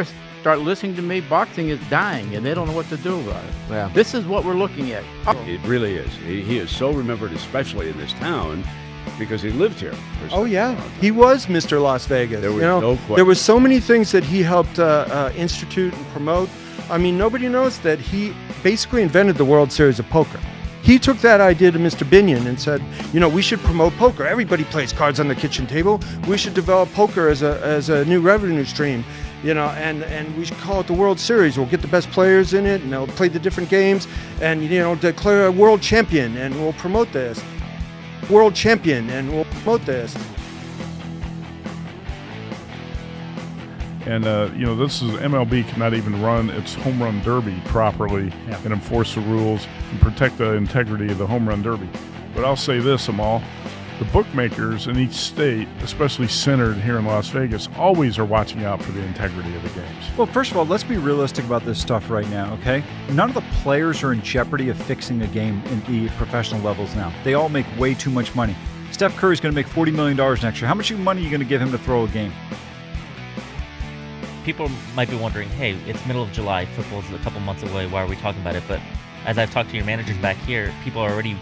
start listening to me, boxing is dying, and they don't know what to do about it. Yeah. This is what we're looking at. It really is. He is so remembered, especially in this town, because he lived here. Oh, yeah. He was Mr. Las Vegas. There was no question. There was so many things that he helped institute and promote. I mean, nobody knows that he basically invented the World Series of Poker. He took that idea to Mr. Binion and said, we should promote poker. Everybody plays cards on the kitchen table. We should develop poker as a new revenue stream, and we should call it the World Series. We'll get the best players in it, and they'll play the different games, and, declare a world champion, and we'll promote this. World champion, and we'll promote this. And, this is MLB cannot even run its home run derby properly and enforce the rules and protect the integrity of the home run derby. But I'll say this, Amal, the bookmakers in each state, especially centered here in Las Vegas, always are watching out for the integrity of the games. Well, first of all, let's be realistic about this stuff right now, okay? None of the players are in jeopardy of fixing a game in the professional levels now. They all make way too much money. Steph Curry's going to make $40 million next year. How much money are you going to give him to throw a game? People might be wondering, hey, it's middle of July, football's a couple months away, why are we talking about it? But as I've talked to your managers back here, people are already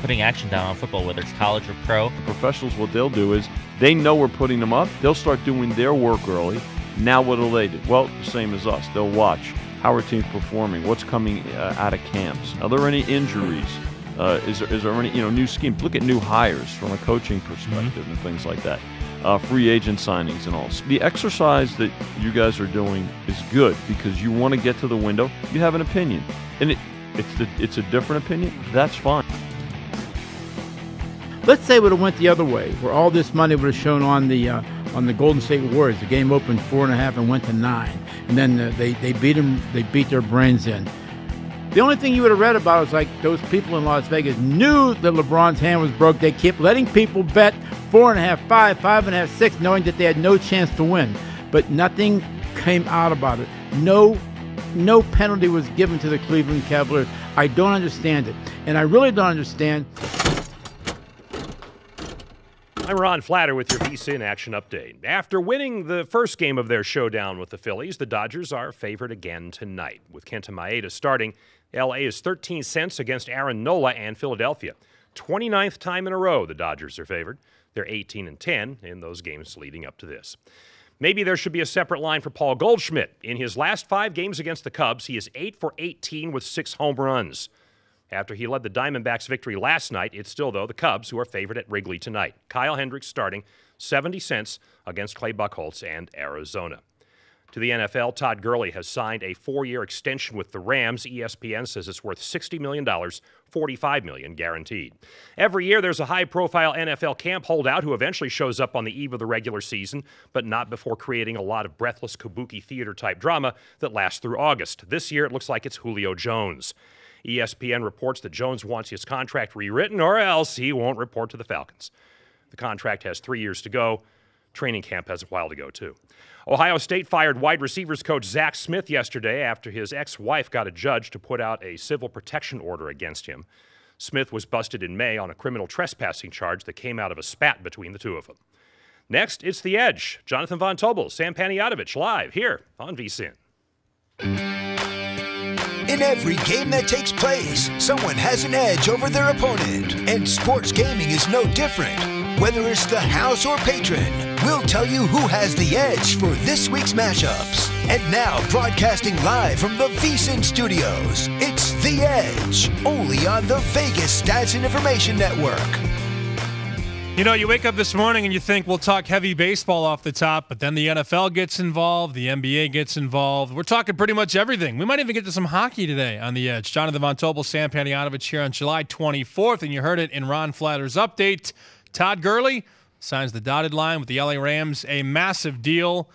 putting action down on football, whether it's college or pro. The professionals, what they'll do is they know we're putting them up. They'll start doing their work early. Now what will they do? Well, the same as us. They'll watch how our team's performing, what's coming out of camps. Are there any injuries? Is there any new schemes? Look at new hires from a coaching perspective and things like that. Free agent signings and all. The exercise that you guys are doing is good because you want to get to the window. You have an opinion, and it's a different opinion. That's fine. Let's say it would have went the other way, where all this money would have shown on the Golden State Warriors. The game opened 4.5 and went to 9, and then they beat them. They beat their brains in. The only thing you would have read about is like those people in Las Vegas knew that LeBron's hand was broke. They kept letting people bet 4.5, 5, 5.5, 6, knowing that they had no chance to win. But nothing came out about it. No penalty was given to the Cleveland Cavaliers. I don't understand it, and I really don't understand. I'm Ron Flatter with your VSiN Action Update. After winning the first game of their showdown with the Phillies, the Dodgers are favored again tonight. With Kenta Maeda starting, L.A. is 13 cents against Aaron Nola and Philadelphia. 29th time in a row the Dodgers are favored. They're 18-10 in those games leading up to this. Maybe there should be a separate line for Paul Goldschmidt. In his last 5 games against the Cubs, he is 8 for 18 with 6 home runs. After he led the Diamondbacks' victory last night, it's still, though, the Cubs who are favored at Wrigley tonight. Kyle Hendricks starting 70 cents against Clay Buchholz and Arizona. To the NFL, Todd Gurley has signed a 4-year extension with the Rams. ESPN says it's worth $60 million, $45 million guaranteed. Every year there's a high-profile NFL camp holdout who eventually shows up on the eve of the regular season, but not before creating a lot of breathless kabuki theater-type drama that lasts through August. This year it looks like it's Julio Jones. ESPN reports that Jones wants his contract rewritten or else he won't report to the Falcons. The contract has 3 years to go. Training camp has a while to go, too. Ohio State fired wide receivers coach Zack Smith yesterday after his ex-wife got a judge to put out a civil protection order against him. Smith was busted in May on a criminal trespassing charge that came out of a spat between the two of them. Next, it's The Edge. Jonathan Von Tobel, Sam Panayotovich, live here on VSiN. In every game that takes place, someone has an edge over their opponent, and sports gaming is no different. Whether it's the house or patron, we'll tell you who has the edge for this week's mashups. And now, broadcasting live from the VSiN studios, it's The Edge, only on the Vegas Stats and Information Network. You know, you wake up this morning and you think we'll talk heavy baseball off the top, but then the NFL gets involved, the NBA gets involved. We're talking pretty much everything. We might even get to some hockey today on The Edge. Jonathan Von Tobel, Sam Panayotovich here on July 24th, and you heard it in Ron Flatter's update. Todd Gurley signs the dotted line with the LA Rams, a massive deal.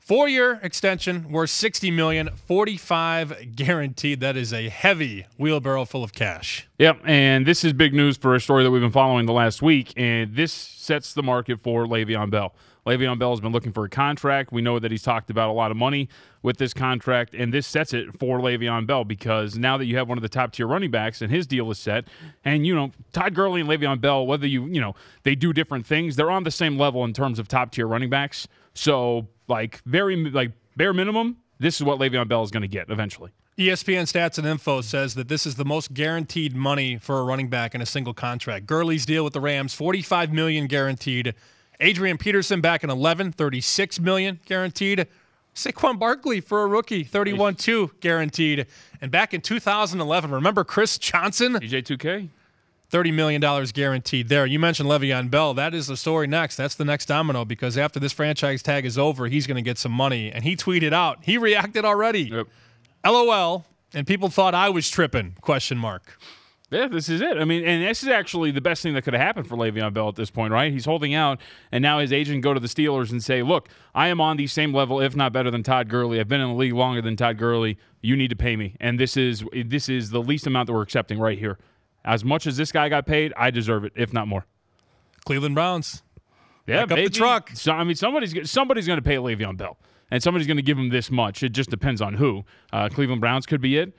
4-year extension worth $60 million, $45 guaranteed. That is a heavy wheelbarrow full of cash. Yep, and this is big news for a story that we've been following the last week, and this sets the market for Le'Veon Bell. Le'Veon Bell has been looking for a contract. We know that he's talked about a lot of money with this contract, and this sets it for Le'Veon Bell because now that you have one of the top-tier running backs and his deal is set, and, Todd Gurley and Le'Veon Bell, whether they do different things, they're on the same level in terms of top-tier running backs. So, very bare minimum, this is what Le'Veon Bell is going to get eventually. ESPN Stats and Info says that this is the most guaranteed money for a running back in a single contract. Gurley's deal with the Rams, $45 million guaranteed. Adrian Peterson back in 11, $36 million guaranteed. Saquon Barkley for a rookie, $31.2 guaranteed. And back in 2011, remember Chris Johnson? DJ 2K. $30 million guaranteed there. You mentioned Le'Veon Bell. That is the story next. That's the next domino, because after this franchise tag is over, he's going to get some money. And he tweeted out. He reacted already. Yep. LOL. And people thought I was tripping, ? Yeah, this is it. I mean, and this is actually the best thing that could have happened for Le'Veon Bell at this point, right? He's holding out, and now his agent can go to the Steelers and say, look, I am on the same level, if not better than Todd Gurley. I've been in the league longer than Todd Gurley. You need to pay me. And this is the least amount that we're accepting right here. As much as this guy got paid, I deserve it, if not more. Cleveland Browns. Yeah, back up the truck. So, I mean, somebody's going to pay Le'Veon Bell, and somebody's going to give him this much. It just depends on who. Cleveland Browns could be it.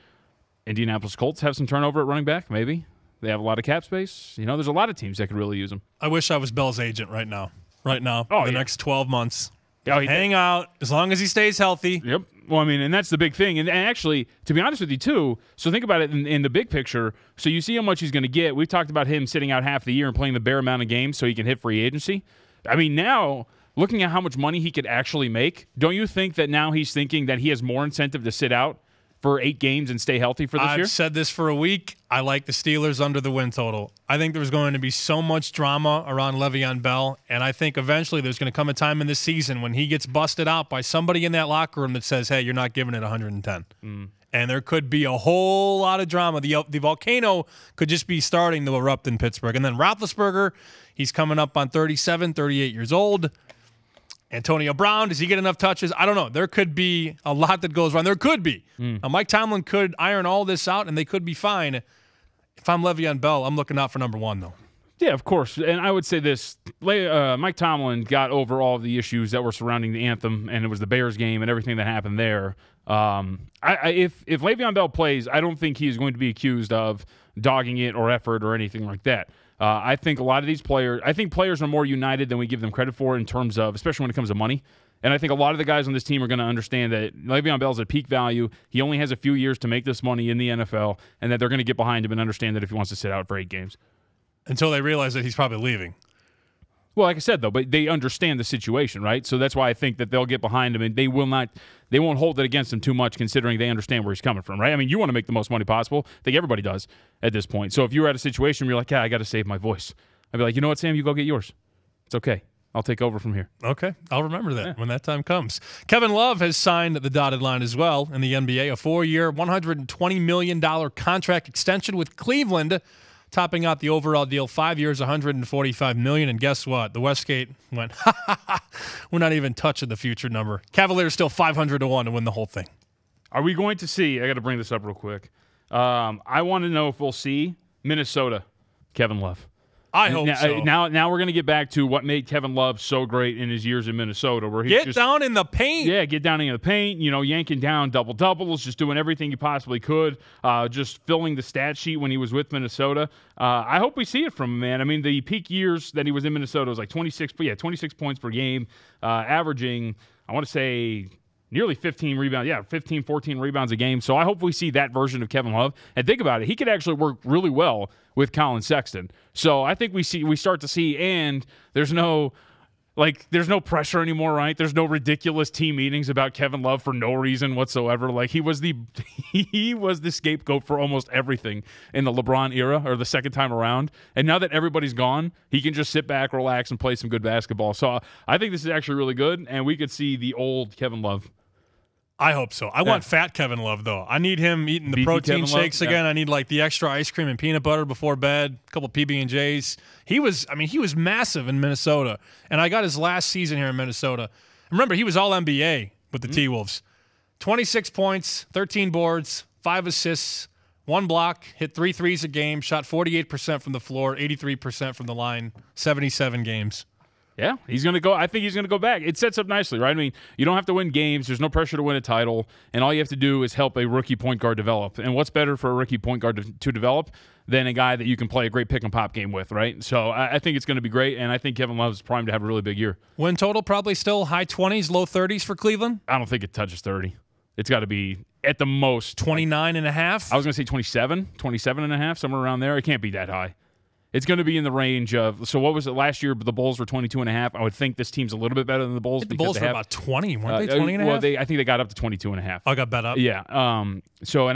Indianapolis Colts have some turnover at running back, maybe. They have a lot of cap space. You know, there's a lot of teams that could really use him. I wish I was Bell's agent right now. Next 12 months. Hang out as long as he stays healthy. Yep. Well, I mean, and that's the big thing. And actually, to be honest with you, too, so think about it in the big picture. So you see how much he's going to get. We've talked about him sitting out half the year and playing the bare amount of games so he can hit free agency. I mean, now, looking at how much money he could actually make, don't you think that now he's thinking that he has more incentive to sit out for 8 games and stay healthy for this year? I've said this for a week. I like the Steelers under the win total. I think there's going to be so much drama around Le'Veon Bell, and I think eventually there's going to come a time in this season when he gets busted out by somebody in that locker room that says, hey, you're not giving it 110. And there could be a whole lot of drama. The volcano could just be starting to erupt in Pittsburgh. And then Roethlisberger, he's coming up on 37, 38 years old. Antonio Brown, does he get enough touches? I don't know. There could be a lot that goes wrong. There could be. Now, Mike Tomlin could iron all this out, and they could be fine. If I'm Le'Veon Bell, I'm looking out for number one, though. Yeah, of course. And I would say this. Mike Tomlin got over all of the issues that were surrounding the anthem, and it was the Bears game and everything that happened there. If Le'Veon Bell plays, I don't think he's going to be accused of dogging it or effort or anything like that. I think a lot of these players are more united than we give them credit for in terms of, especially when it comes to money. And I think a lot of the guys on this team are going to understand that Le'Veon Bell's at peak value. He only has a few years to make this money in the NFL, and that they're going to get behind him and understand that if he wants to sit out for 8 games. Until they realize that he's probably leaving. Well, like I said, though, but they understand the situation, right? So that's why I think that they'll get behind him, and they won't hold it against him too much, considering they understand where he's coming from, right? I mean, you want to make the most money possible. I think everybody does at this point. So if you were at a situation where you're like, yeah, I got to save my voice, I'd be like, you know what, Sam, you go get yours. It's okay. I'll take over from here. Okay. I'll remember that when that time comes. Kevin Love has signed the dotted line as well in the NBA, a 4-year, $120 million contract extension with Cleveland, topping out the overall deal, 5 years, $145 million. And guess what? The Westgate went, we're not even touching the future number. Cavaliers still 500-1 to win the whole thing. Are we going to see, I got to bring this up real quick. I want to know if we'll see Minnesota, Kevin Love. I hope so. Now we're going to get back to what made Kevin Love so great in his years in Minnesota, where he get down in the paint. Yeah, get down in the paint. You know, yanking down double-doubles, just doing everything he possibly could, just filling the stat sheet when he was with Minnesota. I hope we see it from him, man. I mean, the peak years that he was in Minnesota was like 26 points per game, averaging, I want to say, nearly 15 rebounds. Yeah, 15, 14 rebounds a game. So I hope we see that version of Kevin Love. And think about it. He could actually work really well with Colin Sexton. So I think we start to see, and there's no pressure anymore, right? There's no ridiculous team meetings about Kevin Love for no reason whatsoever. Like he was the scapegoat for almost everything in the LeBron era, or the second time around. And now that everybody's gone, he can just sit back, relax, and play some good basketball. So I think this is actually really good, and we could see the old Kevin Love. I hope so. I want fat Kevin Love, though. I need him eating the protein shakes again. I need like the extra ice cream and peanut butter before bed, a couple PB&Js. He was massive in Minnesota, and I got his last season here in Minnesota. Remember, he was all NBA with the T-Wolves. 26 points, 13 boards, 5 assists, 1 block, hit 3 threes a game, shot 48% from the floor, 83% from the line, 77 games. Yeah, he's going to go. I think he's going to go back. It sets up nicely, right? I mean, you don't have to win games. There's no pressure to win a title, and all you have to do is help a rookie point guard develop. And what's better for a rookie point guard to develop than a guy that you can play a great pick and pop game with, right? So I think it's going to be great, and I think Kevin Love's primed to have a really big year. Win total probably still high 20s, low 30s for Cleveland? I don't think it touches 30. It's got to be at the most 29 and a half. I was going to say 27 and a half, somewhere around there. It can't be that high. It's going to be in the range of, so what was it last year? The Bulls were 22 and a half. I would think this team's a little bit better than the Bulls. The Bulls were about 20, weren't they? 20 and a half? Well, I think they got up to 22 and a half. I got bet up. Yeah. And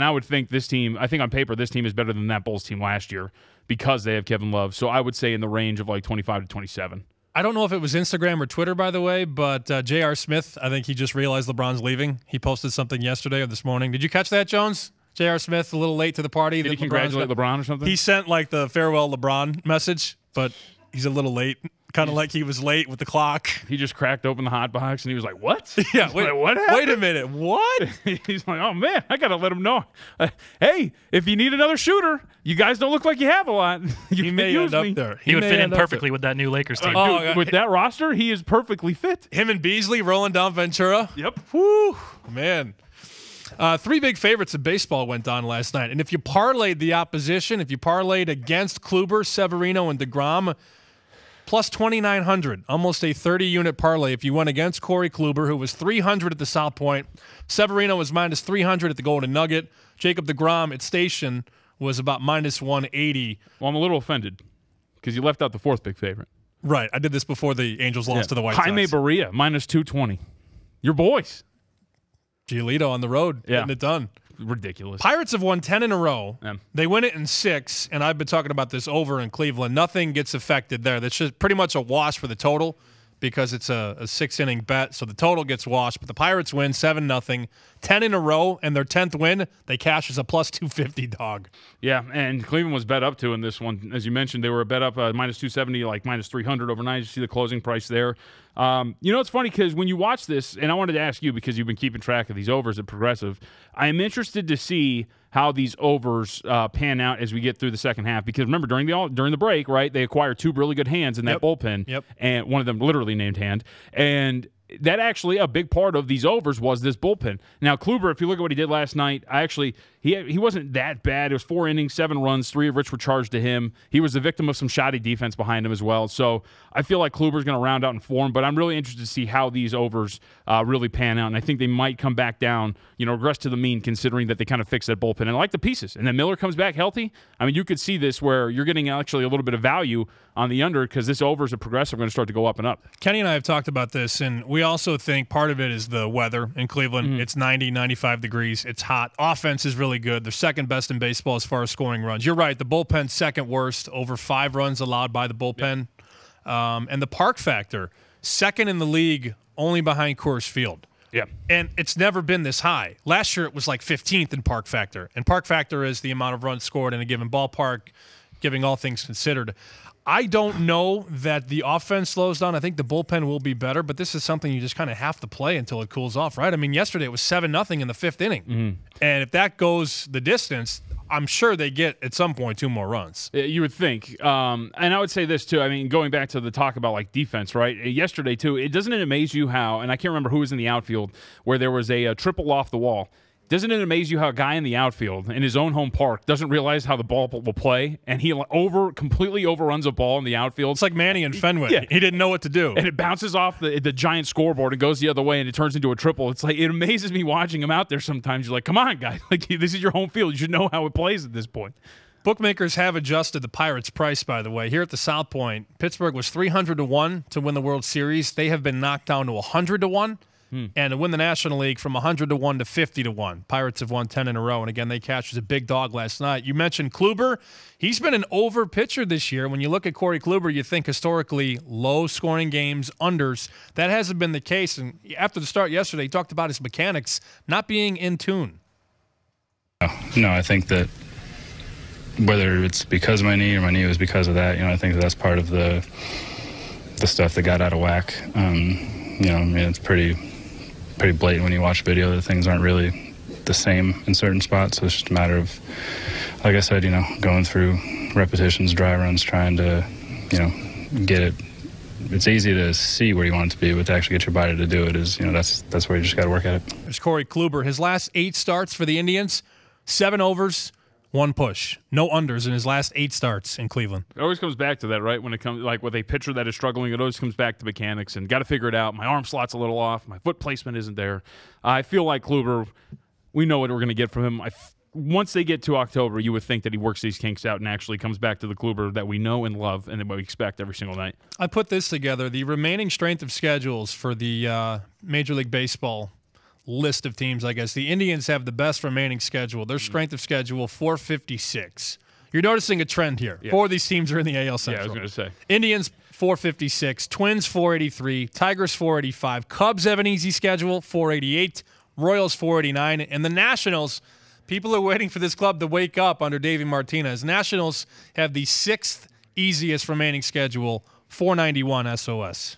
I would think this team, I think on paper, this team is better than that Bulls team last year because they have Kevin Love. So I would say in the range of like 25 to 27. I don't know if it was Instagram or Twitter, by the way, but J.R. Smith, I think he just realized LeBron's leaving. He posted something yesterday or this morning. Did you catch that, Jones? J.R. Smith, a little late to the party. Did he congratulate LeBron or something? He sent like the farewell LeBron message, but he's a little late. Kind of like he was late with the clock. He just cracked open the hot box and he was like, what? Yeah, wait, like, what happened? Wait a minute, what? He's like, oh, man, I got to let him know. Hey, if you need another shooter, you guys don't look like you have a lot. You may use end me. up there. He would fit in perfectly with that new Lakers team. Dude, with that roster, he is perfectly fit. Him and Beasley rolling down Ventura. Yep. Woo, man. 3 big favorites of baseball went on last night. And if you parlayed the opposition, if you parlayed against Kluber, Severino, and DeGrom, plus 2,900, almost a 30-unit parlay. If you went against Corey Kluber, who was 300 at the South Point, Severino was minus 300 at the Golden Nugget. Jacob DeGrom at Station was about minus 180. Well, I'm a little offended because you left out the 4th big favorite. Right. I did this before the Angels lost to the White Sox. Jaime Barria, minus 220. Your boys. Giolito on the road, getting it done. Ridiculous. Pirates have won 10 in a row. Yeah. They win it in 6, and I've been talking about this over in Cleveland. Nothing gets affected there. That's just pretty much a wash for the total because it's a 6-inning bet, so the total gets washed. But the Pirates win 7-0, 10 in a row, and their 10th win, they cash as a plus 250 dog. Yeah, and Cleveland was bet up to in this one. As you mentioned, they were bet up minus 270, like minus 300 overnight. You see the closing price there. It's funny because when you watch this, and I wanted to ask you because you've been keeping track of these overs at Progressive, I am interested to see how these overs pan out as we get through the second half. Because remember, during the break, right, they acquired 2 really good hands in that bullpen, and one of them literally named Hand, and that actually a big part of these overs was this bullpen. Now, Kluber, if you look at what he did last night, he wasn't that bad. It was 4 innings, 7 runs, 3 of which were charged to him. He was the victim of some shoddy defense behind him as well. So I feel like Kluber's going to round out in form, but I'm really interested to see how these overs really pan out. And I think they might come back down, regress to the mean, considering that they kind of fixed that bullpen. And I like the pieces. And then Miller comes back healthy. I mean, you could see this where you're getting actually a little bit of value on the under because this overs at Progressive are going to start to go up and up. Kenny and I have talked about this, and we also think part of it is the weather in Cleveland. Mm-hmm. It's 90, 95 degrees. It's hot. Offense is really good. They're second best in baseball as far as scoring runs. You're right. The bullpen's second worst, over 5 runs allowed by the bullpen. Yep. And the park factor, second in the league, only behind Coors Field. Yeah. And it's never been this high. Last year it was like 15th in park factor. And park factor is the amount of runs scored in a given ballpark, giving all things considered. I don't know that the offense slows down. I think the bullpen will be better, but this is something you just kind of have to play until it cools off, right? I mean, yesterday it was 7-0 in the 5th inning. Mm-hmm. And if that goes the distance, I'm sure they get, at some point, 2 more runs. You would think. And I would say this, too. I mean, going back to the talk about, like, defense, right? Yesterday, too, doesn't it amaze you how, and I can't remember who was in the outfield, where there was a triple off the wall. Doesn't it amaze you how a guy in the outfield in his own home park doesn't realize how the ball will play, and he completely overruns a ball in the outfield? It's like Manny and Fenway. Yeah. He didn't know what to do. And it bounces off the giant scoreboard and goes the other way, and it turns into a triple. It's like, it amazes me watching him out there sometimes. You're like, come on, guy. Like, this is your home field. You should know how it plays at this point. Bookmakers have adjusted the Pirates' price, by the way. Here at the South Point, Pittsburgh was 300-1 to win the World Series. They have been knocked down to 100-1. And to win the National League from 100-1 to 50-1. Pirates have won 10 in a row, and again, they cashed a big dog last night. You mentioned Kluber. He's been an over pitcher this year. When you look at Corey Kluber, you think historically low-scoring games, unders. That hasn't been the case, and after the start yesterday, he talked about his mechanics not being in tune. No, I think that whether it's because of my knee or my knee was because of that, I think that's part of the stuff that got out of whack. It's pretty blatant when you watch video that things aren't really the same in certain spots. So it's just a matter of, like I said, going through repetitions, dry runs, trying to, get it it's easy to see where you want it to be, but to actually get your body to do it is, that's where you just got to work at it. There's Corey Kluber. His last 8 starts for the Indians, 7 overs, 1 push. No unders in his last 8 starts in Cleveland. It always comes back to that, right? When it comes like with a pitcher that is struggling, it always comes back to mechanics and got to figure it out. My arm slot's a little off. My foot placement isn't there. I feel like Kluber, we know what we're going to get from him. Once they get to October, you would think that he works these kinks out and actually comes back to the Kluber that we know and love and that we expect every single night. I put this together. The remaining strength of schedules for the Major League Baseball list of teams, I guess. The Indians have the best remaining schedule. Their strength of schedule, 456. You're noticing a trend here. Yeah. 4 of these teams are in the AL Central. Yeah, I was going to say. Indians, 456. Twins, 483. Tigers, 485. Cubs have an easy schedule, 488. Royals, 489. And the Nationals, people are waiting for this club to wake up under Davey Martinez. Nationals have the 6th easiest remaining schedule, 491 SOS.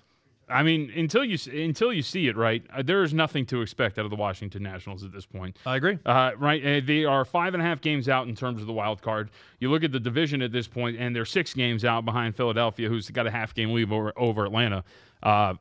I mean, until you see it, right, there is nothing to expect out of the Washington Nationals at this point. I agree. Right, they are 5.5 games out in terms of the wild card. You look at the division at this point, and they're 6 games out behind Philadelphia, who's got a half-game lead over Atlanta. To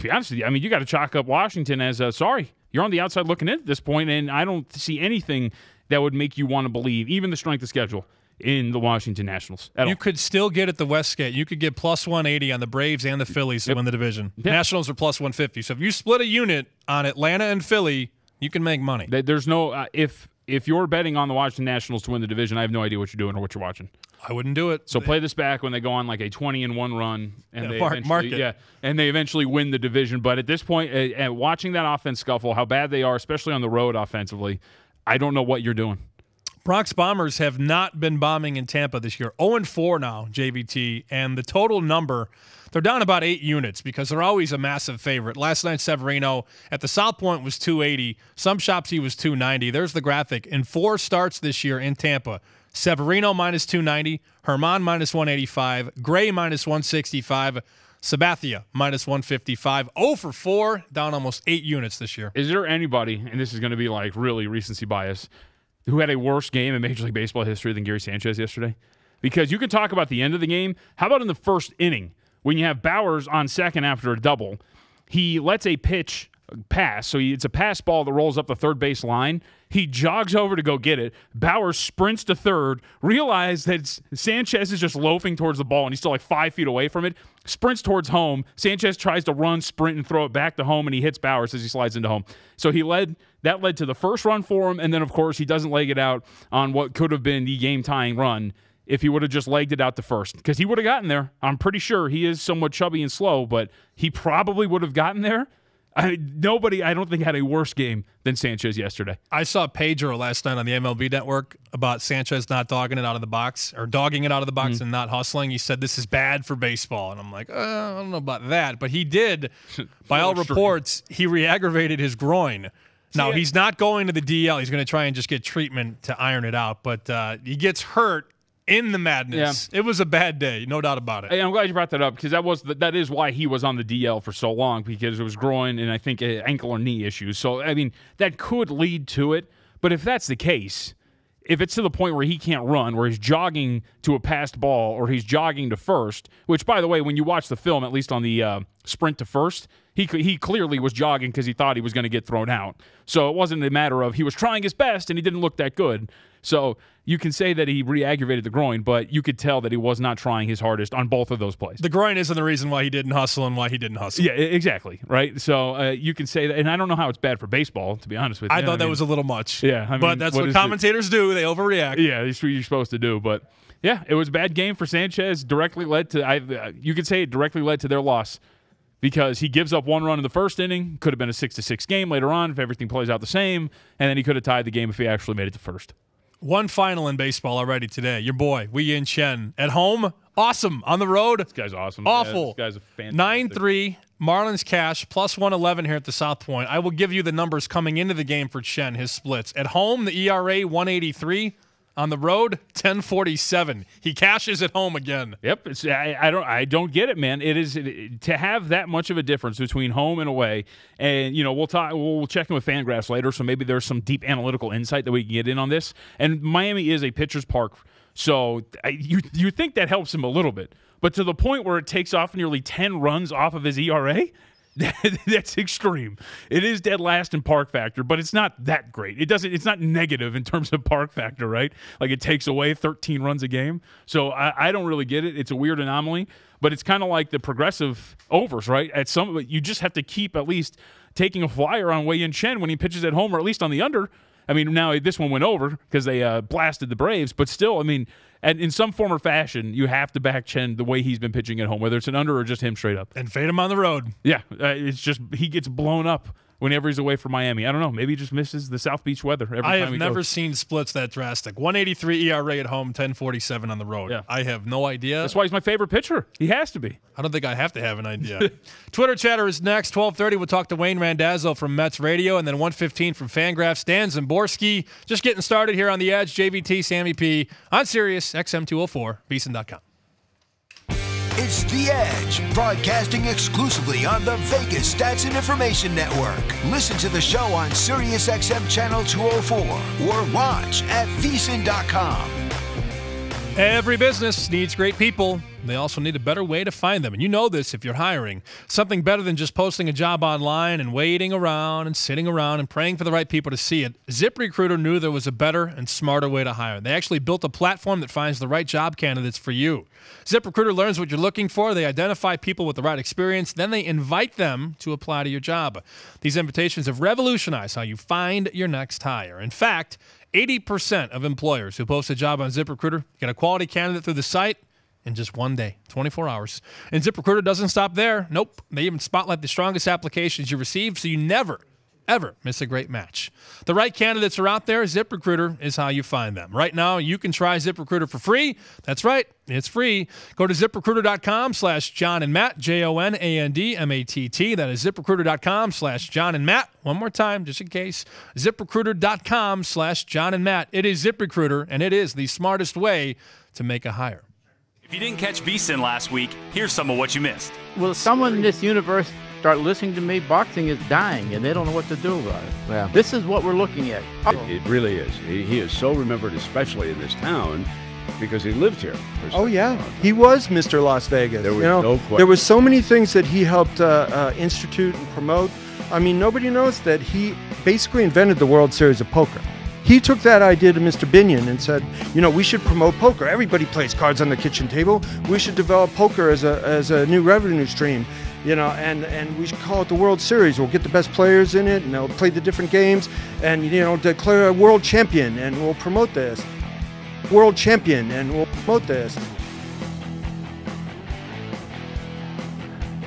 be honest with you, I mean, you got to chalk up Washington as sorry. You're on the outside looking in at this point, and I don't see anything that would make you want to believe, even the strength of schedule, in the Washington Nationals. You could still get at the Westgate. You could get plus 180 on the Braves and the Phillies to win the division. Yep. Nationals are plus 150. So if you split a unit on Atlanta and Philly, you can make money. There's no if you're betting on the Washington Nationals to win the division, I have no idea what you're doing or what you're watching. I wouldn't do it. So play this back when they go on like a 20-1 run, and they they eventually win the division. But at this point, watching that offense scuffle, how bad they are, especially on the road offensively, I don't know what you're doing. Bronx Bombers have not been bombing in Tampa this year. 0-4 now, JVT, and the total number, they're down about 8 units because they're always a massive favorite. Last night, Severino at the South Point was 280. Some shops he was 290. There's the graphic. In 4 starts this year in Tampa, Severino minus 290, Herman minus 185, Gray minus 165, Sabathia minus 155. 0 for 4, down almost 8 units this year. Is there anybody, and this is going to be like really recency bias, who had a worse game in Major League Baseball history than Gary Sanchez yesterday? Because you can talk about the end of the game. How about in the first inning when you have Bowers on second after a double? He lets a pitch pass, so it's a pass ball that rolls up the third base line. He jogs over to go get it. Bauer sprints to third, realizes that Sanchez is just loafing towards the ball, and he's still like 5 feet away from it. Sprints towards home. Sanchez tries to run, sprint, and throw it back to home, and he hits Bowers as he slides into home. So that led to the first run for him, and then, of course, he doesn't leg it out on what could have been the game-tying run if he would have just legged it out to first, because he would have gotten there. I'm pretty sure he is somewhat chubby and slow, but he probably would have gotten there. Nobody, I don't think, had a worse game than Sanchez yesterday. I saw Pedro last night on the MLB Network about Sanchez not dogging it out of the box and not hustling. He said this is bad for baseball. And I'm like, I don't know about that. But he did, by all reports, he re-aggravated his groin. Now, he's not going to the DL. He's going to try and just get treatment to iron it out. But he gets hurt in the madness. Yeah. It was a bad day, no doubt about it. Hey, I'm glad you brought that up, because that is why he was on the DL for so long, because it was groin and I think ankle or knee issues. So, I mean, that could lead to it. But if that's the case, if it's to the point where he can't run, where he's jogging to a passed ball or he's jogging to first, which, by the way, when you watch the film, at least on the sprint to first, he clearly was jogging because he thought he was going to get thrown out. So it wasn't a matter of he was trying his best and he didn't look that good. So you can say that he re-aggravated the groin, but you could tell that he was not trying his hardest on both of those plays. The groin isn't the reason why he didn't hustle and why he didn't hustle. Yeah, exactly, right? So you can say that, and I don't know how it's bad for baseball, to be honest with you. I thought that was a little much. Yeah, but that's what commentators do. They overreact. Yeah, that's what you're supposed to do. But, yeah, it was a bad game for Sanchez. You could say it directly led to their loss, because he gives up 1 run in the first inning. Could have been a 6-6 game later on if everything plays out the same, and then he could have tied the game if he actually made it to first. One final in baseball already today. Your boy, Wei Yin Chen. At home, awesome. On the road, this guy's awesome. Awful. Yeah, this guy's a fantastic. 9-3, Marlins cash, plus 111 here at the South Point. I will give you the numbers coming into the game for Chen, his splits. At home, the ERA, 183. On the road, 10.47. He cashes at home again. Yep, I don't get it, man. It is to have that much of a difference between home and away. And we'll check in with Fangraphs later, so maybe there's some deep analytical insight that we can get in on this. And Miami is a pitcher's park So you think that helps him a little bit. But to the point where it takes off nearly 10 runs off of his ERA, that's extreme. It is dead last in park factor, but it's not that great. It's not negative in terms of park factor, right? Like it takes away 13 runs a game. So I don't really get it. It's a weird anomaly, but it's kind of like the progressive overs, right? At some, you just have to keep at least taking a flyer on Wei-Yin Chen when he pitches at home, or at least on the under. I mean, now this one went over because they blasted the Braves, but still, I mean, and in some form or fashion, you have to back Chen the way he's been pitching at home, whether it's an under or just him straight up. And fade him on the road. Yeah, it's just he gets blown up whenever he's away from Miami. I don't know. Maybe he just misses the South Beach weather every time he goes. I have never seen splits that drastic. 183 ERA at home, 1047 on the road. Yeah. I have no idea. That's why he's my favorite pitcher. He has to be. I don't think I have to have an idea. Twitter chatter is next. 12:30, we'll talk to Wayne Randazzo from Mets Radio, and then 1:15 from Fangraphs. Dan Zimborski just getting started here on The Edge. JVT, Sammy P. on Sirius XM 204, VSiN.com. It's The Edge, broadcasting exclusively on the Vegas Stats and Information Network. Listen to the show on SiriusXM Channel 204 or watch at VSiN.com. Every business needs great people. They also need a better way to find them. And you know this if you're hiring. Something better than just posting a job online and waiting around and sitting around and praying for the right people to see it. ZipRecruiter knew there was a better and smarter way to hire. They actually built a platform that finds the right job candidates for you. ZipRecruiter learns what you're looking for. They identify people with the right experience. Then they invite them to apply to your job. These invitations have revolutionized how you find your next hire. In fact, 80% of employers who post a job on ZipRecruiter get a quality candidate through the site in just one day, 24 hours. And ZipRecruiter doesn't stop there. Nope. They even spotlight the strongest applications you receive, so you never, ever miss a great match. The right candidates are out there. ZipRecruiter is how you find them. Right now, you can try ZipRecruiter for free. That's right. It's free. Go to ZipRecruiter.com/John and Matt, JONANDMATT. That is ZipRecruiter.com/John and Matt. One more time, just in case. ZipRecruiter.com/John and Matt. It is ZipRecruiter, and it is the smartest way to make a hire. If you didn't catch VSiN last week, here's some of what you missed. Will someone in this universe start listening to me? Boxing is dying, and they don't know what to do about it. Yeah. This is what we're looking at. It really is. He is so remembered, especially in this town, because he lived here. Oh, yeah. He was Mr. Las Vegas. There was no question. There was so many things that he helped institute and promote. I mean, nobody knows that he basically invented the World Series of Poker. He took that idea to Mr. Binion and said, you know, we should promote poker. Everybody plays cards on the kitchen table. We should develop poker as a new revenue stream, you know, and we should call it the World Series. We'll get the best players in it, and they'll play the different games, and, you know, declare a world champion, and we'll promote this. World champion, and we'll promote this.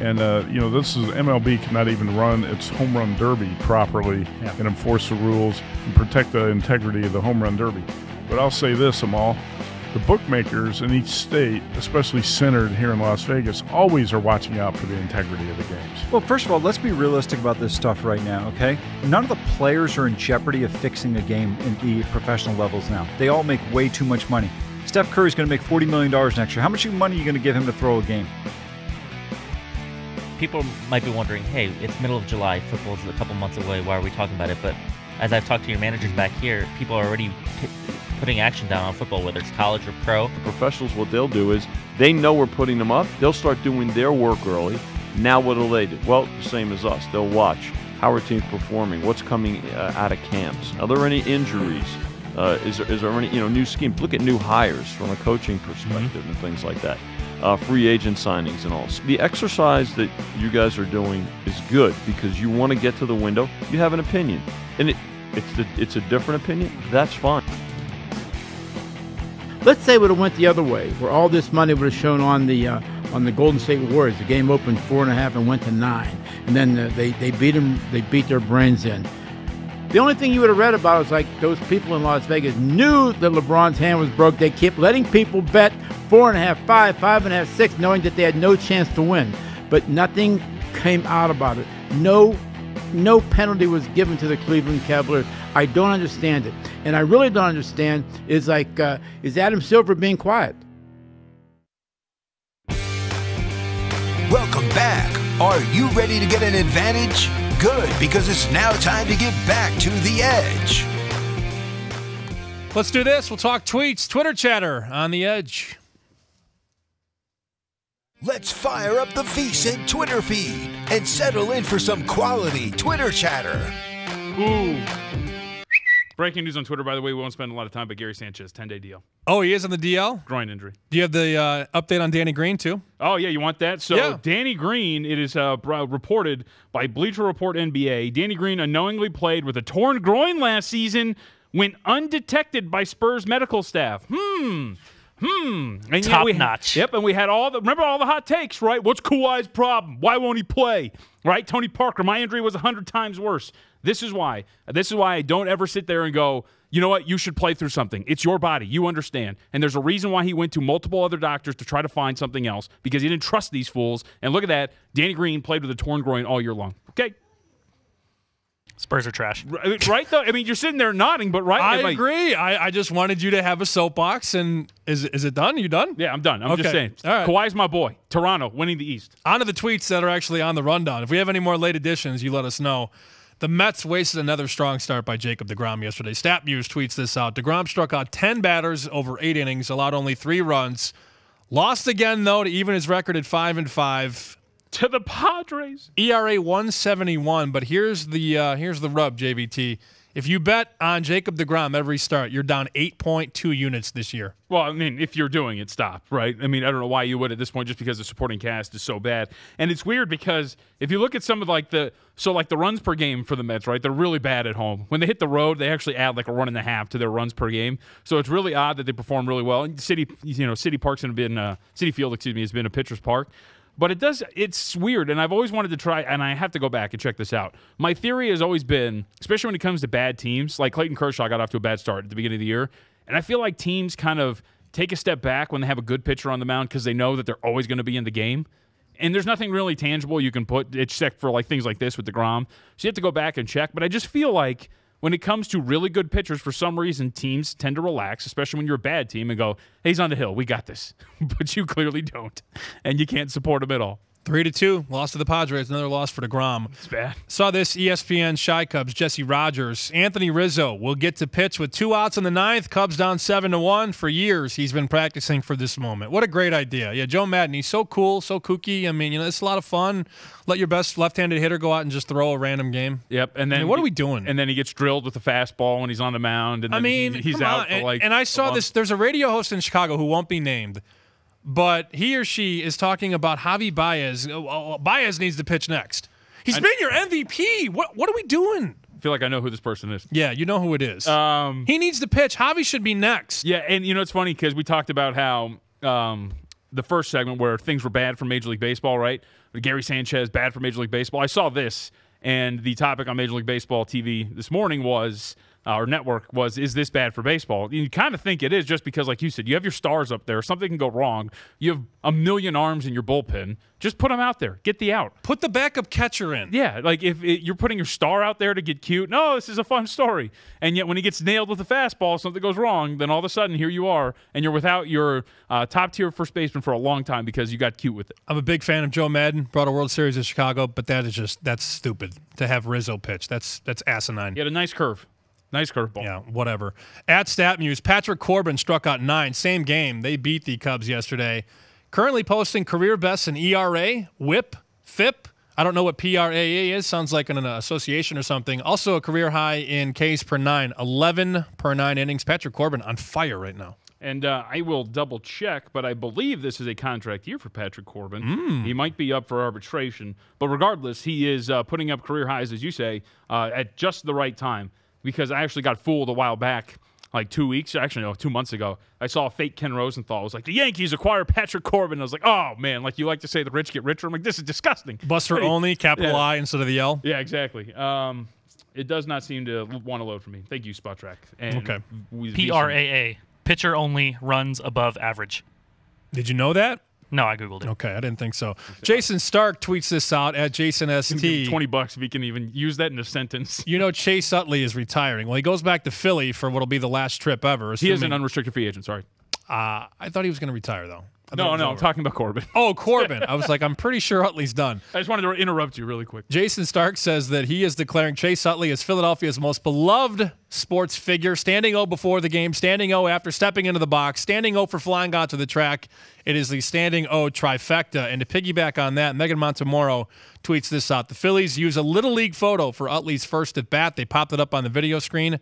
And, you know, this is MLB cannot even run its home run derby properly and enforce the rules and protect the integrity of the home run derby. But I'll say this, Amal, the bookmakers in each state, especially centered here in Las Vegas, always are watching out for the integrity of the games. Well, first of all, let's be realistic about this stuff right now, okay? None of the players are in jeopardy of fixing a game in the professional levels now. They all make way too much money. Steph Curry's going to make $40 million next year. How much money are you going to give him to throw a game? People might be wondering, hey, it's middle of July, football's a couple months away, why are we talking about it? But as I've talked to your managers back here, people are already putting action down on football, whether it's college or pro. The professionals, what they'll do is they know we're putting them up. They'll start doing their work early. Now what do they do? Well, the same as us. They'll watch how our team's performing, what's coming out of camps. Are there any injuries? Is there any new schemes? Look at new hires from a coaching perspective and things like that. Free agent signings and all. The exercise that you guys are doing is good because you want to get to the window. You have an opinion, and it's a different opinion. That's fine. Let's say it would have went the other way, where all this money would have shown on the Golden State Warriors. The game opened 4.5 and went to 9, and then they beat them. They beat their brains in. The only thing you would have read about is like those people in Las Vegas knew that LeBron's hand was broke. They kept letting people bet 4.5, 5, 5.5, 6, knowing that they had no chance to win. But nothing came out about it. No penalty was given to the Cleveland Cavaliers. I don't understand it. And I really don't understand is Adam Silver being quiet? Welcome back. Are you ready to get an advantage? Good, because it's now time to get back to The Edge. Let's do this. We'll talk tweets, Twitter chatter on the Edge. Let's fire up the VSiN Twitter feed and settle in for some quality Twitter chatter. Ooh. Breaking news on Twitter, by the way. We won't spend a lot of time, but Gary Sanchez, 10-day DL. Oh, he is on the DL? Groin injury. Do you have the update on Danny Green, too? Oh, yeah, you want that? So, yeah. Danny Green, it is reported by Bleacher Report NBA, Danny Green unknowingly played with a torn groin last season, went undetected by Spurs medical staff. And Top notch. Yep, and we had remember all the hot takes, right? What's Kawhi's problem? Why won't he play? Right? Tony Parker, my injury was 100 times worse. This is why. This is why I don't ever sit there and go, you know what, you should play through something. It's your body. You understand. And there's a reason why he went to multiple other doctors to try to find something else, because he didn't trust these fools. And look at that. Danny Green played with a torn groin all year long. Okay? Spurs are trash. Right, though? I mean, you're sitting there nodding, but right? I agree. I just wanted you to have a soapbox. And is it done? Are you done? Yeah, I'm done. I'm just saying. All right. Kawhi's my boy. Toronto winning the East. On to the tweets that are actually on the rundown. If we have any more late additions, you let us know. The Mets wasted another strong start by Jacob deGrom yesterday. StatMuse tweets this out. DeGrom struck out 10 batters over 8 innings, allowed only 3 runs. Lost again, though, to even his record at 5-5. To the Padres. ERA 171, but here's the rub, JVT. If you bet on Jacob deGrom every start, you're down 8.2 units this year. Well, I mean, if you're doing it, stop, right? I mean, I don't know why you would at this point, just because the supporting cast is so bad. And it's weird because if you look at some of the runs per game for the Mets, right? They're really bad at home. When they hit the road, they actually add like a 1.5 to their runs per game. So it's really odd that they perform really well. And City Field, has been a pitcher's park. But it's weird, and I've always wanted to try, and I have to go back and check this out. My theory has always been, especially when it comes to bad teams, like Clayton Kershaw got off to a bad start at the beginning of the year, and I feel like teams kind of take a step back when they have a good pitcher on the mound because they know that they're always going to be in the game. And there's nothing really tangible you can put, except for like things like this with DeGrom. So you have to go back and check. But I just feel like when it comes to really good pitchers, for some reason, teams tend to relax, especially when you're a bad team, and go, hey, he's on the hill. We got this. But you clearly don't, and you can't support him at all. 3-2, loss to the Padres, another loss for DeGrom. It's bad. Saw this ESPN Shy Cubs, Jesse Rogers. Anthony Rizzo will get to pitch with 2 outs in the 9th. Cubs down 7-1. For years, he's been practicing for this moment. What a great idea. Yeah, Joe Madden, he's so cool, so kooky. I mean, it's a lot of fun. Let your best left-handed hitter go out and just throw a random game. Yep. And then what are we doing? And then he gets drilled with a fastball when he's on the mound. And then he's out for like. And I saw this. There's a radio host in Chicago who won't be named. But he or she is talking about Javi Baez. Baez needs to pitch next. He's been your MVP. What are we doing? I feel like I know who this person is. Yeah, you know who it is. He needs to pitch. Javi should be next. Yeah, and it's funny because we talked about how the first segment where things were bad for Major League Baseball, right? Gary Sanchez, bad for Major League Baseball. I saw this, and the topic on Major League Baseball TV this morning was – our network was, is this bad for baseball? You kind of think it is just because, like you said, you have your stars up there. Something can go wrong. You have a million arms in your bullpen. Just put them out there. Get the out. Put the backup catcher in. Yeah, like if you're putting your star out there to get cute, no, this is a fun story. And yet when he gets nailed with a fastball, something goes wrong, then all of a sudden here you are, and you're without your top-tier first baseman for a long time because you got cute with it. I'm a big fan of Joe Madden. Brought a World Series to Chicago, but that's stupid to have Rizzo pitch. That's asinine. He had a nice curve. Nice curveball. Yeah, whatever. At StatMuse, Patrick Corbin struck out 9. Same game. They beat the Cubs yesterday. Currently posting career bests in ERA, WHIP, FIP. I don't know what PRAA is. Sounds like an association or something. Also a career high in Ks per 9. 11 per 9 innings. Patrick Corbin on fire right now. And I will double check, but I believe this is a contract year for Patrick Corbin. He might be up for arbitration. But regardless, he is putting up career highs, as you say, at just the right time. Because I actually got fooled a while back, like 2 months ago. I saw a fake Ken Rosenthal. It was like, the Yankees acquire Patrick Corbin. I was like, oh, man, like you like to say the rich get richer. I'm like, this is disgusting. Buster only, capital I instead of the L? Yeah, exactly. It does not seem to want to load for me. Thank you, Spotrac. Okay. PRAA, pitcher only, runs above average. Did you know that? No, I Googled it. Okay, I didn't think so. Jason Stark tweets this out at JasonST. $20 if he can even use that in a sentence. You know Chase Utley is retiring. Well, he goes back to Philly for what will be the last trip ever. He is an unrestricted free agent, sorry. I thought he was going to retire, though. No, I'm talking about Corbin. Oh, Corbin. I was like, I'm pretty sure Utley's done. I just wanted to interrupt you really quick. Jason Stark says that he is declaring Chase Utley as Philadelphia's most beloved sports figure, standing O before the game, standing O after stepping into the box, standing O for flying onto the track. It is the standing O trifecta. And to piggyback on that, Megan Montemoro tweets this out. The Phillies use a Little League photo for Utley's first at bat. They popped it up on the video screen.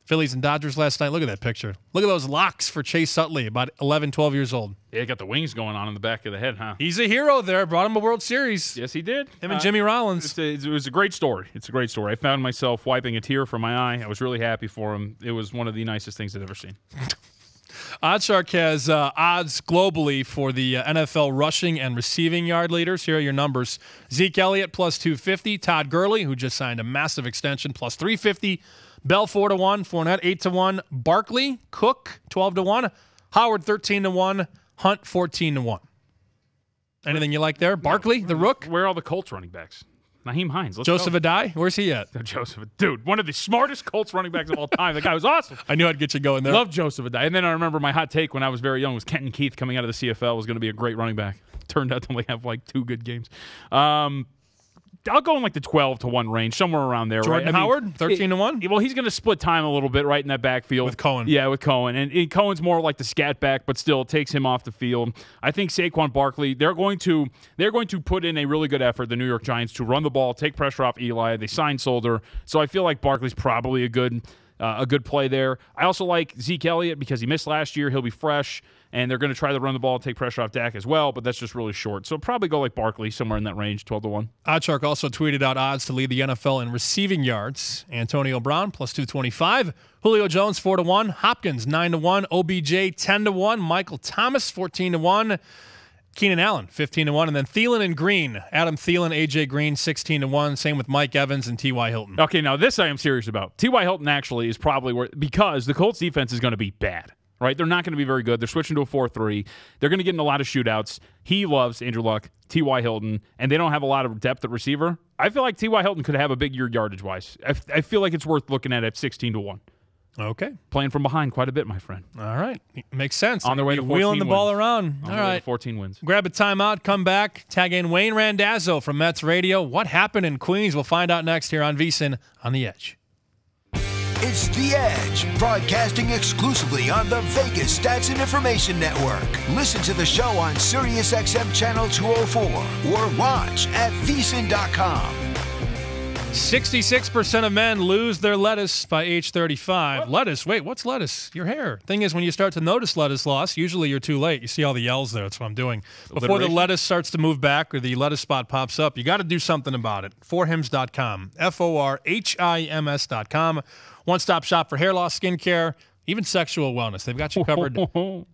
Phillies and Dodgers last night. Look at that picture. Look at those locks for Chase Utley, about 11, 12 years old. Yeah, got the wings going on in the back of the head, huh? He's a hero there. Brought him a World Series. Yes, he did. Him and Jimmy Rollins. It was a great story. It's a great story. I found myself wiping a tear from my eye. I was really happy for him. It was one of the nicest things I've ever seen. Oddshark has odds globally for the NFL rushing and receiving yard leaders. Here are your numbers. Zeke Elliott plus 250. Todd Gurley, who just signed a massive extension, plus 350. Bell 4-1, Fournette 8-1, Barkley, Cook 12-1, Howard 13-1, Hunt 14-1. Anything you like there? Barkley, the Rook. Where are all the Colts running backs? Naheem Hines. Joseph Adai, where's he at? Joseph, dude, one of the smartest Colts running backs of all time. The guy was awesome. I knew I'd get you going there. Love Joseph Adai. And then I remember my hot take when I was very young was Kenton Keith coming out of the CFL was going to be a great running back. Turned out to only have like 2 good games. I'll go in like the 12-1 range, somewhere around there. Jordan Howard, 13-1? Well, he's going to split time a little bit right in that backfield. With Cohen. Yeah, with Cohen. And Cohen's more like the scat back, but still takes him off the field. I think Saquon Barkley, they're going to put in a really good effort, the New York Giants, to run the ball, take pressure off Eli. They signed Solder. So I feel like Barkley's probably a good play there. I also like Zeke Elliott because he missed last year. He'll be fresh. And they're going to try to run the ball and take pressure off Dak as well, but that's just really short. So probably go like Barkley, somewhere in that range, 12-1. Oddshark also tweeted out odds to lead the NFL in receiving yards. Antonio Brown, plus 225. Julio Jones, 4-1. Hopkins, 9-1. OBJ, 10-1. Michael Thomas, 14-1. Keenan Allen, 15-1. And then Thielen and Green. Adam Thielen, A.J. Green, 16-1. Same with Mike Evans and T.Y. Hilton. Okay, now this I am serious about. T.Y. Hilton actually is probably because the Colts defense is going to be bad. Right? They're not going to be very good. They're switching to a 4-3. They're going to get in a lot of shootouts. He loves Andrew Luck, T.Y. Hilton, and they don't have a lot of depth at receiver. I feel like T.Y. Hilton could have a big year yardage-wise. I feel like it's worth looking at 16-1. Okay. Playing from behind quite a bit, my friend. All right. Makes sense. On their way to 14 wheeling the wins. ball around. On All their way right. to 14 wins. Grab a timeout, come back, tag in Wayne Randazzo from Mets Radio. What happened in Queens? We'll find out next here on VSiN on The Edge. It's The Edge, broadcasting exclusively on the Vegas Stats and Information Network. Listen to the show on SiriusXM Channel 204 or watch at VSiN.com. 66% of men lose their lettuce by age 35. What? Lettuce? Wait, what's lettuce? Your hair. Thing is, when you start to notice lettuce loss, usually you're too late. You see all the L's there. That's what I'm doing. Before the lettuce starts to move back or the lettuce spot pops up, you got to do something about it. Forhims.com. FORHIMS.com. One-stop shop for hair loss, skincare, even sexual wellness. They've got you covered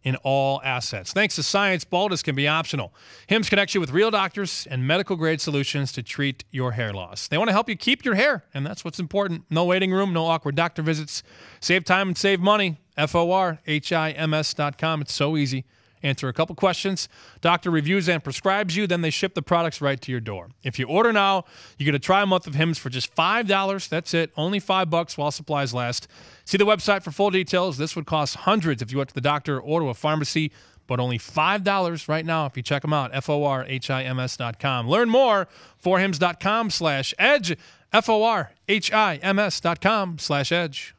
in all assets. Thanks to science, baldness can be optional. Hims connects you with real doctors and medical-grade solutions to treat your hair loss. They want to help you keep your hair, and that's what's important. No waiting room, no awkward doctor visits. Save time and save money. FORHIMS.com. It's so easy. Answer a couple questions. Doctor reviews and prescribes you. Then they ship the products right to your door. If you order now, you get a try a month of Hims for just $5. That's it. Only $5 while supplies last. See the website for full details. This would cost hundreds if you went to the doctor or to a pharmacy, but only $5 right now if you check them out. FORHIMS.com. Learn more. Forhims.com/edge. FORHIMS.com/edge.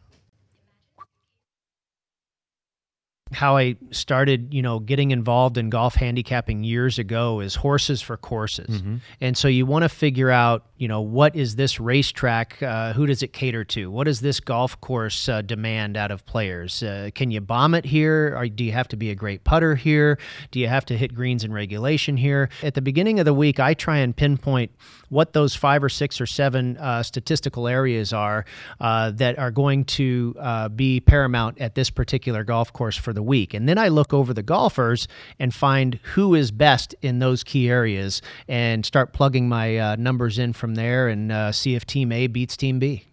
How I started, getting involved in golf handicapping years ago is horses for courses. Mm-hmm. And so you want to figure out, what is this racetrack? Who does it cater to? What does this golf course demand out of players? Can you bomb it here? Or do you have to be a great putter here? Do you have to hit greens in regulation here? At the beginning of the week, I try and pinpoint what those 5 or 6 or 7 statistical areas are that are going to be paramount at this particular golf course for the week. And then I look over the golfers and find who is best in those key areas and start plugging my numbers in from there and see if Team A beats Team B.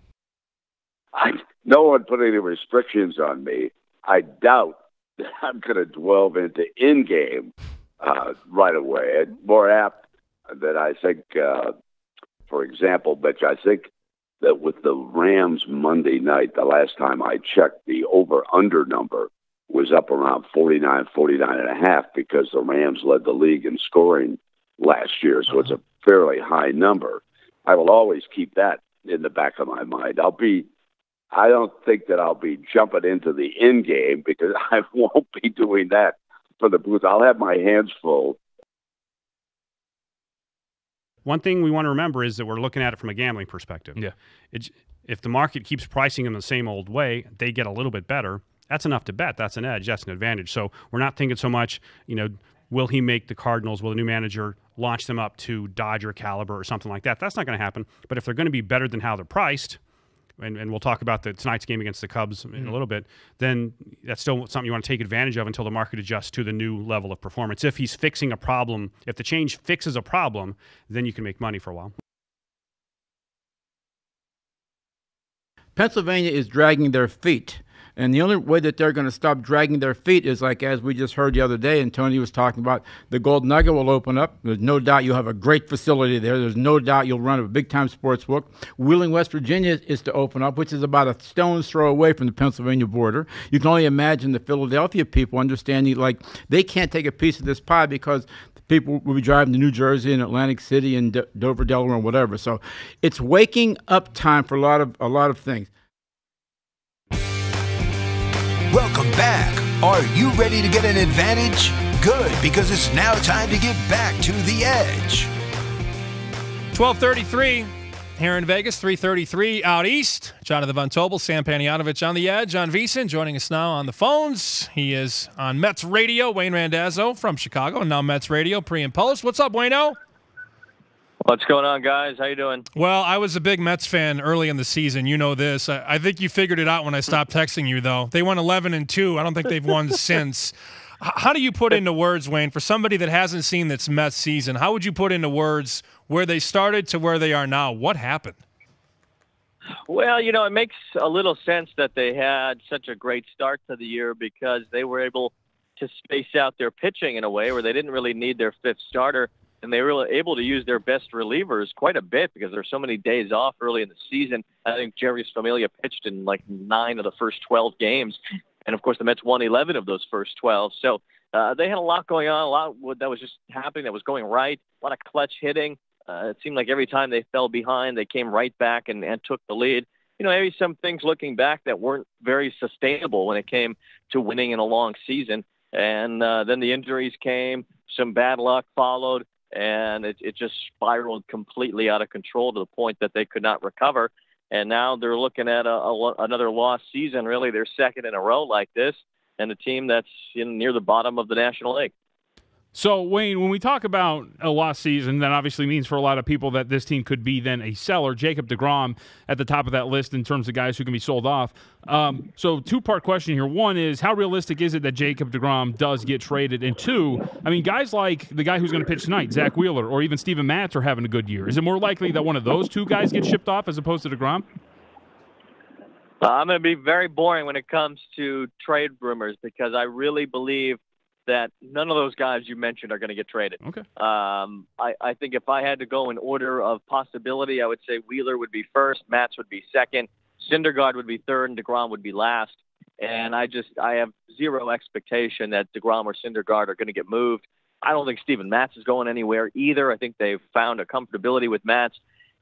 No one put any restrictions on me. I doubt that I'm going to delve into in-game right away. It's more apt that I think, for example, Mitch, I think that with the Rams Monday night, the last time I checked, the over-under number was was up around 49 and a half because the Rams led the league in scoring last year. So it's a fairly high number. I will always keep that in the back of my mind. I don't think that I'll be jumping into the in game because I won't be doing that for the booth. I'll have my hands full. One thing we want to remember is that we're looking at it from a gambling perspective. Yeah. If the market keeps pricing them the same old way, they get a little bit better. That's enough to bet. That's an edge. That's an advantage. So we're not thinking so much, will he make the Cardinals, will the new manager launch them up to Dodger caliber or something like that? That's not going to happen. But if they're going to be better than how they're priced, and we'll talk about tonight's game against the Cubs in a little bit, then that's still something you want to take advantage of until the market adjusts to the new level of performance. If he's fixing a problem, if the change fixes a problem, then you can make money for a while. Pennsylvania is dragging their feet. And the only way that they're going to stop dragging their feet is like, as we just heard the other day, and Tony was talking about, the Gold Nugget will open up. There's no doubt you'll have a great facility there. There's no doubt you'll run a big-time sports book. Wheeling, West Virginia is to open up, which is about a stone's throw away from the Pennsylvania border. You can only imagine the Philadelphia people understanding, like, they can't take a piece of this pie because people will be driving to New Jersey and Atlantic City and Dover, Delaware, and whatever. So it's waking up time for a lot of things. Welcome back. Are you ready to get an advantage? Good, because it's now time to get back to the edge. 12:33 here in Vegas, 3:33 out east. Jonathan Von Tobel, Sam Panayotovich on the edge. On VSiN joining us now on the phones. He is on Mets Radio, Wayne Randazzo from Chicago, and now Mets Radio pre and post. What's up, Wayno? What's going on, guys? How you doing? Well, I was a big Mets fan early in the season. You know this. I think you figured it out when I stopped texting you, though. They won 11-2. I don't think they've won since. How do you put into words, Wayne, for somebody that hasn't seen this Mets season, how would you put into words where they started to where they are now? What happened? Well, it makes a little sense that they had such a great start to the year because they were able to space out their pitching in a way where they didn't really need their fifth starter. And they were able to use their best relievers quite a bit because there's so many days off early in the season. I think Jerry's Familia pitched in like 9 of the first 12 games. And, of course, the Mets won 11 of those first 12. So they had a lot going on, a lot that was just happening that was going right, a lot of clutch hitting. It seemed like every time they fell behind, they came right back and took the lead. Maybe some things looking back that weren't very sustainable when it came to winning in a long season. And then the injuries came, some bad luck followed. And it just spiraled completely out of control to the point that they could not recover. And now they're looking at another lost season. Really, they're second in a row like this, and a team that's near the bottom of the National League. So, Wayne, when we talk about a lost season, that obviously means for a lot of people that this team could be then a seller. Jacob deGrom at the top of that list in terms of guys who can be sold off. So, two-part question here. One is, how realistic is it that Jacob deGrom does get traded? And two, guys like the guy who's going to pitch tonight, Zack Wheeler, or even Steven Matz are having a good year. Is it more likely that one of those two guys gets shipped off as opposed to deGrom? I'm going to be very boring when it comes to trade rumors because I really believe that none of those guys you mentioned are going to get traded. Okay. I think if I had to go in order of possibility, I would say Wheeler would be first, Matz would be second, Syndergaard would be third, and deGrom would be last. And I have zero expectation that deGrom or Syndergaard are going to get moved. I don't think Steven Matz is going anywhere either. I think they've found a comfortability with Matz.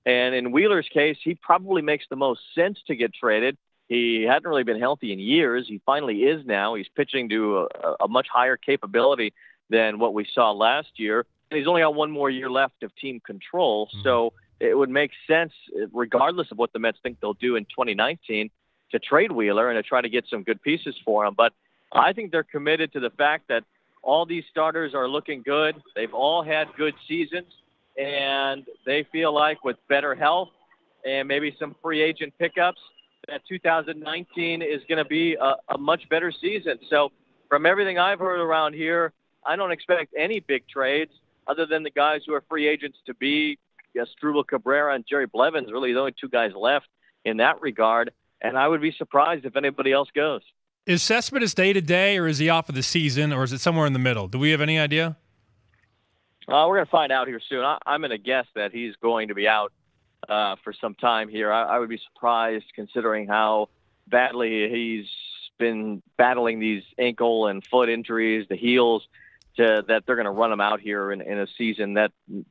And in Wheeler's case, he probably makes the most sense to get traded. He hadn't really been healthy in years. He finally is now. He's pitching to a much higher capability than what we saw last year. And he's only got one more year left of team control. Mm-hmm. So it would make sense, regardless of what the Mets think they'll do in 2019, to trade Wheeler and to try to get some good pieces for him. But I think they're committed to the fact that all these starters are looking good. They've all had good seasons. And they feel like with better health and maybe some free agent pickups, that 2019 is going to be a much better season. So from everything I've heard around here, I don't expect any big trades other than the guys who are free agents to be Asdrubal Cabrera and Jerry Blevins, really the only two guys left in that regard. And I would be surprised if anybody else goes. Is Cespedes day-to-day, or is he off of the season, or is it somewhere in the middle? Do we have any idea? We're going to find out here soon. I'm going to guess that he's going to be out for some time here. I would be surprised considering how badly he's been battling these ankle and foot injuries, the heels, that they're going to run them out here in a season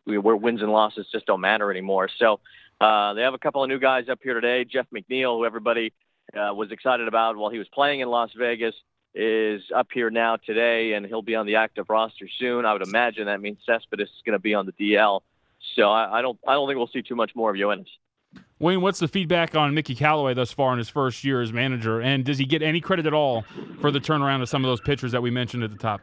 where wins and losses just don't matter anymore. So they have a couple of new guys up here today. Jeff Mcneil, who everybody was excited about while he was playing in Las Vegas, is up here now today, and he'll be on the active roster soon. I would imagine that means Cespedes is going to be on the DL. So I don't think we'll see too much more of Yoenis. Wayne, what's the feedback on Mickey Calloway thus far in his first year as manager, and does he get any credit at all for the turnaround of some of those pitchers that we mentioned at the top?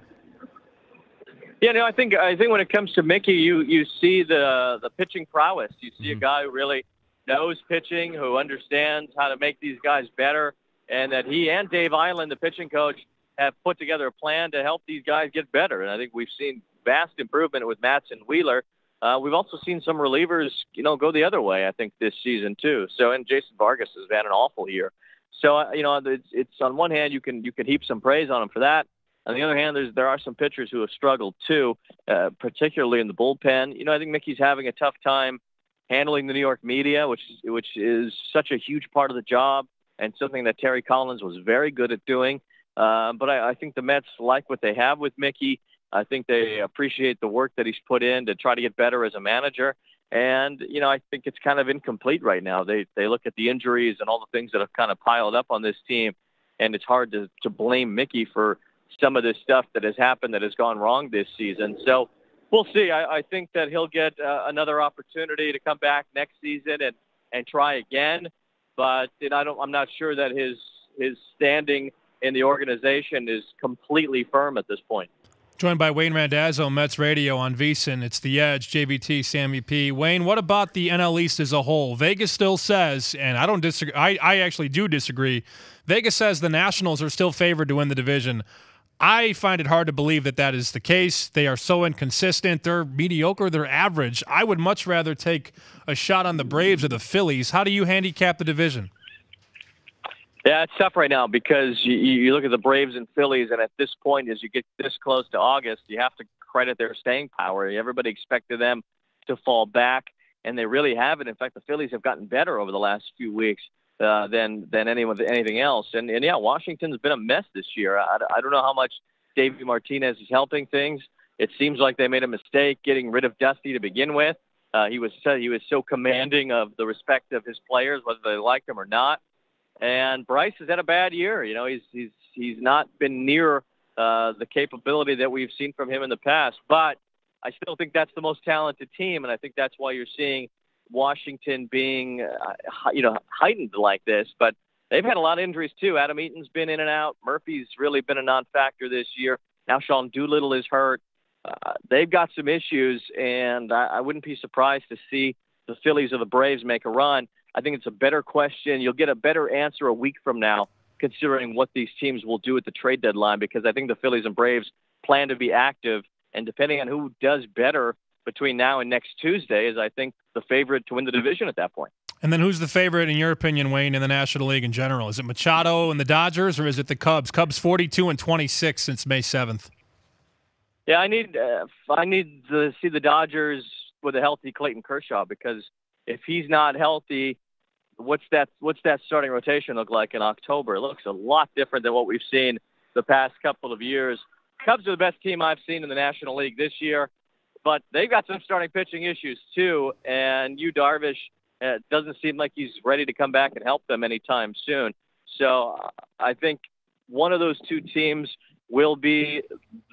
Yeah, no, I think when it comes to Mickey, you see the pitching prowess. You see a guy who really knows pitching, who understands how to make these guys better, and that he and Dave Island, the pitching coach, have put together a plan to help these guys get better. And I think we've seen vast improvement with Matz and Wheeler. We've also seen some relievers, go the other way, I think, this season too. So, and Jason Vargas has had an awful year. So, it's on one hand, you can heap some praise on him for that. On the other hand, there are some pitchers who have struggled too, particularly in the bullpen. I think Mickey's having a tough time handling the New York media, which is such a huge part of the job and something that Terry Collins was very good at doing. But I think the Mets like what they have with Mickey. I think they appreciate the work that he's put in to try to get better as a manager. And, I think it's kind of incomplete right now. They look at the injuries and all the things that have kind of piled up on this team, and it's hard to blame Mickey for some of this stuff that has happened that has gone wrong this season. So we'll see. I think that he'll get another opportunity to come back next season and try again. But I'm not sure that his standing in the organization is completely firm at this point. Joined by Wayne Randazzo, Mets Radio on VSiN. It's The Edge, JVT, Sammy P. Wayne, what about the NL East as a whole? Vegas still says, and I don't disagree, I actually do disagree, Vegas says the Nationals are still favored to win the division. I find it hard to believe that is the case. They are so inconsistent. They're mediocre. They're average. I would much rather take a shot on the Braves or the Phillies. How do you handicap the division? Yeah, it's tough right now because you look at the Braves and Phillies, and at this point, as you get this close to August, you have to credit their staying power. Everybody expected them to fall back, and they really haven't. In fact, the Phillies have gotten better over the last few weeks than anything else. And yeah, Washington's been a mess this year. I don't know how much Davey Martinez is helping things. It seems like they made a mistake getting rid of Dusty to begin with. He was so commanding of the respect of his players, whether they liked him or not. And Bryce has had a bad year. He's not been near the capability that we've seen from him in the past. But I still think that's the most talented team, and I think that's why you're seeing Washington being, heightened like this. But they've had a lot of injuries too. Adam Eaton's been in and out. Murphy's really been a non-factor this year. Now Sean Doolittle is hurt. They've got some issues, and I wouldn't be surprised to see the Phillies or the Braves make a run. I think it's a better question. You'll get a better answer a week from now, considering what these teams will do at the trade deadline, because I think the Phillies and Braves plan to be active, and depending on who does better between now and next Tuesday is, I think, the favorite to win the division at that point. And then who's the favorite, in your opinion, Wayne, in the National League in general? Is it Machado and the Dodgers, or is it the Cubs? Cubs 42-26 since May 7th. Yeah, I need to see the Dodgers with a healthy Clayton Kershaw, because if he's not healthy, what's that starting rotation look like in October? It looks a lot different than what we've seen the past couple of years. Cubs are the best team I've seen in the National League this year, but they've got some starting pitching issues too, and Yu Darvish doesn't seem like he's ready to come back and help them anytime soon. So I think one of those two teams will be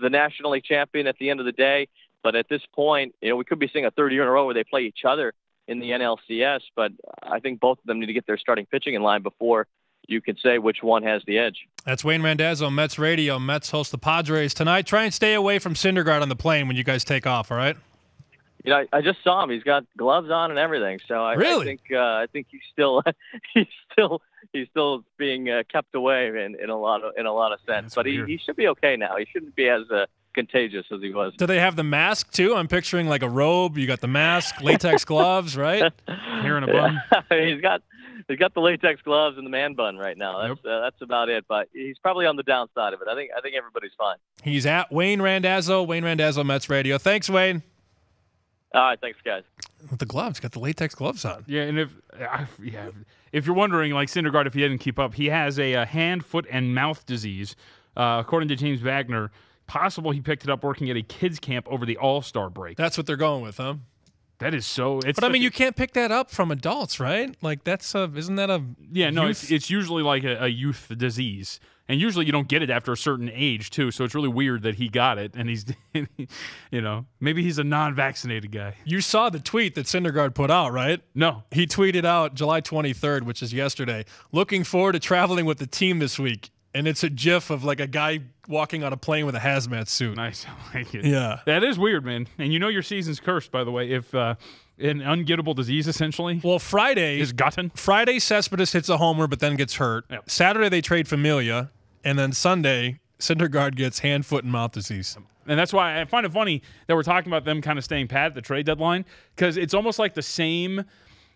the National League champion at the end of the day. But at this point, we could be seeing a third year in a row where they play each other in the NLCS. But I think both of them need to get their starting pitching in line before you can say which one has the edge. That's Wayne Randazzo, Mets Radio. Mets host the Padres tonight. Try and stay away from Syndergaard on the plane when you guys take off, all right? I just saw him. He's got gloves on and everything. So I think he's still he's still being kept away in a lot of sense. But he should be okay now. He shouldn't be as contagious as he was. Do they have the mask too? I'm picturing like a robe. You got the mask, latex gloves, right? Hair in a bun. He's got the latex gloves and the man bun right now. That's about it. But he's probably on the downside of it. I think everybody's fine. He's at Wayne Randazzo, Mets Radio. Thanks, Wayne. All right, thanks, guys. With the gloves, got the latex gloves on. Yeah, and if if you're wondering, like Syndergaard, if he didn't keep up, he has a hand, foot, and mouth disease. According to James Wagner, possible he picked it up working at a kids camp over the All-Star break. That's what they're going with, huh? That is so. But I mean, you can't pick that up from adults, right? Like isn't that a no? youth? It's usually like a youth disease, and usually you don't get it after a certain age too. So it's really weird that he got it, and he's, maybe he's a non-vaccinated guy. You saw the tweet that Syndergaard put out, right? No, he tweeted out July 23rd, which is yesterday. Looking forward to traveling with the team this week. And it's a GIF of like a guy walking on a plane with a hazmat suit. Nice, I like it. Yeah, that is weird, man. And your season's cursed, by the way. If an ungettable disease, essentially. Well, Friday is gotten. Friday, Cespedes hits a homer, but then gets hurt. Yep. Saturday they trade Familia, and then Sunday Syndergaard gets hand, foot, and mouth disease. And that's why I find it funny that we're talking about them kind of staying pat at the trade deadline, because it's almost like the same.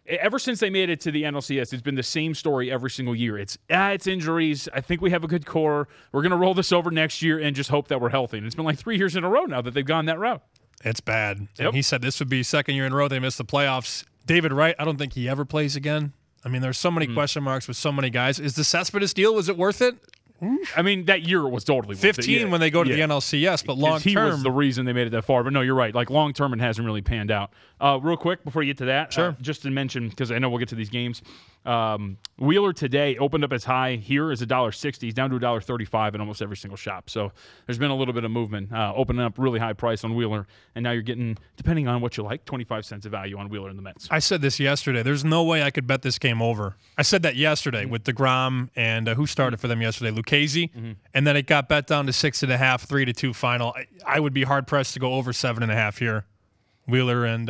Ever since they made it to the NLCS, it's been the same story every single year. It's injuries. I think we have a good core. We're going to roll this over next year and just hope that we're healthy. And it's been like 3 years in a row now that they've gone that route. It's bad. Yep. And he said this would be second year in a row they missed the playoffs. David Wright, I don't think he ever plays again. I mean, there's so many question marks with so many guys. Is the Cespedes deal, was it worth it? I mean, that year was totally worth 15 it. when they go to the NLCS, but long he term. was the reason they made it that far. But no, you're right. Like long term, it hasn't really panned out. Real quick before you get to that, sure. Just to mention, because I know we'll get to these games. Wheeler today opened up as high here as $1.60. He's down to $1.35 in almost every single shop. So there's been a little bit of movement, opening up really high price on Wheeler, and now you're getting, depending on what you like, 25 cents of value on Wheeler and the Mets. I said this yesterday. There's no way I could bet this game over. I said that yesterday with DeGrom and who started for them yesterday, Lucchesi, and then it got bet down to 6.5, 3-2 final. I would be hard pressed to go over 7.5 here. Wheeler and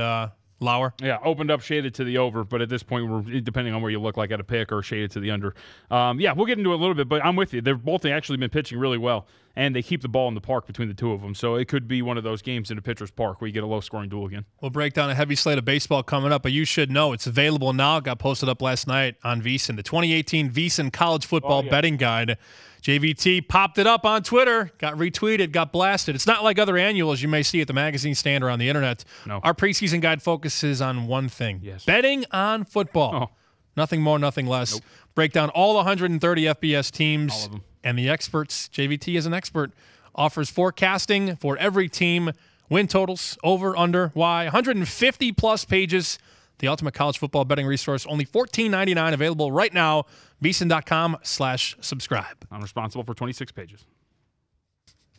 Lauer. Yeah, opened up shaded to the over, but at this point, we're depending on where you look like at a pick or shaded to the under. We'll get into it a little bit, but I'm with you. They've both actually been pitching really well, and they keep the ball in the park between the two of them. So it could be one of those games in a pitcher's park where you get a low-scoring duel again. We'll break down a heavy slate of baseball coming up, but you should know it's available now. It got posted up last night on VSiN, the 2018 VSiN College Football Betting Guide. JVT popped it up on Twitter, got retweeted, got blasted. It's not like other annuals you may see at the magazine stand or on the internet. No. Our preseason guide focuses on one thing. Yes. Betting on football. Oh. Nothing more, nothing less. Nope. Break down all 130 FBS teams. All of them. And the experts, JVT is an expert, offers forecasting for every team, win totals, over, under, why, 150-plus pages. The ultimate college football betting resource, only $14.99, available right now. VSiN.com/subscribe. I'm responsible for 26 pages.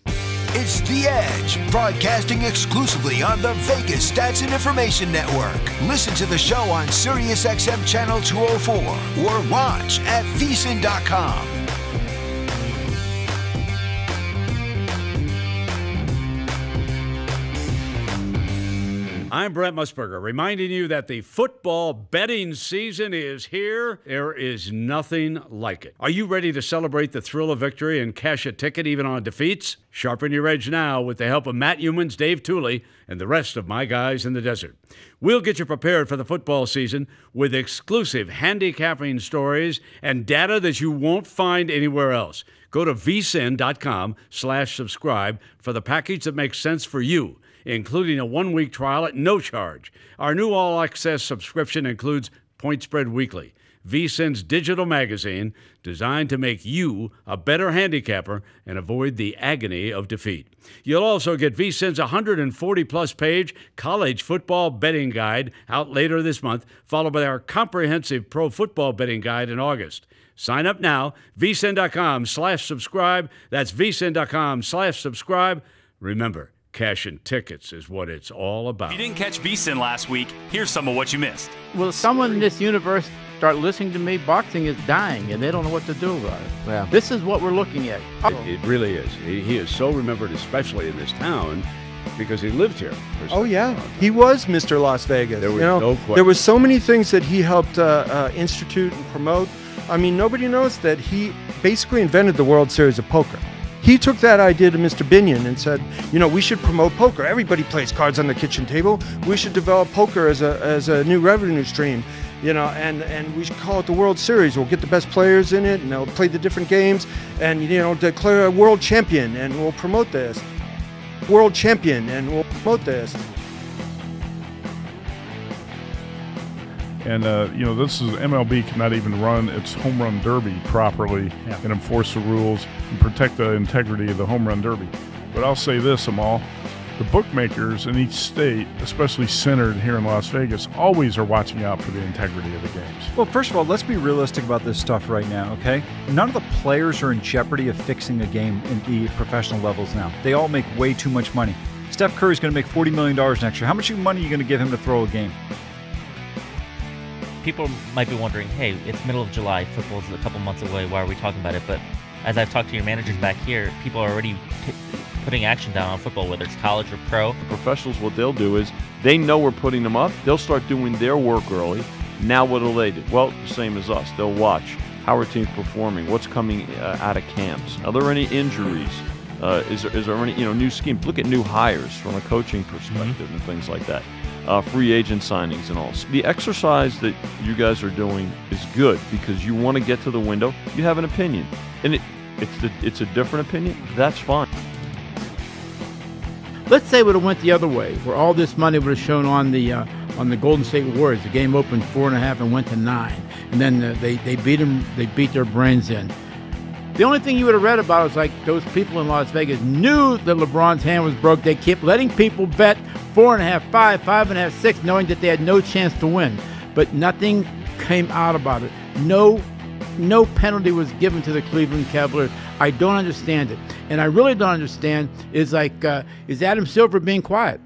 It's The Edge, broadcasting exclusively on the Vegas Stats and Information Network. Listen to the show on SiriusXM Channel 204 or watch at VSiN.com. I'm Brent Musburger, reminding you that the football betting season is here. There is nothing like it. Are you ready to celebrate the thrill of victory and cash a ticket even on defeats? Sharpen your edge now with the help of Matt Humans, Dave Tooley, and the rest of my guys in the desert. We'll get you prepared for the football season with exclusive handicapping stories and data that you won't find anywhere else. Go to vsin.com/subscribe for the package that makes sense for you, including a 1-week trial at no charge. Our new all-access subscription includes Point Spread Weekly, VSiN's digital magazine designed to make you a better handicapper and avoid the agony of defeat. You'll also get VSiN's 140-plus page college football betting guide out later this month, followed by our comprehensive pro football betting guide in August. Sign up now, vsin.com/subscribe. That's vsin.com/subscribe. Remember, cashing tickets is what it's all about. If you didn't catch VSiN last week, here's some of what you missed. Will someone in this universe start listening to me? Boxing is dying, and they don't know what to do about it. Yeah. This is what we're looking at. It really is. He is so remembered, especially in this town, because he lived here. Oh, yeah. He was Mr. Las Vegas. There was no question. There was so many things that he helped institute and promote. I mean, nobody knows that he basically invented the World Series of Poker. He took that idea to Mr. Binion and said, we should promote poker. Everybody plays cards on the kitchen table. We should develop poker as a new revenue stream, and we should call it the World Series. We'll get the best players in it, and they'll play the different games, and, declare a world champion, and we'll promote this. World champion, and we'll promote this. And, this is MLB cannot even run its home run derby properly and enforce the rules and protect the integrity of the home run derby. But I'll say this, Amal, the bookmakers in each state, especially centered here in Las Vegas, always are watching out for the integrity of the games. Well, first of all, let's be realistic about this stuff right now, okay? None of the players are in jeopardy of fixing a game in the professional levels now. They all make way too much money. Steph Curry's going to make $40 million next year. How much money are you going to give him to throw a game? People might be wondering, hey, it's middle of July, football's a couple months away, why are we talking about it? But as I've talked to your managers back here, people are already putting action down on football, whether it's college or pro. The professionals, what they'll do is they know we're putting them up. They'll start doing their work early. Now what will they do? Well, the same as us. They'll watch how our team's performing, what's coming out of camps. Are there any injuries? Is there any new schemes? Look at new hires from a coaching perspective and things like that. Free agent signings and all. The exercise that you guys are doing is good because you want to get to the window. You have an opinion, and it's a different opinion. That's fine. Let's say it would have went the other way, where all this money would have shown on the Golden State Warriors. The game opened 4.5 and went to 9, and then they beat them. They beat their brains in. The only thing you would have read about is like those people in Las Vegas knew that LeBron's hand was broke. They kept letting people bet 4.5, 5, 5.5, 6, knowing that they had no chance to win. But nothing came out about it. No penalty was given to the Cleveland Cavaliers. I don't understand it. And I really don't understand is Adam Silver being quiet?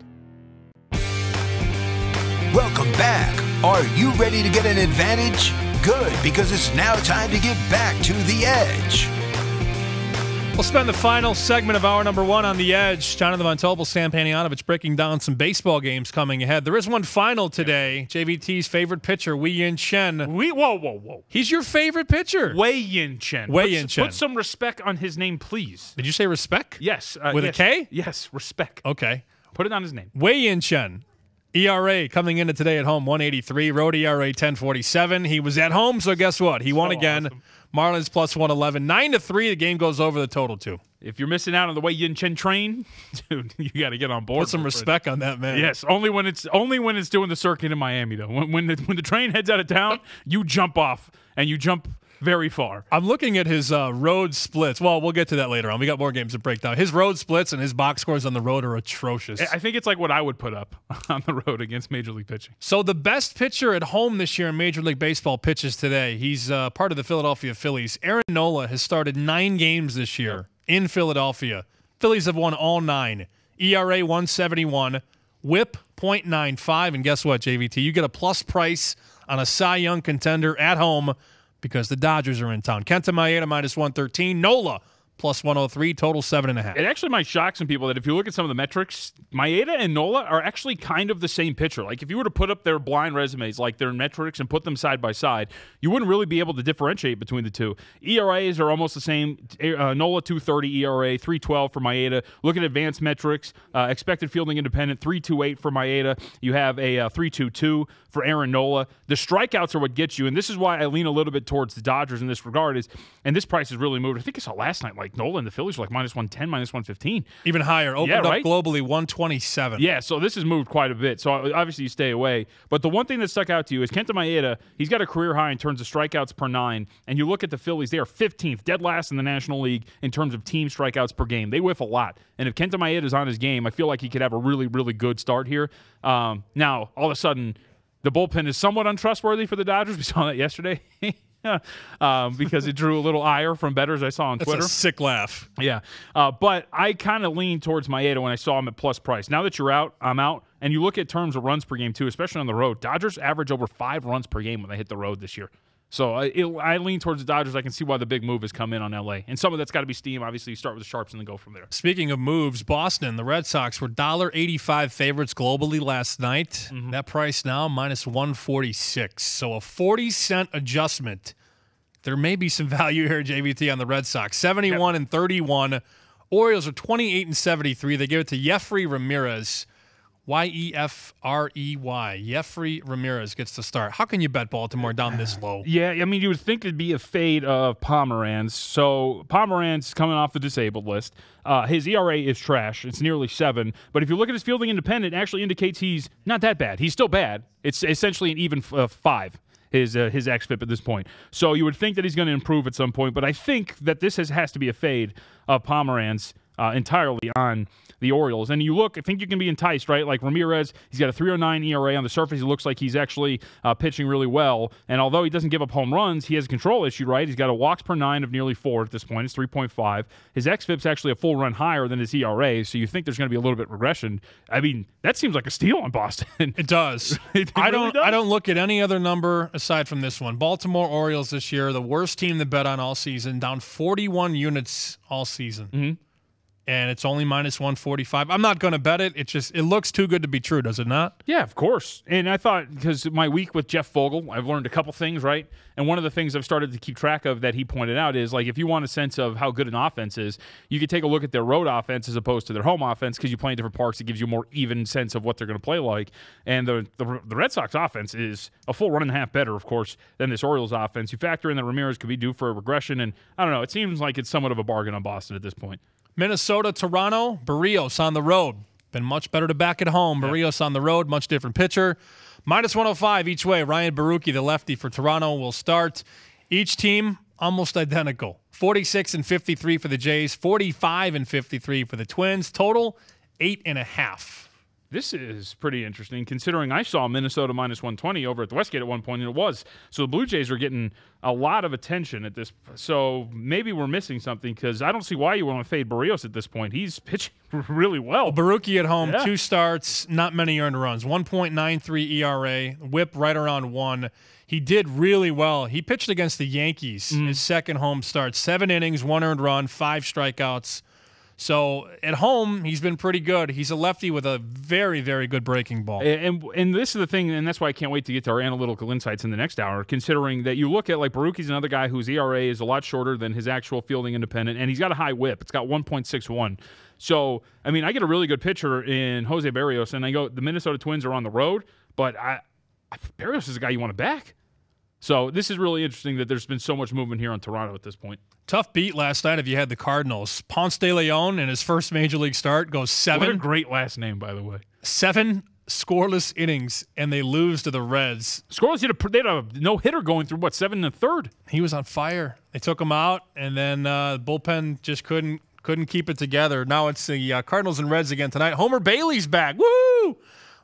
Welcome back. Are you ready to get an advantage? Good, because it's now time to get back to the edge. We'll spend the final segment of hour number 1 on the edge. Jonathan Von Tobel, Stan Panayotovich breaking down some baseball games coming ahead. There is one final today. JVT's favorite pitcher, Wei-Yin Chen. Whoa. He's your favorite pitcher. Wei-Yin Chen. Wei-Yin Chen. Put some respect on his name, please. Did you say respect? Yes. With yes. a K? Yes, respect. Okay. Put it on his name. Wei-Yin Chen. ERA coming into today at home, 183. Road ERA, 1047. He was at home, so guess what? He won again. Awesome. Marlins plus 111. 9-3, the game goes over the total, too. If you're missing out on the Wei-Yin Chen train, dude, you got to get on board. Put some respect on that, man. Yes, only when it's doing the circuit in Miami, though. When the train heads out of town, you jump off, and you jump very far. I'm looking at his road splits. Well, we'll get to that later on. We got more games to break down. His road splits and his box scores on the road are atrocious. I think it's like what I would put up on the road against Major League pitching. So the best pitcher at home this year in Major League Baseball pitches today. He's part of the Philadelphia Phillies. Aaron Nola has started 9 games this year in Philadelphia. Phillies have won all 9. ERA 171, whip 0.95, and guess what, JVT? You get a plus price on a Cy Young contender at home because the Dodgers are in town. Kenta Maeda minus 113. Nola plus 103. Total 7.5. It actually might shock some people that if you look at some of the metrics, Maeda and Nola are actually kind of the same pitcher. Like if you were to put up their blind resumes, like their metrics, and put them side by side, you wouldn't really be able to differentiate between the two. ERAs are almost the same. Nola 230 ERA, 312 for Maeda. Look at advanced metrics. Expected fielding independent, 328 for Maeda. You have a 322 for Aaron Nola. The strikeouts are what gets you, and this is why I lean a little bit towards the Dodgers in this regard. And this price has really moved. I think I saw last night, like Nola and the Phillies were like minus 110, minus 115. Even higher. Opened up globally 127. Yeah, so this has moved quite a bit. So obviously you stay away. But the one thing that stuck out to you is Kenta Maeda. He's got a career high in terms of strikeouts per 9. And you look at the Phillies, they are 15th, dead last in the National League in terms of team strikeouts per game. They whiff a lot. And if Kenta Maeda is on his game, I feel like he could have a really, really good start here. Now, all of a sudden, the bullpen is somewhat untrustworthy for the Dodgers. We saw that yesterday. Because it drew a little ire from bettors I saw on Twitter. That's a sick laugh. Yeah. But I kind of leaned towards Maeda when I saw him at plus price. Now that you're out, I'm out. And you look at terms of runs per game, too, especially on the road. Dodgers average over 5 runs per game when they hit the road this year. So I lean towards the Dodgers. I can see why the big move has come in on L.A. And some of that's got to be steam. Obviously, you start with the Sharps and then go from there. Speaking of moves, Boston, the Red Sox were $1.85 favorites globally last night. Mm-hmm. That price now minus 146. So a 40-cent adjustment. There may be some value here, JVT, on the Red Sox. 71 and 31. Orioles are 28 and 73. They give it to Jeffrey Ramirez. Yefrey. Jeffrey Ramirez gets the start. How can you bet Baltimore down this low? Yeah, I mean, you would think it'd be a fade of Pomeranz. So Pomeranz coming off the disabled list. His ERA is trash. It's nearly 7. But if you look at his fielding independent, it actually indicates he's not that bad. He's still bad. It's essentially an even 5. His xFIP at this point. So you would think that he's going to improve at some point, but I think that this has to be a fade of Pomeranz entirely on the Orioles. And you look, I think you can be enticed, right? Like Ramirez, he's got a 3.09 ERA. On the surface, he looks like he's actually pitching really well. And although he doesn't give up home runs, he has a control issue, right? He's got a walks per 9 of nearly 4 at this point. It's 3.5. His xFIP's actually a full run higher than his ERA, so you think there's going to be a little bit of regression. I mean, that seems like a steal on Boston. It does. I don't look at any other number aside from this one. Baltimore Orioles this year, the worst team to bet on all season, down 41 units all season. Mm-hmm. And it's only minus 145. I'm not going to bet it. It looks too good to be true, does it not? Yeah, of course. And I thought, because my week with Jeff Vogel, I've learned a couple things, right? And one of the things I've started to keep track of that he pointed out is, like, if you want a sense of how good an offense is, you could take a look at their road offense as opposed to their home offense, because you play in different parks. It gives you a more even sense of what they're going to play like. And the Red Sox offense is a full run and a half better, of course, than this Orioles offense. You factor in that Ramirez could be due for a regression, and I don't know. It seems like it's somewhat of a bargain on Boston at this point. Minnesota, Toronto, Barrios on the road. Been much better to back at home. Yep. Barrios on the road, much different pitcher. Minus 105 each way. Ryan Baruchi, the lefty for Toronto, will start. Each team almost identical. 46-53 for the Jays, 45-53 for the Twins. Total 8.5. This is pretty interesting, considering I saw Minnesota minus 120 over at the Westgate at one point, and it was. So the Blue Jays are getting a lot of attention at this. So maybe we're missing something, because I don't see why you want to fade Barrios at this point. He's pitching really well. Baruchi at home, 2 starts, not many earned runs. 1.93 ERA, whip right around 1. He did really well. He pitched against the Yankees, his second home start. 7 innings, 1 earned run, 5 strikeouts. So at home, he's been pretty good. He's a lefty with a very, very good breaking ball. And this is the thing, and that's why I can't wait to get to our analytical insights in the next hour, considering that you look at, like, Baruchi's another guy whose ERA is a lot shorter than his actual fielding independent, and he's got a high whip. It's got 1.61. So, I mean, I get a really good pitcher in Jose Barrios, and I go, the Minnesota Twins are on the road, but Barrios is a guy you want to back. So this is really interesting that there's been so much movement here on Toronto at this point. Tough beat last night if you had the Cardinals. Ponce de Leon in his first Major League start goes 7. What a great last name, by the way. 7 scoreless innings, and they lose to the Reds. Scoreless, they had a no-hitter going through, 7 1/3? He was on fire. They took him out, and then the bullpen just couldn't keep it together. Now it's the Cardinals and Reds again tonight. Homer Bailey's back. Woo!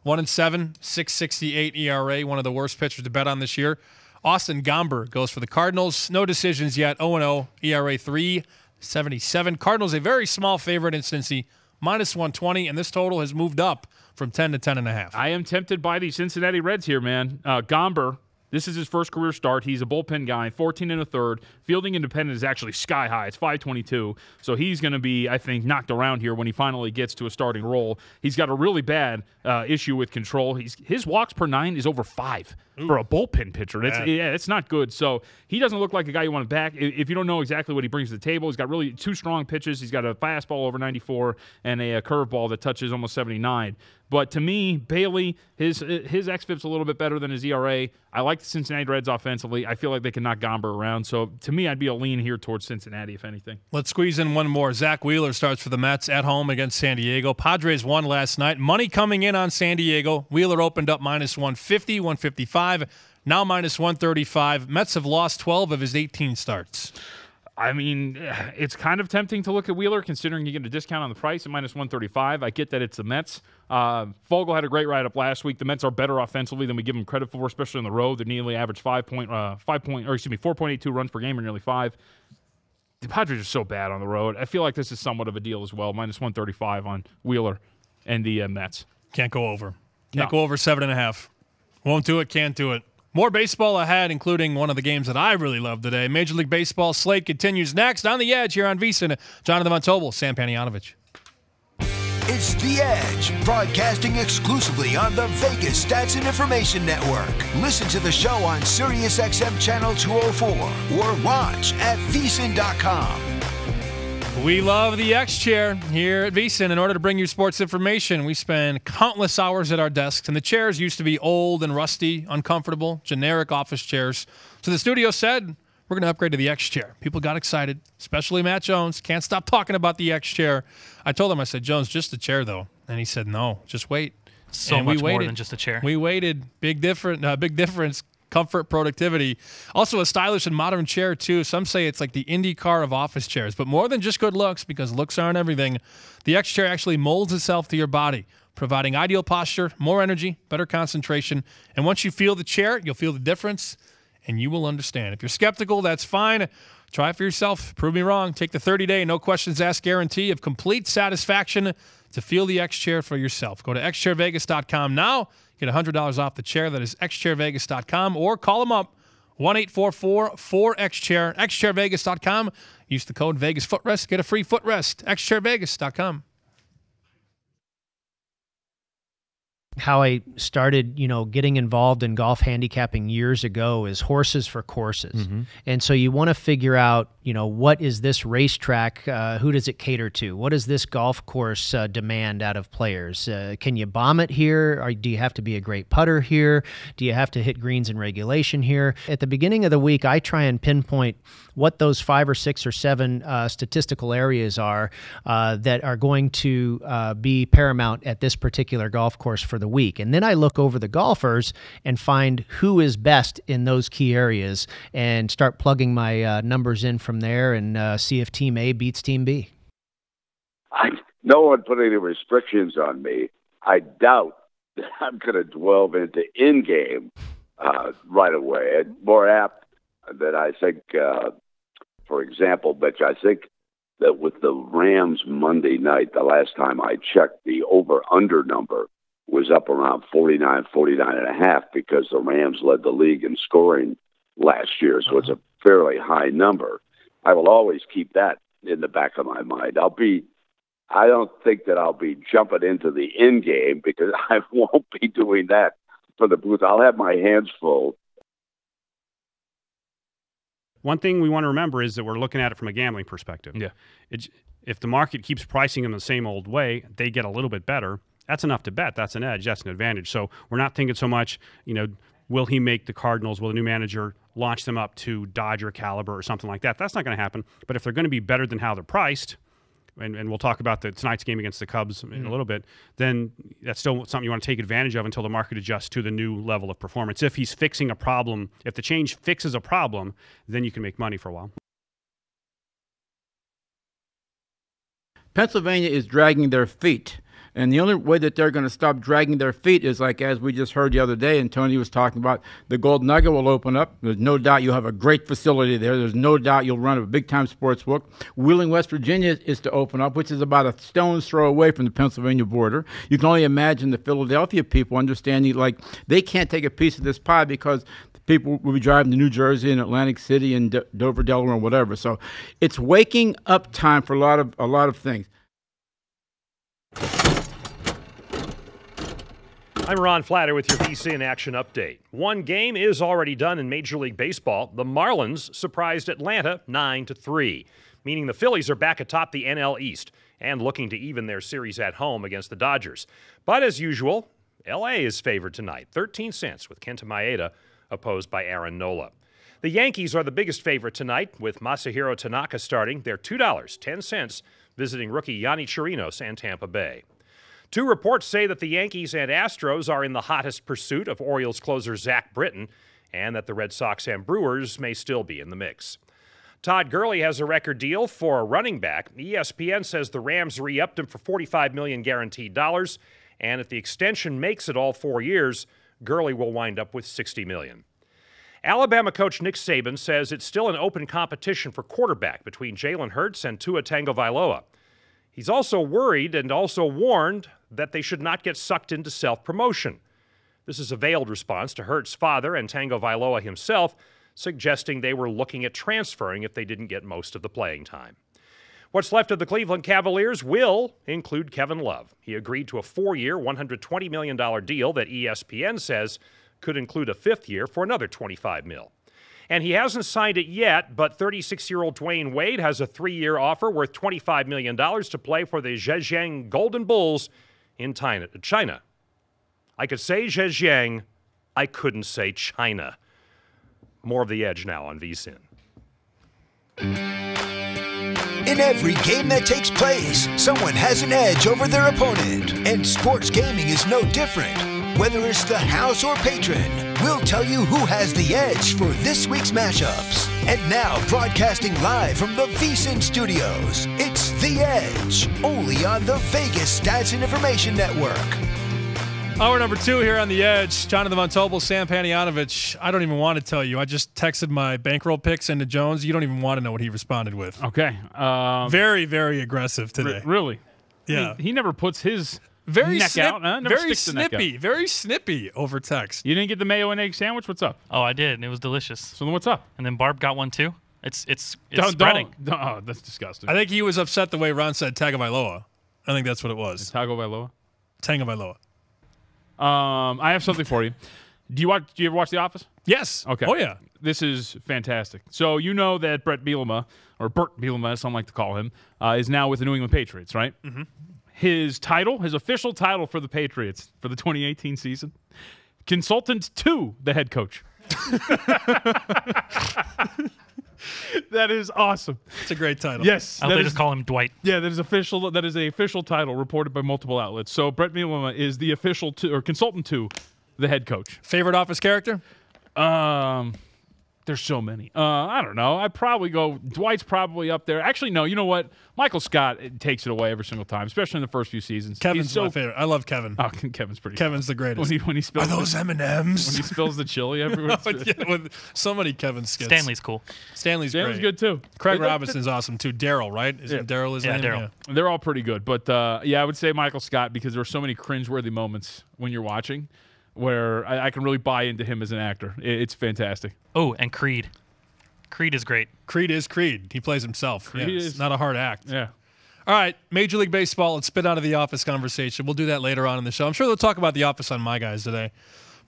1-7, 6.68 ERA, one of the worst pitchers to bet on this year. Austin Gomber goes for the Cardinals. No decisions yet. 0-0, ERA 3.77. Cardinals a very small favorite in Cincy, minus 120, and this total has moved up from 10 to 10.5. I am tempted by the Cincinnati Reds here, man. Gomber, this is his first career start. He's a bullpen guy, 14 1/3. Fielding independent is actually sky high. It's 522. So he's going to be, I think, knocked around here when he finally gets to a starting role. He's got a really bad issue with control. His walks per 9 is over 5 for a bullpen pitcher. It's not good. So he doesn't look like a guy you want to back. If you don't know exactly what he brings to the table, he's got really 2 strong pitches. He's got a fastball over 94 and a curveball that touches almost 79. But to me, Bailey, his xFIP's a little bit better than his ERA. I like the Cincinnati Reds offensively. I feel like they can knock Gomber around. So to me, I'd be a lean here towards Cincinnati, if anything. Let's squeeze in one more. Zack Wheeler starts for the Mets at home against San Diego. Padres won last night. Money coming in on San Diego. Wheeler opened up minus 150, 155, now minus 135. Mets have lost 12 of his 18 starts. I mean, it's kind of tempting to look at Wheeler, considering you get a discount on the price at minus 135. I get that it's the Mets. Vogel had a great write-up last week. The Mets are better offensively than we give them credit for, especially on the road. They nearly average 4.82 runs per game, or nearly 5. The Padres are so bad on the road. I feel like this is somewhat of a deal as well. Minus 135 on Wheeler and the Mets. Can't go over. Can't go over 7.5. Won't do it. Can't do it. More baseball ahead, including one of the games that I really love today. Major League Baseball slate continues next on The Edge here on VSiN. Jonathan Von Tobel, Sam Panayotovich. It's The Edge, broadcasting exclusively on the Vegas Stats and Information Network. Listen to the show on SiriusXM Channel 204 or watch at VSiN.com. We love the X Chair here at VSiN. In order to bring you sports information, we spend countless hours at our desks, and the chairs used to be old and rusty, uncomfortable, generic office chairs. So the studio said, we're going to upgrade to the X Chair. People got excited, especially Matt Jones. Can't stop talking about the X Chair. I told him, I said, Jones, just a chair, though. And he said, no, just wait. So and much more than just a chair. We waited. Big difference. Comfort, productivity. Also a stylish and modern chair, too. Some say it's like the Indy car of office chairs, but more than just good looks, because looks aren't everything. The X Chair actually molds itself to your body, providing ideal posture, more energy, better concentration. And once you feel the chair, you'll feel the difference, and you will understand. If you're skeptical, that's fine. Try it for yourself. Prove me wrong. Take the 30-day, no questions asked guarantee of complete satisfaction to feel the X Chair for yourself. Go to xchairvegas.com now. Get $100 off the chair. That is xchairvegas.com, or call them up, 1-844-4XChair, xchairvegas.com. Use the code VegasFootrest. Get a free footrest, xchairvegas.com. How I started, getting involved in golf handicapping years ago is horses for courses. Mm-hmm. And so you want to figure out, what is this racetrack? Who does it cater to? What does this golf course demand out of players? Can you bomb it here? Or do you have to be a great putter here? Do you have to hit greens in regulation here? At the beginning of the week, I try and pinpoint what those 5 or 6 or 7 statistical areas are that are going to be paramount at this particular golf course for the week. And then I look over the golfers and find who is best in those key areas and start plugging my numbers in from there and see if Team A beats Team B. No one put any restrictions on me. I doubt that I'm going to delve into in-game right away. And more apt that I think, for example, Mitch, I think that with the Rams Monday night, the last time I checked, the over-under number was up around 49 and a half, because the Rams led the league in scoring last year. So it's a fairly high number. I will always keep that in the back of my mind. I don't think that I'll be jumping into the in game, because I won't be doing that for the booth. I'll have my hands full. One thing we want to remember is that we're looking at it from a gambling perspective. Yeah. If the market keeps pricing them the same old way, they get a little bit better. That's enough to bet. That's an edge. That's an advantage. So we're not thinking so much, will he make the Cardinals? Will the new manager launch them up to Dodger caliber or something like that? That's not going to happen. But if they're going to be better than how they're priced, and we'll talk about tonight's game against the Cubs in a little bit, then that's still something you want to take advantage of until the market adjusts to the new level of performance. If he's fixing a problem, if the change fixes a problem, then you can make money for a while. Pennsylvania is dragging their feet. And the only way that they're going to stop dragging their feet is, like, as we just heard the other day, and Tony was talking about, the Gold Nugget will open up. There's no doubt you'll have a great facility there. There's no doubt you'll run a big-time sports book. Wheeling, West Virginia is to open up, which is about a stone's throw away from the Pennsylvania border. You can only imagine the Philadelphia people understanding, like, they can't take a piece of this pie because people will be driving to New Jersey and Atlantic City and Dover, Delaware, and whatever. So it's waking up time for a lot of things. I'm Ron Flatter with your VSiN Action Update. One game is already done in Major League Baseball. The Marlins surprised Atlanta 9-3, meaning the Phillies are back atop the NL East and looking to even their series at home against the Dodgers. But as usual, L.A. is favored tonight, 13 cents, with Kenta Maeda opposed by Aaron Nola. The Yankees are the biggest favorite tonight, with Masahiro Tanaka starting. They're $2.10, visiting rookie Yanni Chirinos and Tampa Bay. Two reports say that the Yankees and Astros are in the hottest pursuit of Orioles closer Zack Britton, and that the Red Sox and Brewers may still be in the mix. Todd Gurley has a record deal for a running back. ESPN says the Rams re-upped him for $45 million guaranteed dollars, and if the extension makes it all 4 years, Gurley will wind up with $60 million. Alabama coach Nick Saban says it's still an open competition for quarterback between Jalen Hurts and Tua Tagovailoa. He's also worried and also warned that they should not get sucked into self-promotion. This is a veiled response to Hurts' father and Tagovailoa himself, suggesting they were looking at transferring if they didn't get most of the playing time. What's left of the Cleveland Cavaliers will include Kevin Love. He agreed to a 4-year, $120 million deal that ESPN says could include a 5th year for another $25 million. And he hasn't signed it yet, but 36-year-old Dwayne Wade has a 3-year offer worth $25 million to play for the Zhejiang Golden Bulls in China. I could say Zhejiang, I couldn't say China. More of The Edge now on VSiN. In every game that takes place, someone has an edge over their opponent. And sports gaming is no different. Whether it's the house or patron, we'll tell you who has the edge for this week's matchups. And now, broadcasting live from the VSiN studios, it's The Edge, only on the Vegas Stats and Information Network. Hour number 2 here on The Edge. Jonathan Von Tobel, Sam Panayotovich. I don't even want to tell you. I just texted my bankroll picks into Jones. You don't even want to know what he responded with. Okay. Very, very aggressive today. Really? Yeah. He never puts his very neck out. Never very sticks the neck snippy. out. Very snippy over text. You didn't get the mayo and egg sandwich? What's up? Oh, I did, and it was delicious. So then what's up? And then Barb got one too. It's Don't- spreading. Oh, that's disgusting. I think he was upset the way Ron said Tagovailoa. I think that's what it was. Tagovailoa? Tagovailoa. I have something for you. Do you ever watch The Office? Yes. Okay. Oh, yeah. This is fantastic. So you know that Bert Bielema, as some like to call him, is now with the New England Patriots, right? Mm-hmm. His official title for the Patriots for the 2018 season, consultant to the head coach. That is awesome. It's a great title. Yes. I hope they just call him Dwight. Yeah, that is official. That is an official title reported by multiple outlets. So Brett Bielema is the official consultant to the head coach. Favorite Office character? There's so many. I don't know. I'd probably go Dwight's probably up there. Actually, no. You know what? Michael Scott takes it away every single time, especially in the first few seasons. Kevin's my favorite. I love Kevin. Oh, Kevin's pretty. Kevin's the greatest. When he spills Are those M&Ms? When he spills the chili everywhere. With so many Kevin skits. Stanley's cool. Stanley's great. good too. Craig Robinson's awesome too. Daryl, right? Isn't Daryl his name? Daryl. Yeah. They're all pretty good, but I would say Michael Scott because there are so many cringeworthy moments when you're watching where I can really buy into him as an actor. It's fantastic. Oh, and Creed. Creed is great. Creed is Creed. He plays himself. Creed It's not a hard act. Yeah. All right, Major League Baseball. Let's spit out of the Office conversation. We'll do that later on in the show. I'm sure they'll talk about the Office on My Guys today.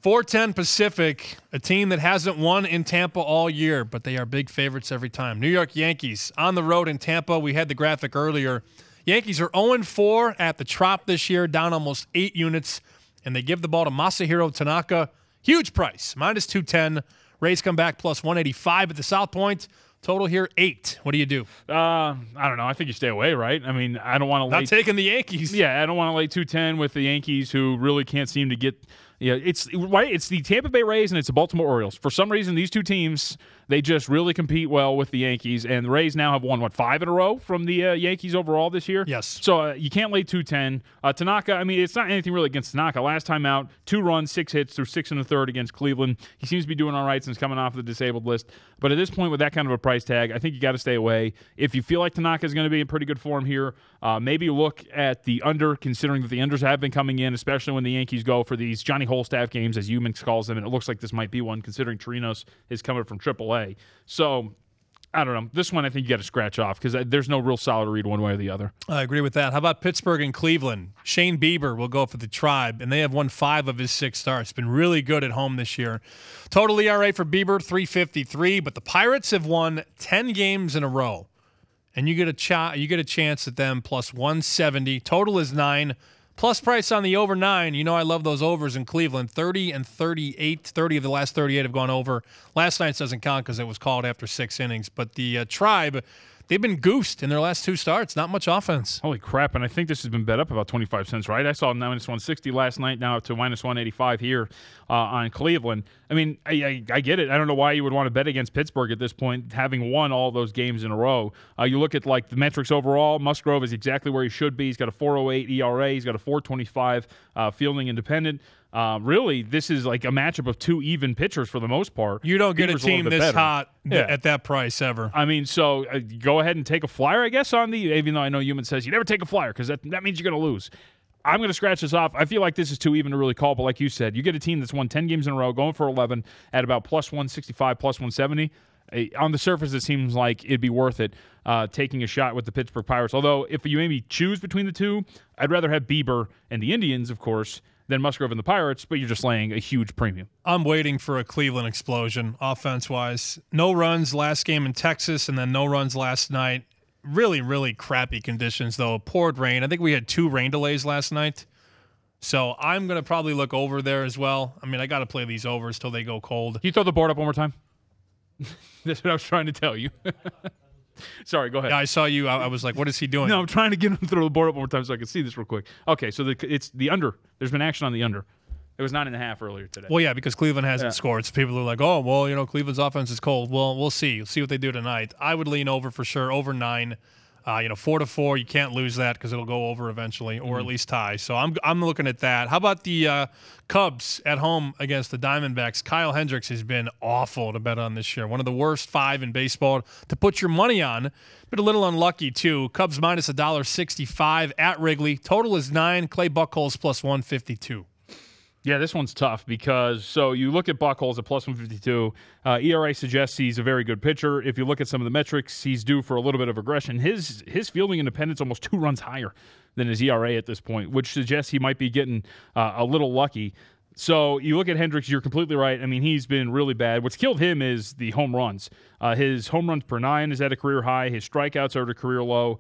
4:10 Pacific, a team that hasn't won in Tampa all year, but they are big favorites every time. New York Yankees on the road in Tampa. We had the graphic earlier. Yankees are 0-4 at the Trop this year, down almost 8 units, and they give the ball to Masahiro Tanaka. Huge price, minus 210. Rays come back plus 185 at the South Point. Total here, 8. What do you do? I don't know. I think you stay away, right? I mean, I don't want to Not taking the Yankees. Yeah, I don't want to lay 210 with the Yankees who really can't seem to get it's right. It's the Tampa Bay Rays and it's the Baltimore Orioles. For some reason, these two teams, they just really compete well with the Yankees. And the Rays now have won, 5 in a row from the Yankees overall this year? Yes. So you can't lay 210. Tanaka, I mean, it's not anything really against Tanaka. Last time out, 2 runs, 6 hits through 6 1/3 against Cleveland. He seems to be doing all right since coming off the disabled list. But at this point, with that kind of a price tag, I think you got to stay away. If you feel like Tanaka is going to be in pretty good form here, maybe look at the under, considering that the unders have been coming in, especially when the Yankees go for these Johnny Holstaff games, as Humans calls them, and it looks like this might be one, considering Torinos is coming from AAA. So, I don't know. This one I think you got to scratch off because there's no real solid read one way or the other. I agree with that. How about Pittsburgh and Cleveland? Shane Bieber will go for the Tribe, and they have won 5 of his 6 starts. Been really good at home this year. Total ERA for Bieber, 3.53, but the Pirates have won 10 games in a row, and you get a chance at them plus 170. Total is 9. Plus price on the over 9. You know I love those overs in Cleveland. 30 and 38. 30 of the last 38 have gone over. Last night's doesn't count because it was called after 6 innings. But the Tribe, they've been goosed in their last 2 starts. Not much offense. Holy crap, and I think this has been bet up about 25 cents, right? I saw minus 160 last night, now up to minus 185 here on Cleveland. I mean, I get it. I don't know why you would want to bet against Pittsburgh at this point, having won all those games in a row. You look at the metrics overall, Musgrove is exactly where he should be. He's got a 4.08 ERA. He's got a 4.25 fielding independent. Really, this is like a matchup of 2 even pitchers for the most part. You don't get Bieber's a team this better. hot at that price ever. I mean, so go ahead and take a flyer, I guess, on even though I know Human says you never take a flyer because that means you're going to lose. I'm going to scratch this off. I feel like this is too even to really call, but like you said, you get a team that's won 10 games in a row, going for 11 at about plus 165, plus 170. On the surface, it seems like it'd be worth it taking a shot with the Pittsburgh Pirates. Although, if you maybe choose between the two, I'd rather have Bieber and the Indians, of course, than Musgrove and the Pirates, but you're just laying a huge premium. I'm waiting for a Cleveland explosion, offense-wise. No runs last game in Texas, and then no runs last night. Really, really crappy conditions, though. Poured rain. I think we had 2 rain delays last night. So I'm going to probably look over there as well. I mean, I got to play these overs till they go cold. Can you throw the board up one more time? That's what I was trying to tell you. Sorry, go ahead. Yeah, I saw you. I was like, what is he doing? No, I'm trying to get him to throw the board up one more time so I can see this real quick. Okay, so it's the under. There's been action on the under. It was 9.5 earlier today. Well, yeah, because Cleveland hasn't scored. So people are like, oh, well, Cleveland's offense is cold. Well, we'll see. We'll see what they do tonight. I would lean over for sure, over 9. 4-4, you can't lose that because it'll go over eventually, or at least tie. So I'm looking at that. How about the Cubs at home against the Diamondbacks? Kyle Hendricks has been awful to bet on this year. One of the worst 5 in baseball to put your money on, but a little unlucky too. Cubs minus $1.65 at Wrigley. Total is 9. Clay Buchholz plus 152. Yeah, this one's tough because, so you look at Buchholz at plus 152. ERA suggests he's a very good pitcher. If you look at some of the metrics, he's due for a little bit of aggression. His fielding independence almost 2 runs higher than his ERA at this point, which suggests he might be getting a little lucky. So you look at Hendricks, you're completely right. I mean, he's been really bad. What's killed him is the home runs. His home runs per 9 is at a career high. His strikeouts are at a career low.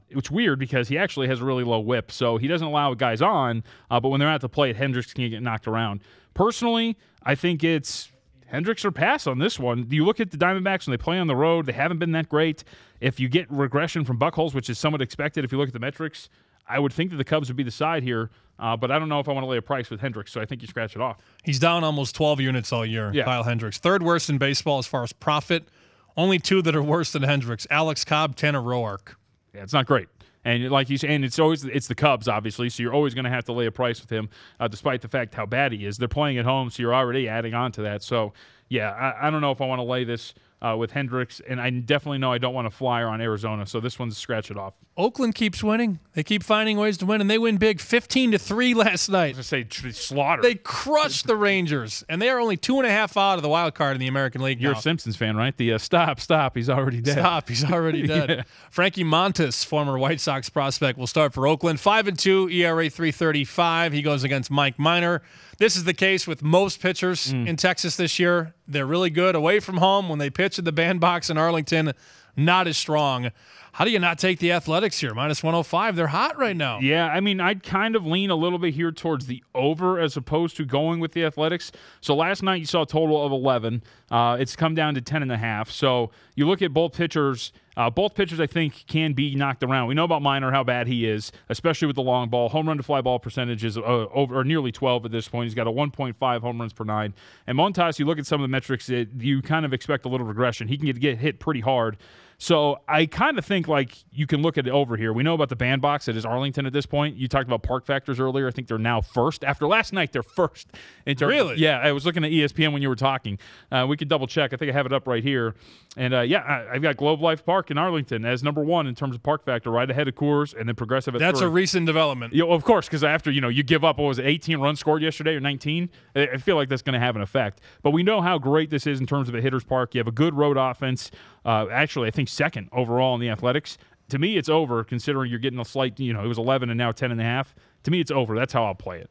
It's weird because he actually has a really low whip, so he doesn't allow guys on, but when they're at the plate, Hendricks can get knocked around. Personally, I think it's Hendricks or pass on this one. You look at the Diamondbacks when they play on the road, they haven't been that great. If you get regression from Buchholz, which is somewhat expected if you look at the metrics, I would think that the Cubs would be the side here, but I don't know if I want to lay a price with Hendricks, so I think you scratch it off. He's down almost 12 units all year, Kyle Hendricks. 3rd worst in baseball as far as profit. Only 2 that are worse than Hendricks, Alex Cobb, Tanner Roark. Yeah, it's not great. And like you say, and it's the Cubs, obviously, so you're always going to have to lay a price with him, despite the fact how bad he is. They're playing at home, so you're already adding on to that. So, yeah, I don't know if I want to lay this with Hendricks, and I definitely know I don't want to flyer on Arizona, so this one's scratch it off. Oakland keeps winning. They keep finding ways to win, and they win big 15-3 last night. I was going to say slaughter. They crushed the Rangers, and they are only 2.5 out of the wild card in the American League You're now. a Simpsons fan, right? The stop, he's already dead. Stop, he's already dead. Yeah. Frankie Montas, former White Sox prospect, will start for Oakland. 5-2, ERA 3.35. He goes against Mike Minor. This is the case with most pitchers in Texas this year. They're really good away from home. When they pitch at the bandbox in Arlington, not as strong. How do you not take the Athletics here? Minus 105. They're hot right now. Yeah, I mean, I'd kind of lean a little bit here towards the over as opposed to going with the Athletics. So last night you saw a total of 11. It's come down to 10.5. So you look at both pitchers. Both pitchers, I think, can be knocked around. We know about Minor, how bad he is, especially with the long ball. Home run to fly ball percentage is over or nearly 12 at this point. He's got a 1.5 home runs per 9. And Montas, you look at some of the metrics, you kind of expect a little regression. He can get hit pretty hard. So I kind of think like you can look at it over here. We know about the bandbox that is Arlington at this point. You talked about park factors earlier. I think they're now first. After last night, they're first. Really? Yeah, I was looking at ESPN when you were talking. We could double check. I think I have it up right here. And I've got Globe Life Park in Arlington as number 1 in terms of park factor, right ahead of Coors, and then Progressive at That's 3. a recent development. Yeah, of course, because after you give up, what was it, 18 runs scored yesterday or 19? I feel like that's going to have an effect. But we know how great this is in terms of a hitter's park. You have a good road offense. Actually, I think second overall in the Athletics. To me, it's over, considering you're getting a slight, it was 11 and now 10.5. To me, it's over. That's how I'll play it.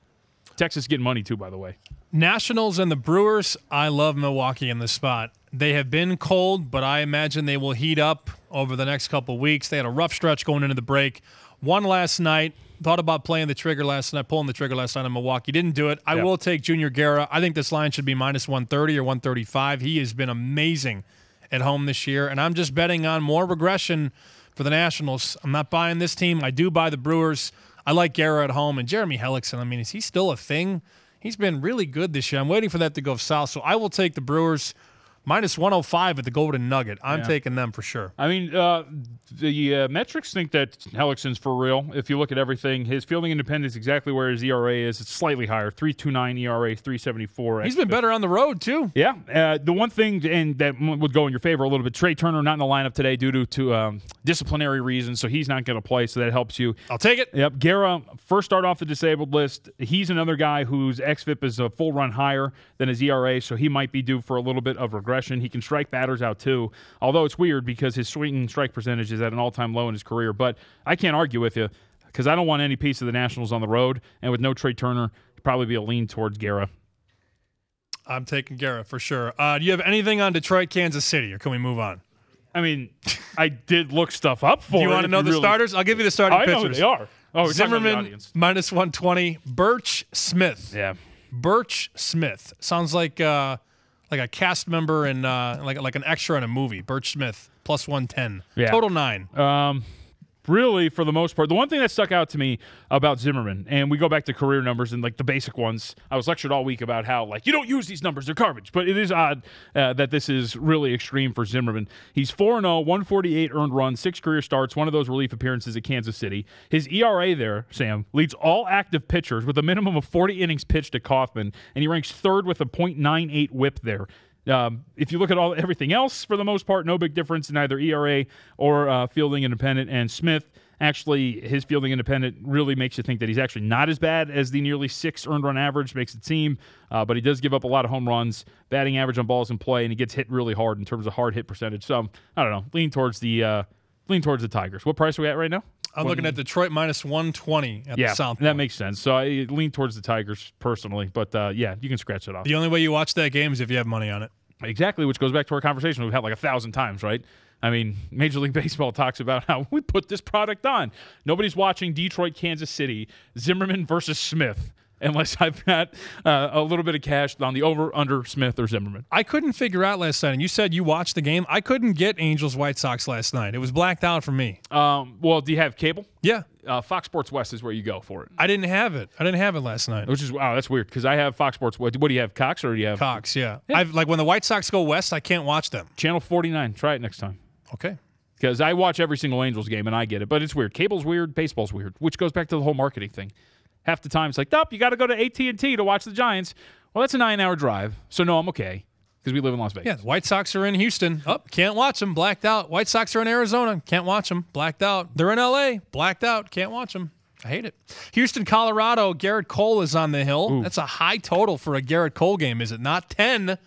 Texas getting money, too, by the way. Nationals and the Brewers, I love Milwaukee in this spot. They have been cold, but I imagine they will heat up over the next couple of weeks. They had a rough stretch going into the break. Won last night. Thought about pulling the trigger last night on Milwaukee. Didn't do it. I will take Junior Guerra. I think this line should be minus 130 or 135. He has been amazing at home this year, and I'm just betting on more regression for the Nationals. I'm not buying this team. I do buy the Brewers. I like Guerra at home. And Jeremy Hellickson, I mean, is he still a thing? He's been really good this year. I'm waiting for that to go south, so I will take the Brewers. Minus 105 at the Golden Nugget. I'm taking them for sure. I mean, the metrics think that Hellickson's for real. If you look at everything, his fielding independence is exactly where his ERA is. It's slightly higher, 3.29 ERA, 3.74. He's been better on the road, too. Yeah. The one thing, and that would go in your favor a little bit, Trey Turner not in the lineup today due to disciplinary reasons, so he's not going to play, so that helps you. I'll take it. Yep. Guerra, first start off the disabled list. He's another guy whose xFIP is a full run higher than his ERA, so he might be due for a little bit of regression. He can strike batters out too, although it's weird because his swinging strike percentage is at an all-time low in his career. But I can't argue with you because I don't want any piece of the Nationals on the road. And with no Trey Turner, probably be a lean towards Guerra. I'm taking Guerra for sure. Do you have anything on Detroit, Kansas City, or can we move on? I mean, I did look stuff up for. Do you want to know the starters? I'll give you the starting pitchers. I know who they are. Oh, Zimmerman -120. Birch Smith. Yeah. Birch Smith sounds like a cast member in like an extra in a movie. Birch Smith +110. Yeah. Total 9. Really, for the most part, the one thing that stuck out to me about Zimmerman, and we go back to career numbers and like the basic ones. I was lectured all week about how like you don't use these numbers; they're garbage. But it is odd that this is really extreme for Zimmerman. He's 4-0, 148 earned runs, 6 career starts, one of those relief appearances at Kansas City. His ERA there, Sam, leads all active pitchers with a minimum of 40 innings pitched at Kauffman, and he ranks third with a .98 WHIP there. If you look at everything else, for the most part, no big difference in either ERA or fielding independent. And Smith, actually, his fielding independent really makes you think that he's actually not as bad as the nearly 6 earned run average makes it seem. But he does give up a lot of home runs, batting average on balls in play, and he gets hit really hard in terms of hard hit percentage. So I don't know, lean towards the Tigers. What price are we at right now? I'm looking at Detroit -120 at the South. That makes sense. So I lean towards the Tigers personally, but yeah, you can scratch it off. The only way you watch that game is if you have money on it. Exactly, which goes back to our conversation we've had like 1,000 times, right? I mean, Major League Baseball talks about how we put this product on. Nobody's watching Detroit, Kansas City, Zimmerman versus Smith, unless I've got a little bit of cash on the over, under Smith or Zimmerman. I couldn't figure out last night, and you said you watched the game. I couldn't get Angels White Sox last night. It was blacked out for me. Well, do you have cable? Yeah. Fox Sports West is where you go for it. I didn't have it. I didn't have it last night. Which is, wow, that's weird, because I have Fox Sports. What do you have, Cox, or do you have? Cox, yeah. I've like when the White Sox go west, I can't watch them. Channel 49. Try it next time. Okay. Because I watch every single Angels game, and I get it. But it's weird. Cable's weird. Baseball's weird, which goes back to the whole marketing thing. Half the time it's like, nope, you got to go to AT&T to watch the Giants. Well, that's a 9-hour drive, so no, I'm okay because we live in Las Vegas. Yeah, the White Sox are in Houston. Oh, can't watch them. Blacked out. White Sox are in Arizona. Can't watch them. Blacked out. They're in L.A. Blacked out. Can't watch them. I hate it. Houston, Colorado. Garrett Cole is on the hill. Ooh. That's a high total for a Garrett Cole game, is it not? 10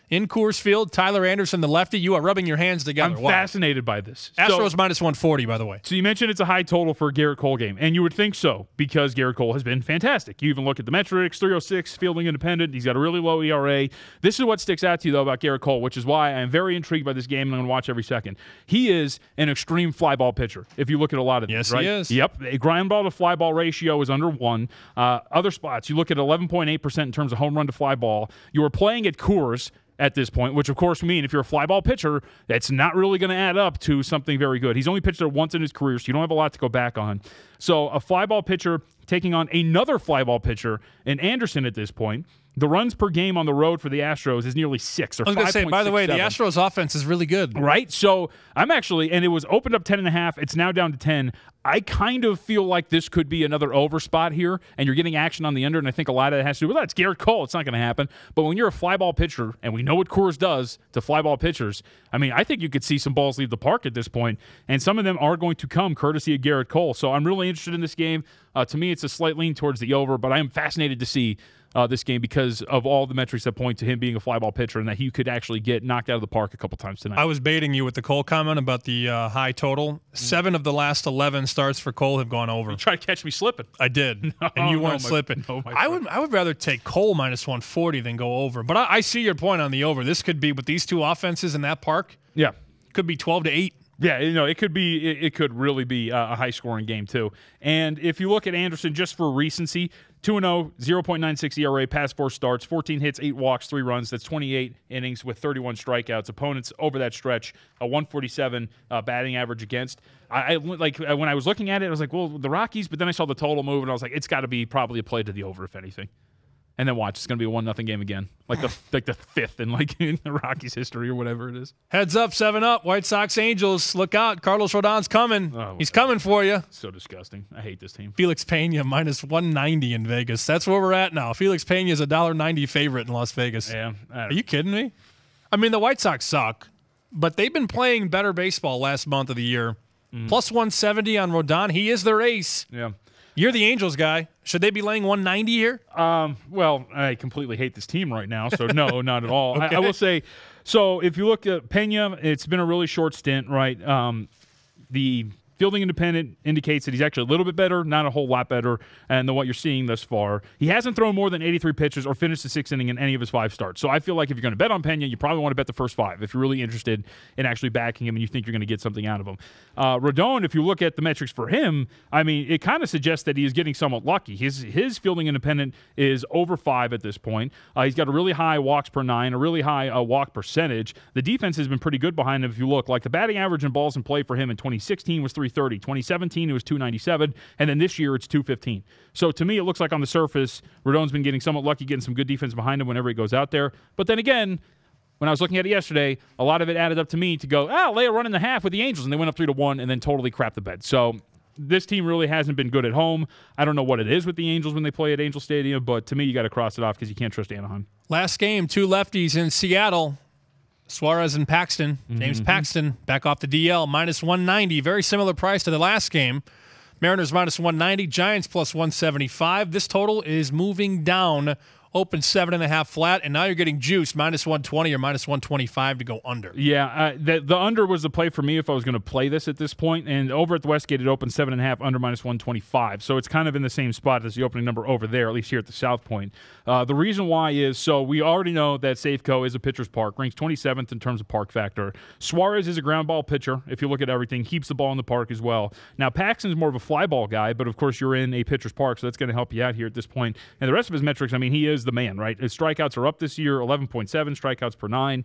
in Coors Field. Tyler Anderson, the lefty. You are rubbing your hands together. I'm fascinated by this. Astros -140, by the way. So you mentioned it's a high total for a Garrett Cole game, and you would think so because Garrett Cole has been fantastic. You even look at the metrics, 306, fielding independent. He's got a really low ERA. This is what sticks out to you, though, about Garrett Cole, which is why I'm very intrigued by this game, and I'm going to watch every second. He is an extreme fly ball pitcher, if you look at a lot of these, right? Yes, he is. Yep. A ground ball to fly ball ratio is under 1. Other spots, you look at 11.8% in terms of home run to fly ball. You are playing at Coors at this point, which of course would mean if you're a fly ball pitcher, that's not really going to add up to something very good. He's only pitched there once in his career, so you don't have a lot to go back on. So a fly ball pitcher taking on another fly ball pitcher in Anderson at this point. The runs per game on the road for the Astros is nearly 6 or 5.67. I was going to say, by the way, the Astros offense is really good. Right? So I'm actually, and it was opened up 10.5. It's now down to 10. I kind of feel like this could be another over spot here, and you're getting action on the under, and I think a lot of it has to do with that. It's Garrett Cole. It's not going to happen. But when you're a fly ball pitcher, and we know what Coors does to fly ball pitchers, I mean, I think you could see some balls leave the park at this point, and some of them are going to come courtesy of Garrett Cole. So I'm really interested in this game. To me, it's a slight lean towards the over, but I am fascinated to see this game because of all the metrics that point to him being a fly ball pitcher and that he could actually get knocked out of the park a couple times tonight. I was baiting you with the Cole comment about the high total. 7 of the last 11 starts for Cole have gone over. You try to catch me slipping. I did, and you weren't slipping. I would rather take Cole -140 than go over. But I see your point on the over. This could be, with these two offenses in that park, yeah, could be 12-8. Yeah, you know, it could be. It could really be a high-scoring game too. And if you look at Anderson, just for recency, 2-0, 0.96 ERA, past 4 starts, 14 hits, 8 walks, 3 runs. That's 28 innings with 31 strikeouts. Opponents over that stretch, a 147 batting average against. I like when I was looking at it, I was like, well, the Rockies. But then I saw the total move, and I was like, it's got to be probably a play to the over, if anything. And then watch, it's going to be a 1-0 game again, like the fifth in in the Rockies history or whatever it is. Heads up, 7-up, White Sox Angels. Look out, Carlos Rodon's coming. He's coming for you. So disgusting. I hate this team. Felix Pena -190 in Vegas. That's where we're at now. Felix Pena is a $1.90 favorite in Las Vegas. Yeah. Are you kidding me? I mean, the White Sox suck, but they've been playing better baseball last month of the year. +170 on Rodon. He is their ace. Yeah. You're the Angels guy. Should they be laying 190 here? Well, I completely hate this team right now, so no, not at all. Okay. I will say, so if you look at Pena, it's been a really short stint, right? The Fielding independent indicates that he's actually a little bit better, not a whole lot better, than what you're seeing thus far. He hasn't thrown more than 83 pitches or finished the 6th inning in any of his 5 starts. So I feel like if you're going to bet on Pena, you probably want to bet the first 5 if you're really interested in actually backing him and you think you're going to get something out of him. Rodon, if you look at the metrics for him, I mean, it kind of suggests that he is getting somewhat lucky. His fielding independent is over 5 at this point. He's got a really high walks per 9, a really high walk percentage. The defense has been pretty good behind him if you look. Like the batting average in balls in play for him in 2016 was 330. 2017 it was 297, and then this year it's 215. So to me, it looks like on the surface, Rodon's been getting somewhat lucky, getting some good defense behind him whenever he goes out there. But then again, when I was looking at it yesterday, a lot of it added up to me to go, lay a run in the half with the Angels, and they went up 3-1 and then totally crapped the bed. So this team really hasn't been good at home. I don't know what it is with the Angels when they play at Angel Stadium, but to me, you got to cross it off because you can't trust Anaheim. Last game, 2 lefties in Seattle. Suarez and Paxton. James Paxton back off the DL, -190. Very similar price to the last game. Mariners -190, Giants +175. This total is moving down. Open 7.5 flat, and now you're getting juiced -120 or -125 to go under. Yeah, the under was the play for me if I was going to play this at this point. And over at the Westgate, it opened 7.5 under -125. So it's kind of in the same spot as the opening number over there, at least here at the South Point. The reason why is, so we already know that Safeco is a pitcher's park, ranks 27th in terms of park factor. Suarez is a ground ball pitcher. If you look at everything, keeps the ball in the park as well. Now, Paxton's more of a fly ball guy, but of course you're in a pitcher's park, so that's going to help you out here at this point. And the rest of his metrics, I mean, he is the man, right? His strikeouts are up this year, 11.7 strikeouts per 9.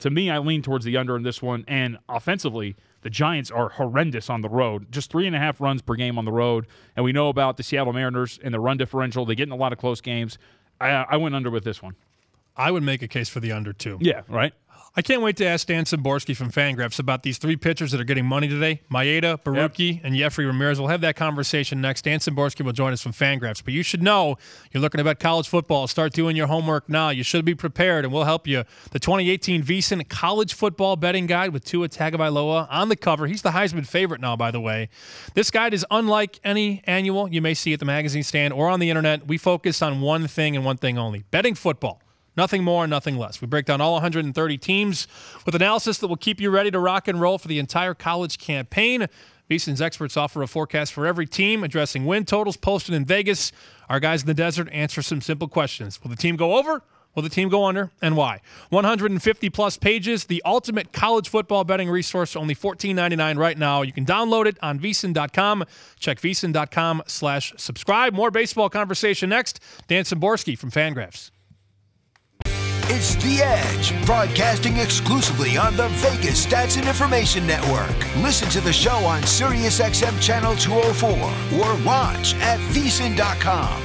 To me, I lean towards the under in this one. And offensively, the Giants are horrendous on the road. Just 3.5 runs per game on the road. And we know about the Seattle Mariners and the run differential. They get in a lot of close games. I went under with this one. I would make a case for the under, too. Yeah, right? I can't wait to ask Dan Szymborski from Fangraphs about these 3 pitchers that are getting money today. Maeda, Baruki, and Jeffrey Ramirez. We'll have that conversation next. Dan Szymborski will join us from Fangraphs. But you should know, you're looking to bet college football. Start doing your homework now. You should be prepared, and we'll help you. The 2018 VSiN College Football Betting Guide with Tua Tagovailoa on the cover. He's the Heisman favorite now, by the way. This guide is unlike any annual you may see at the magazine stand or on the internet. We focus on one thing and one thing only, betting football. Nothing more, nothing less. We break down all 130 teams with analysis that will keep you ready to rock and roll for the entire college campaign. VSiN's experts offer a forecast for every team, addressing win totals posted in Vegas. Our guys in the desert answer some simple questions. Will the team go over? Will the team go under? And why? 150-plus pages, the ultimate college football betting resource, only $14.99 right now. You can download it on VSiN.com. Check VSiN.com/subscribe. More baseball conversation next. Dan Szymborski from Fangraphs. It's The Edge, broadcasting exclusively on the Vegas Stats and Information Network. Listen to the show on SiriusXM Channel 204 or watch at VSiN.com.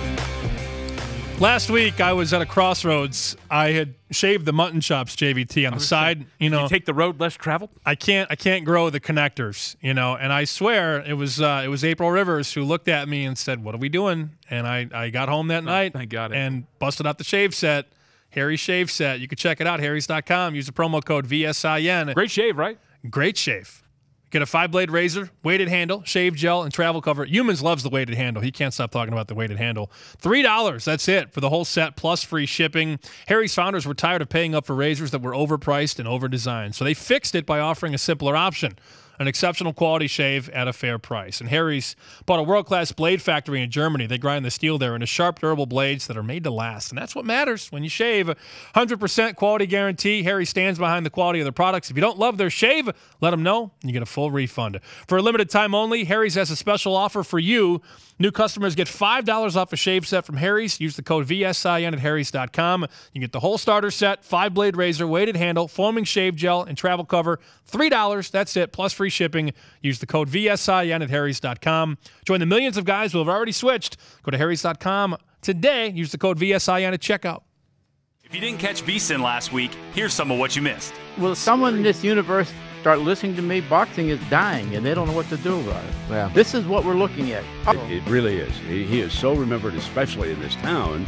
Last week, I was at a crossroads. I had shaved the mutton chops, JVT, on the side. You know, you take the road less traveled. I can't grow the connectors, you know. And I swear it was April Rivers who looked at me and said, "What are we doing?" And I got home that night, thank God, and busted out the shave set. Harry's Shave Set. You can check it out, harrys.com. Use the promo code VSIN. Great shave, right? Great shave. Get a 5-blade razor, weighted handle, shave gel, and travel cover. Humans loves the weighted handle. He can't stop talking about the weighted handle. $3, that's it, for the whole set, plus free shipping. Harry's founders were tired of paying up for razors that were overpriced and overdesigned, so they fixed it by offering a simpler option. An exceptional quality shave at a fair price. And Harry's bought a world-class blade factory in Germany. They grind the steel there into sharp, durable blades that are made to last. And that's what matters when you shave. 100% quality guarantee. Harry stands behind the quality of their products. If you don't love their shave, let them know, and you get a full refund. For a limited time only, Harry's has a special offer for you. New customers get $5 off a shave set from Harry's. Use the code VSIN at harrys.com. You get the whole starter set, 5-blade razor, weighted handle, foaming shave gel, and travel cover. $3, that's it, plus free shipping. Use the code VSIN at harrys.com. Join the millions of guys who have already switched. Go to harrys.com today. Use the code VSIN at checkout. If you didn't catch VSiN last week, here's some of what you missed. Will someone in this universe start listening to me? Boxing is dying, and they don't know what to do about it. Yeah. This is what we're looking at. It really is. He is so remembered, especially in this town,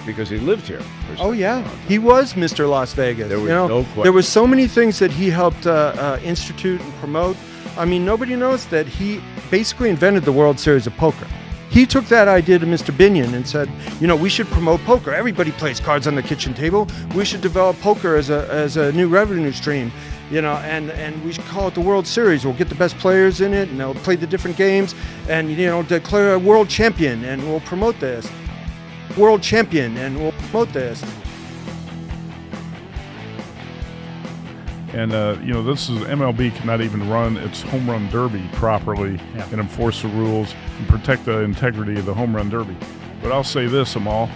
because he lived here. Oh, yeah. He was Mr. Las Vegas. There was no question. There was so many things that he helped institute and promote. I mean, nobody knows that he basically invented the World Series of Poker. He took that idea to Mr. Binion and said, you know, we should promote poker. Everybody plays cards on the kitchen table. We should develop poker as a new revenue stream. and we should call it the World Series. We'll get the best players in it, and they'll play the different games, and declare a world champion, and we'll promote this. World champion, and we'll promote this. And, this is MLB cannot even run its home run derby properly and enforce the rules and protect the integrity of the home run derby. But I'll say this, Amal,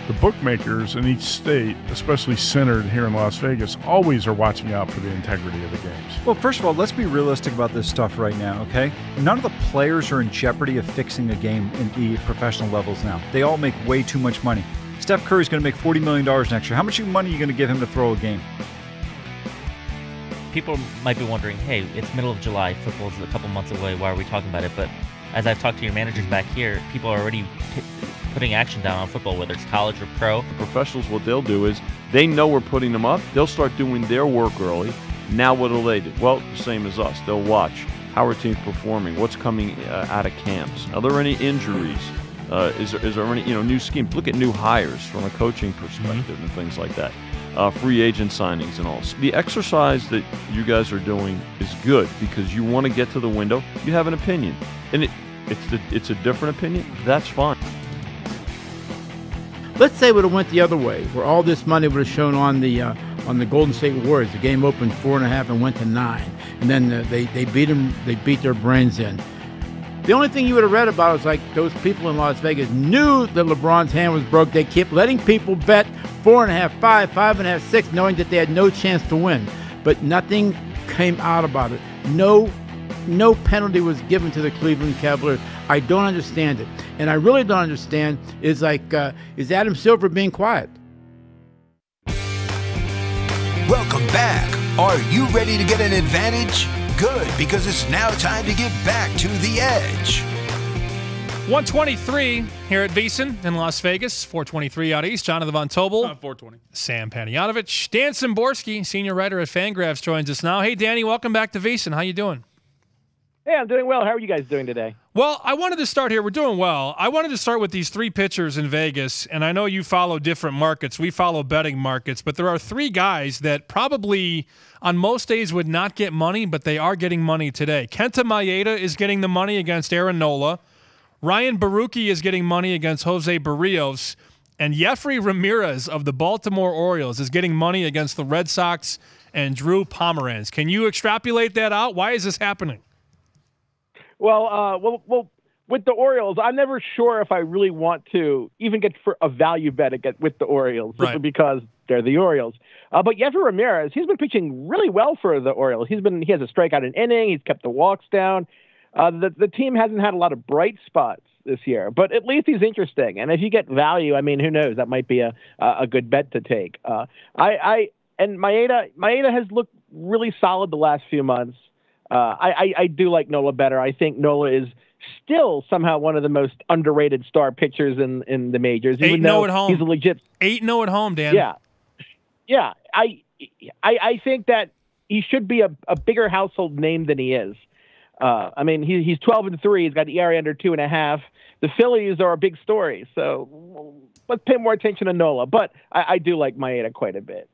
the bookmakers in each state, especially centered here in Las Vegas, always are watching out for the integrity of the games. Well, first of all, let's be realistic about this stuff right now, okay? None of the players are in jeopardy of fixing a game in the professional levels now. They all make way too much money. Steph Curry's going to make $40 million next year. How much money are you going to give him to throw a game? People might be wondering, hey, it's middle of July, football's a couple months away, why are we talking about it? But as I've talked to your managers back here, people are already putting action down on football, whether it's college or pro. The professionals, what they'll do is they know we're putting them up. They'll start doing their work early. Now what do they do? Well, the same as us. They'll watch how our team's performing, what's coming out of camps. Are there any injuries? Is there any new schemes? Look at new hires from a coaching perspective and things like that. Free agent signings and all. The exercise that you guys are doing is good because you want to get to the window. You have an opinion, and it's a different opinion. That's fine. Let's say it would have went the other way, where all this money would have shown on the Golden State Warriors. The game opened 4.5 and went to 9, and then they beat them. They beat their brains in. The only thing you would have read about is like those people in Las Vegas knew that LeBron's hand was broke. They kept letting people bet 4.5, 5, 5.5, 6, knowing that they had no chance to win. But nothing came out about it. No penalty was given to the Cleveland Cavaliers. I don't understand it. And I really don't understand is Adam Silver being quiet? Welcome back. Are you ready to get an advantage? Good, because it's now time to get back to the edge. 123 here at VSiN in Las Vegas. 423 out east. Jonathan Von Tobel. 420. Sam Panayotovich. Dan Szymborski, senior writer at Fangraphs, joins us now. Hey, Danny, welcome back to VSiN. How you doing? Hey, I'm doing well. How are you guys doing today? Well, I wanted to start here. We're doing well. I wanted to start with these three pitchers in Vegas, and I know you follow different markets. We follow betting markets, but there are three guys that probably on most days would not get money, but they are getting money today. Kenta Maeda is getting the money against Aaron Nola. Ryan Baruchi is getting money against Jose Barrios. And Jeffrey Ramirez of the Baltimore Orioles is getting money against the Red Sox and Drew Pomeranz. Can you extrapolate that out? Why is this happening? Well, with the Orioles, I'm never sure if I really want to even get for a value bet with the Orioles, simply because they're the Orioles. But Jeffrey Ramirez, he's been pitching really well for the Orioles. He has a strikeout an inning. He's kept the walks down. The team hasn't had a lot of bright spots this year, but at least he's interesting. And if you get value, I mean, who knows? That might be a good bet to take. And Maeda has looked really solid the last few months. I do like Nola better. I think Nola is still somehow one of the most underrated star pitchers in the majors. 8-0 at home. He's a legit 8-0 at home, Dan. Yeah. I think that he should be a bigger household name than he is. I mean, he's 12-3. He's got the ERA under 2.5. The Phillies are a big story, so let's pay more attention to Nola. But I do like Maeda quite a bit.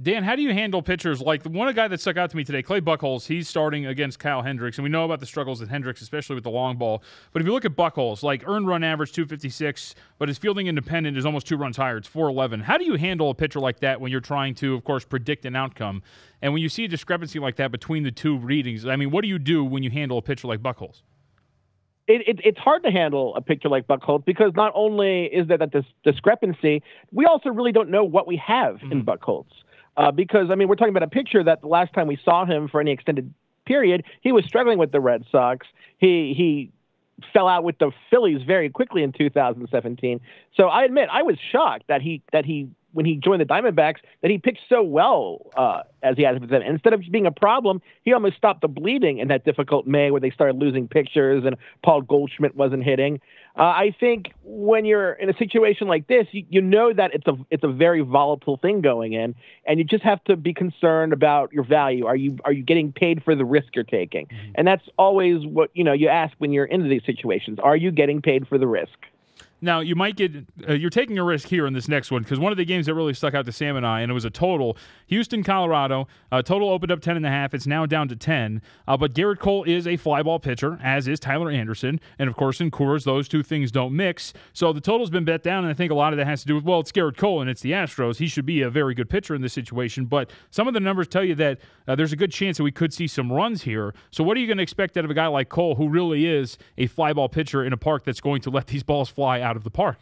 Dan, how do you handle pitchers like one guy that stuck out to me today, Clay Buchholz? He's starting against Kyle Hendricks, and we know about the struggles at Hendricks, especially with the long ball. But if you look at Buchholz, like earned run average 256, but his fielding independent is almost 2 runs higher. It's 411. How do you handle a pitcher like that when you're trying to, of course, predict an outcome? And when you see a discrepancy like that between the two readings, I mean, what do you do when you handle a pitcher like Buchholz? It's hard to handle a pitcher like Buchholz because not only is there that discrepancy, we also really don't know what we have in Buchholz. Because, I mean, we're talking about a pitcher that the last time we saw him for any extended period, he was struggling with the Red Sox. He fell out with the Phillies very quickly in 2017. So I admit I was shocked that he when he joined the Diamondbacks, that he pitched so well as he has with them. And instead of being a problem, he almost stopped the bleeding in that difficult May where they started losing pitchers and Paul Goldschmidt wasn't hitting. I think when you're in a situation like this, you know that it's a very volatile thing going in, and you just have to be concerned about your value. Are you getting paid for the risk you're taking? And that's always what you ask when you're into these situations. Are you getting paid for the risk? Now, you might get you're taking a risk here in this next one because one of the games that really stuck out to Sam and I, and it was a total, Houston, Colorado, total opened up 10.5. It's now down to 10. But Garrett Cole is a fly ball pitcher, as is Tyler Anderson. And, of course, in Coors, those two things don't mix. So the total's been bet down, and I think a lot of that has to do with, well, it's Garrett Cole and it's the Astros. He should be a very good pitcher in this situation. But some of the numbers tell you that there's a good chance that we could see some runs here. So what are you going to expect out of a guy like Cole, who really is a fly ball pitcher in a park that's going to let these balls fly out of the park?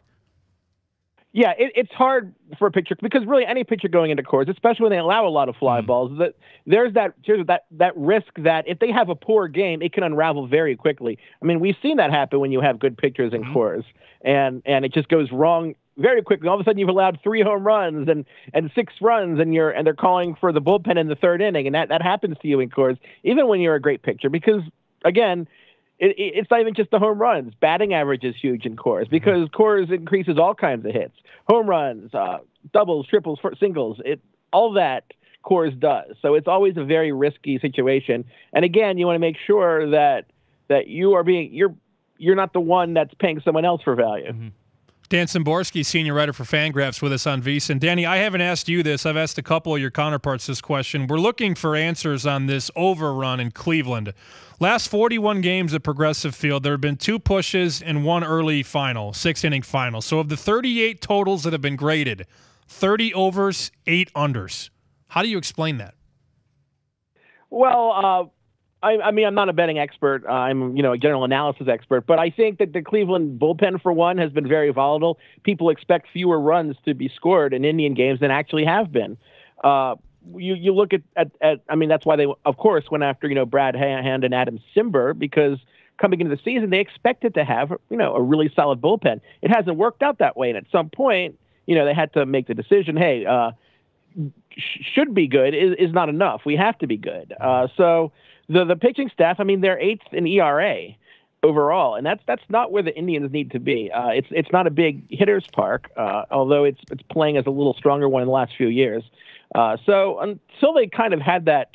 Yeah, it's hard for a pitcher because really any pitcher going into Coors, especially when they allow a lot of fly balls, that there's that risk that if they have a poor game, it can unravel very quickly. I mean, we've seen that happen when you have good pitchers in Coors, and it just goes wrong very quickly. All of a sudden, you've allowed 3 home runs and 6 runs, and they're calling for the bullpen in the 3rd inning, and that happens to you in Coors, even when you're a great pitcher, because again. It's not even just the home runs. Batting average is huge in Coors because Coors increases all kinds of hits. Home runs, doubles, triples, singles, all that Coors does. So it's always a very risky situation. And again, you want to make sure that you're not the one that's paying someone else for value. Mm-hmm. Dan Szymborski, senior writer for Fangraphs, with us on VSiN. Danny, I haven't asked you this. I've asked a couple of your counterparts this question. We're looking for answers on this overrun in Cleveland. Last 41 games at Progressive Field, there have been 2 pushes and 1 early final, 6-inning final. So of the 38 totals that have been graded, 30 overs, 8 unders. How do you explain that? Well, I mean, I'm not a betting expert. I'm, a general analysis expert. But I think that the Cleveland bullpen, for one, has been very volatile. People expect fewer runs to be scored in Indian games than actually have been. You look at I mean, that's why they, of course, went after, Brad Hand and Adam Simber, because coming into the season, they expected to have, a really solid bullpen. It hasn't worked out that way. And at some point, they had to make the decision, hey, should be good is not enough. We have to be good. So the pitching staff, I mean, they're 8th in ERA overall, and that's not where the Indians need to be. It's not a big hitter's park, although it's playing as a little stronger one in the last few years. So until they kind of had that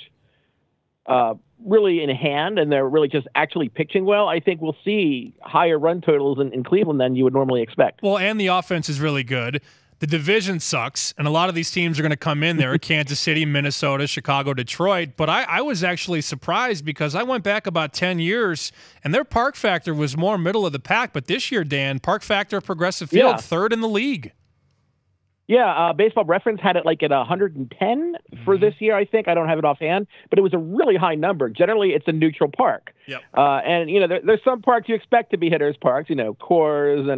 really in hand and they're really just actually pitching well, I think we'll see higher run totals in Cleveland than you would normally expect. Well, and the offense is really good. The division sucks, and a lot of these teams are going to come in there, Kansas City, Minnesota, Chicago, Detroit. But I was actually surprised because I went back about 10 years, and their park factor was more middle of the pack. But this year, Dan, park factor of Progressive Field, 3rd in the league. Yeah, Baseball Reference had it like at 110 for this year, I think. I don't have it offhand, but it was a really high number. Generally, it's a neutral park. Yep. And, there's some parks you expect to be hitters' parks, Coors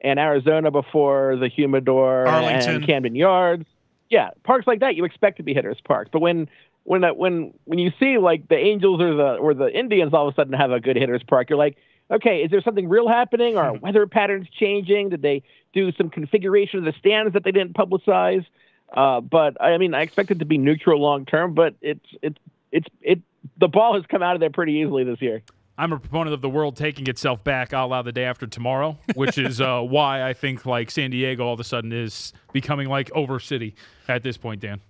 and Arizona before the Humidor Arlington. And Camden Yards. Yeah, parks like that you expect to be hitters' parks. But when you see like the Angels or the Indians all of a sudden have a good hitters' park, you're like, okay, is there something real happening? Or are weather patterns changing? Did they do some configuration of the stands that they didn't publicize? But I mean, I expect it to be neutral long term. But the ball has come out of there pretty easily this year. I'm a proponent of the world taking itself back a la the day after tomorrow, which is why I think like San Diego all of a sudden is becoming like over city at this point, Dan.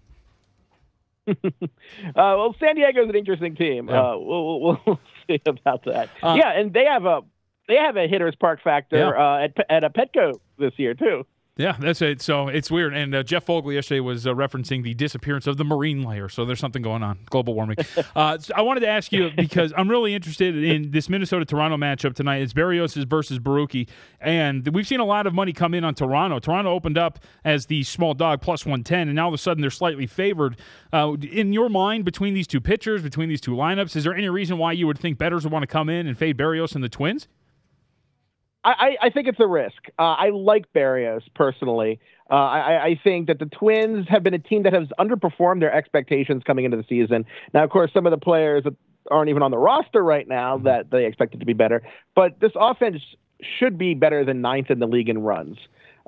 Well, San Diego's an interesting team. Yeah. We'll see about that. And they have a hitter's park factor at a Petco this year too. Yeah, that's it. So it's weird. And Jeff Fogle yesterday was referencing the disappearance of the marine layer. So there's something going on, global warming. So I wanted to ask you, because I'm really interested in this Minnesota-Toronto matchup tonight. It's Berrios versus Baruki. And we've seen a lot of money come in on Toronto. Toronto opened up as the small dog plus 110, and now all of a sudden they're slightly favored. In your mind, between these two pitchers, between these two lineups, is there any reason why you would think bettors would want to come in and fade Berrios and the Twins? I think it's a risk. I like Berrios personally. I think that the Twins have been a team that has underperformed their expectations coming into the season. Now, of course, some of the players that aren't even on the roster right now that they expected to be better. But this offense should be better than 9th in the league in runs.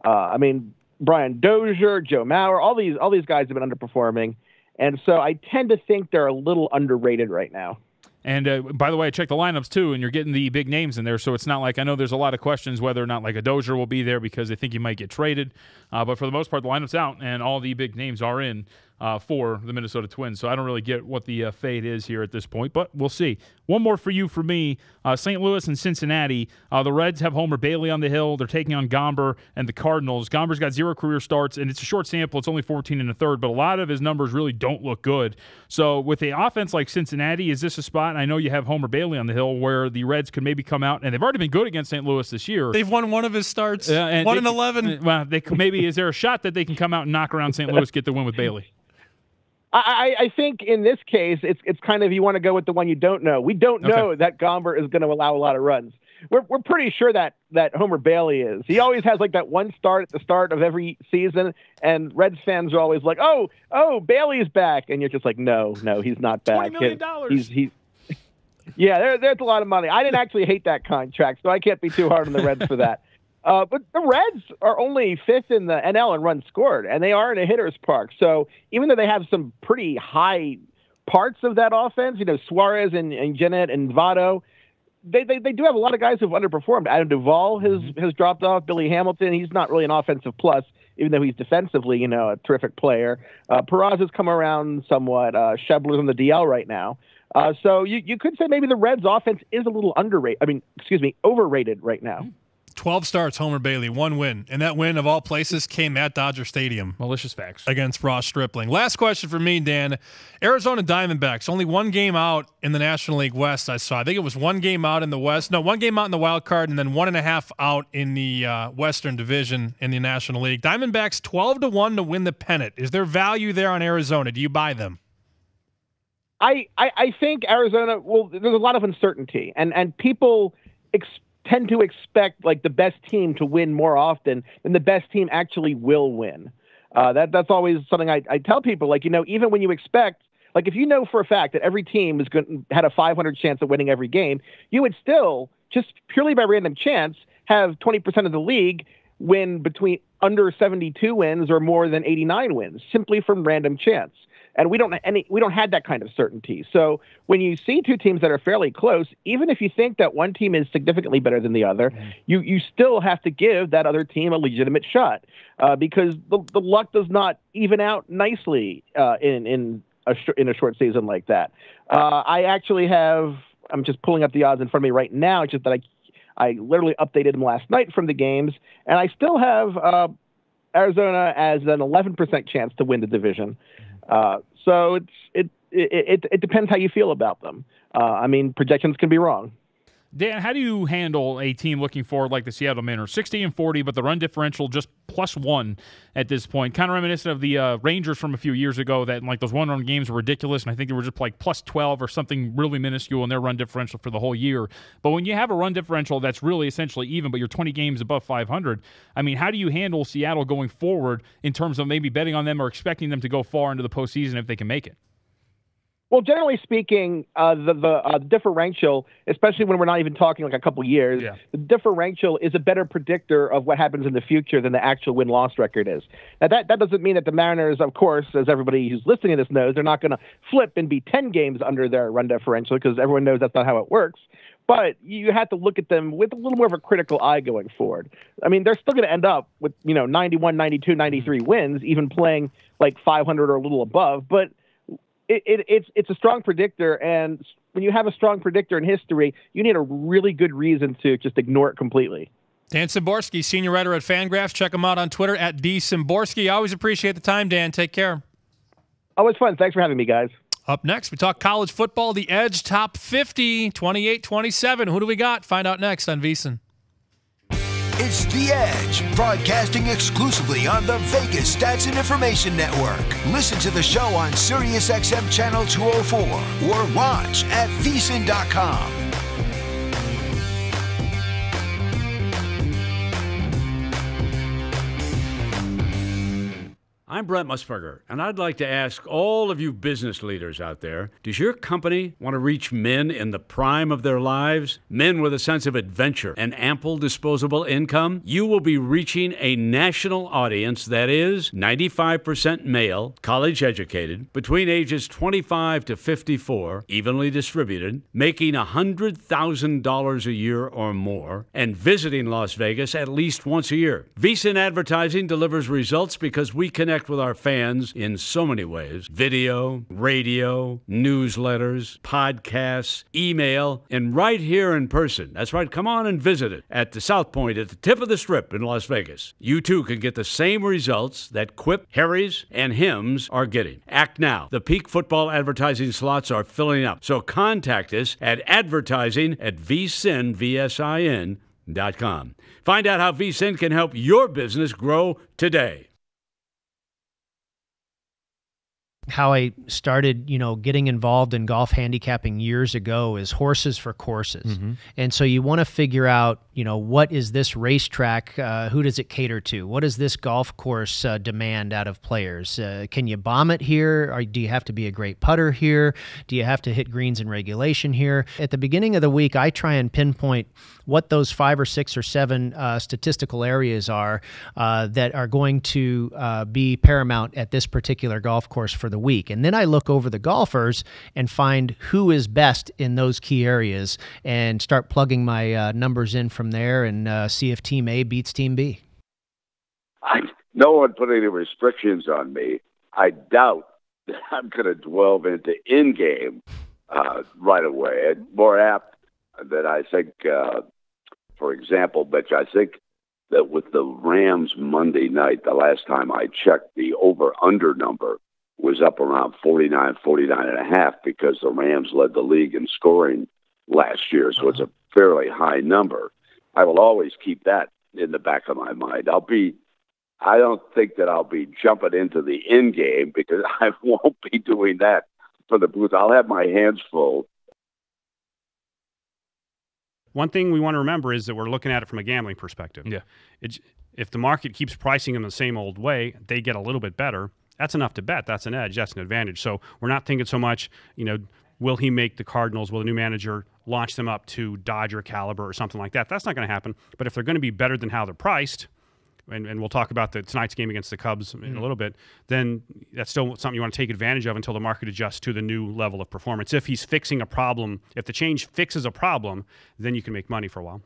I mean, Brian Dozier, Joe Mauer, all these guys have been underperforming. And so I tend to think they're a little underrated right now. And by the way, I checked the lineups too, and you're getting the big names in there. So it's not like, I know there's a lot of questions whether or not like a Dozier will be there because they think he might get traded. But for the most part, the lineup's out, and all the big names are in. for the Minnesota Twins. So I don't really get what the fate is here at this point, but we'll see. One more for you, for me. St. Louis and Cincinnati. The Reds have Homer Bailey on the hill. They're taking on Gomber and the Cardinals. Gomber's got 0 career starts, and it's a short sample. It's only 14 1/3, but a lot of his numbers really don't look good. So with an offense like Cincinnati, is this a spot, and I know you have Homer Bailey on the hill, where the Reds could maybe come out, and they've already been good against St. Louis this year. They've won one of his starts, 1 and in 11. Well, maybe is there a shot that they can come out and knock around St. Louis, get the win with Bailey? I think in this case, it's kind of, you want to go with the one you don't know. We don't know that Gomber is going to allow a lot of runs. We're pretty sure that Homer Bailey is. He always has like that one start at the start of every season, and Reds fans are always like, oh, Bailey's back, and you're just like, no, he's not back. $20 million. He's yeah, there's a lot of money. I didn't actually hate that contract, so I can't be too hard on the Reds for that. But the Reds are only 5th in the NL in runs scored, and they are in a hitter's park. So even though they have some pretty high parts of that offense, Suarez and Gennett and Votto, they do have a lot of guys who've underperformed. Adam Duvall has dropped off. Billy Hamilton, he's not really an offensive plus, even though he's defensively, a terrific player. Peraza has come around somewhat. Schebler's on the DL right now. So you could say maybe the Reds offense is a little overrated right now. 12 starts, Homer Bailey, 1 win. And that win, of all places, came at Dodger Stadium. Malicious facts. Against Ross Stripling. Last question for me, Dan. Arizona Diamondbacks, only 1 game out in the National League West, I saw. I think it was 1 game out in the West. No, 1 game out in the wild card, and then 1.5 out in the Western Division in the National League. Diamondbacks 12-1 to win the pennant. Is there value there on Arizona? Do you buy them? I think Arizona, well, there's a lot of uncertainty, and people tend to expect like the best team to win more often than the best team actually will win. That's always something I tell people, like, even when you expect, like, if you know for a fact that every team had a 500 chance of winning every game, you would still, just purely by random chance, have 20% of the league win between under 72 wins or more than 89 wins, simply from random chance. And we don't have that kind of certainty. So when you see 2 teams that are fairly close, even if you think that one team is significantly better than the other, you still have to give that other team a legitimate shot, because the luck does not even out nicely in a short season like that. I'm just pulling up the odds in front of me right now. It's just that I literally updated them last night from the games, and I still have Arizona as an 11% chance to win the division. So it depends how you feel about them. Projections can be wrong. Dan, how do you handle a team looking forward like the Seattle Mariners? 60-40, but the run differential just +1 at this point. Kind of reminiscent of the Rangers from a few years ago, that like those one-run games were ridiculous, and I think they were just like +12 or something really minuscule in their run differential for the whole year. But when you have a run differential that's really essentially even, but you're 20 games above 500, how do you handle Seattle going forward in terms of maybe betting on them or expecting them to go far into the postseason if they can make it? Well, generally speaking, the differential, especially when we're not even talking like a couple years, the differential is a better predictor of what happens in the future than the actual win-loss record is. Now, that doesn't mean that the Mariners, of course, as everybody who's listening to this knows, they're not going to flip and be 10 games under their run differential, because everyone knows that's not how it works. But you have to look at them with a little more of a critical eye going forward. They're still going to end up with 91, 92, 93 wins, even playing like 500 or a little above, but it's a strong predictor, and when you have a strong predictor in history, you need a really good reason to just ignore it completely. Dan Szymborski, senior writer at Fangraphs. Check him out on Twitter at @DSymborski. I always appreciate the time, Dan. Take care. Always fun. Thanks for having me, guys. Up next, we talk college football. The Edge Top 50, 28-27. Who do we got? Find out next on VSiN. It's The Edge, broadcasting exclusively on the Vegas Stats and Information Network. Listen to the show on SiriusXM Channel 204 or watch at VSiN.com. I'm Brent Musburger, and I'd like to ask all of you business leaders out there, does your company want to reach men in the prime of their lives? Men with a sense of adventure and ample disposable income? You will be reaching a national audience that is 95% male, college educated, between ages 25 to 54, evenly distributed, making $100,000 a year or more, and visiting Las Vegas at least once a year. VSiN Advertising delivers results because we connect connect with our fans in so many ways: video, radio, newsletters, podcasts, email, and right here in person. That's right, come on and visit it at the South Point at the tip of the Strip in Las Vegas. You too can get the same results that Quip, Harry's, and Hims are getting. Act now. The peak football advertising slots are filling up. So contact us at advertising@VSiN.com. Find out how VSiN can help your business grow today. How I started, getting involved in golf handicapping years ago is horses for courses. And so you want to figure out, what is this racetrack? Who does it cater to? What does this golf course demand out of players? Can you bomb it here? Or do you have to be a great putter here? Do you have to hit greens in regulation here? At the beginning of the week, I try and pinpoint what those 5 or 6 or 7 statistical areas are that are going to be paramount at this particular golf course for the week. And then I look over the golfers and find who is best in those key areas and start plugging my numbers in from there and see if Team A beats Team B. No one put any restrictions on me. I doubt that I'm going to delve into in-game right away. It's more apt that I think, for example, Mitch, I think that with the Rams Monday night, the last time I checked, the over-under number was up around 49 and a half because the Rams led the league in scoring last year. So it's a fairly high number. I will always keep that in the back of my mind. I don't think that I'll be jumping into the in game because I won't be doing that for the booth. I'll have my hands full. One thing we want to remember is that we're looking at it from a gambling perspective. Yeah. If the market keeps pricing them the same old way, they get a little bit better. That's enough to bet. That's an edge. That's an advantage. So we're not thinking so much, will he make the Cardinals, will the new manager launch them up to Dodger caliber or something like that? That's not going to happen. But if they're going to be better than how they're priced, and we'll talk about tonight's game against the Cubs in a little bit, then that's still something you want to take advantage of until the market adjusts to the new level of performance. If he's fixing a problem, if the change fixes a problem, then you can make money for a while.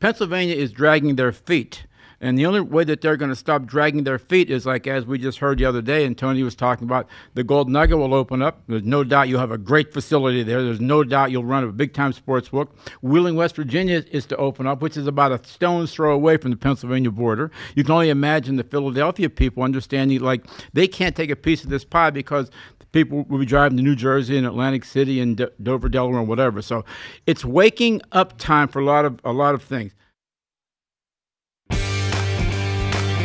Pennsylvania is dragging their feet. And the only way that they're going to stop dragging their feet is like, as we just heard the other day, and Tony was talking about, the Gold Nugget will open up. There's no doubt you'll have a great facility there. There's no doubt you'll run a big-time sports book. Wheeling, West Virginia is to open up, which is about a stone's throw away from the Pennsylvania border. You can only imagine the Philadelphia people understanding, like, they can't take a piece of this pie because people will be driving to New Jersey and Atlantic City and Dover, Delaware, and whatever. So it's waking up time for a lot of things.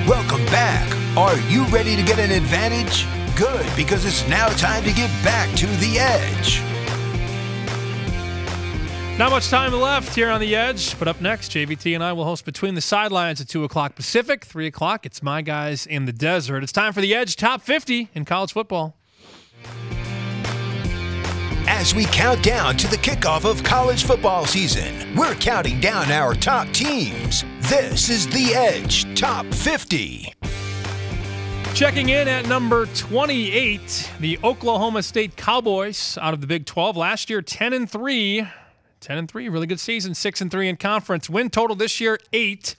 Welcome back. Are you ready to get an advantage? Good, because it's now time to get back to the edge. Not much time left here on the edge, but up next, JVT and I will host Between the Sidelines at 2 o'clock Pacific, 3 o'clock. It's My Guys in the Desert. It's time for the Edge Top 50 in college football. As we count down to the kickoff of college football season, we're counting down our top teams. This is The Edge Top 50. Checking in at number 28, the Oklahoma State Cowboys out of the Big 12. Last year, 10-3. 10-3, really good season. 6-3 in conference. Win total this year, 8.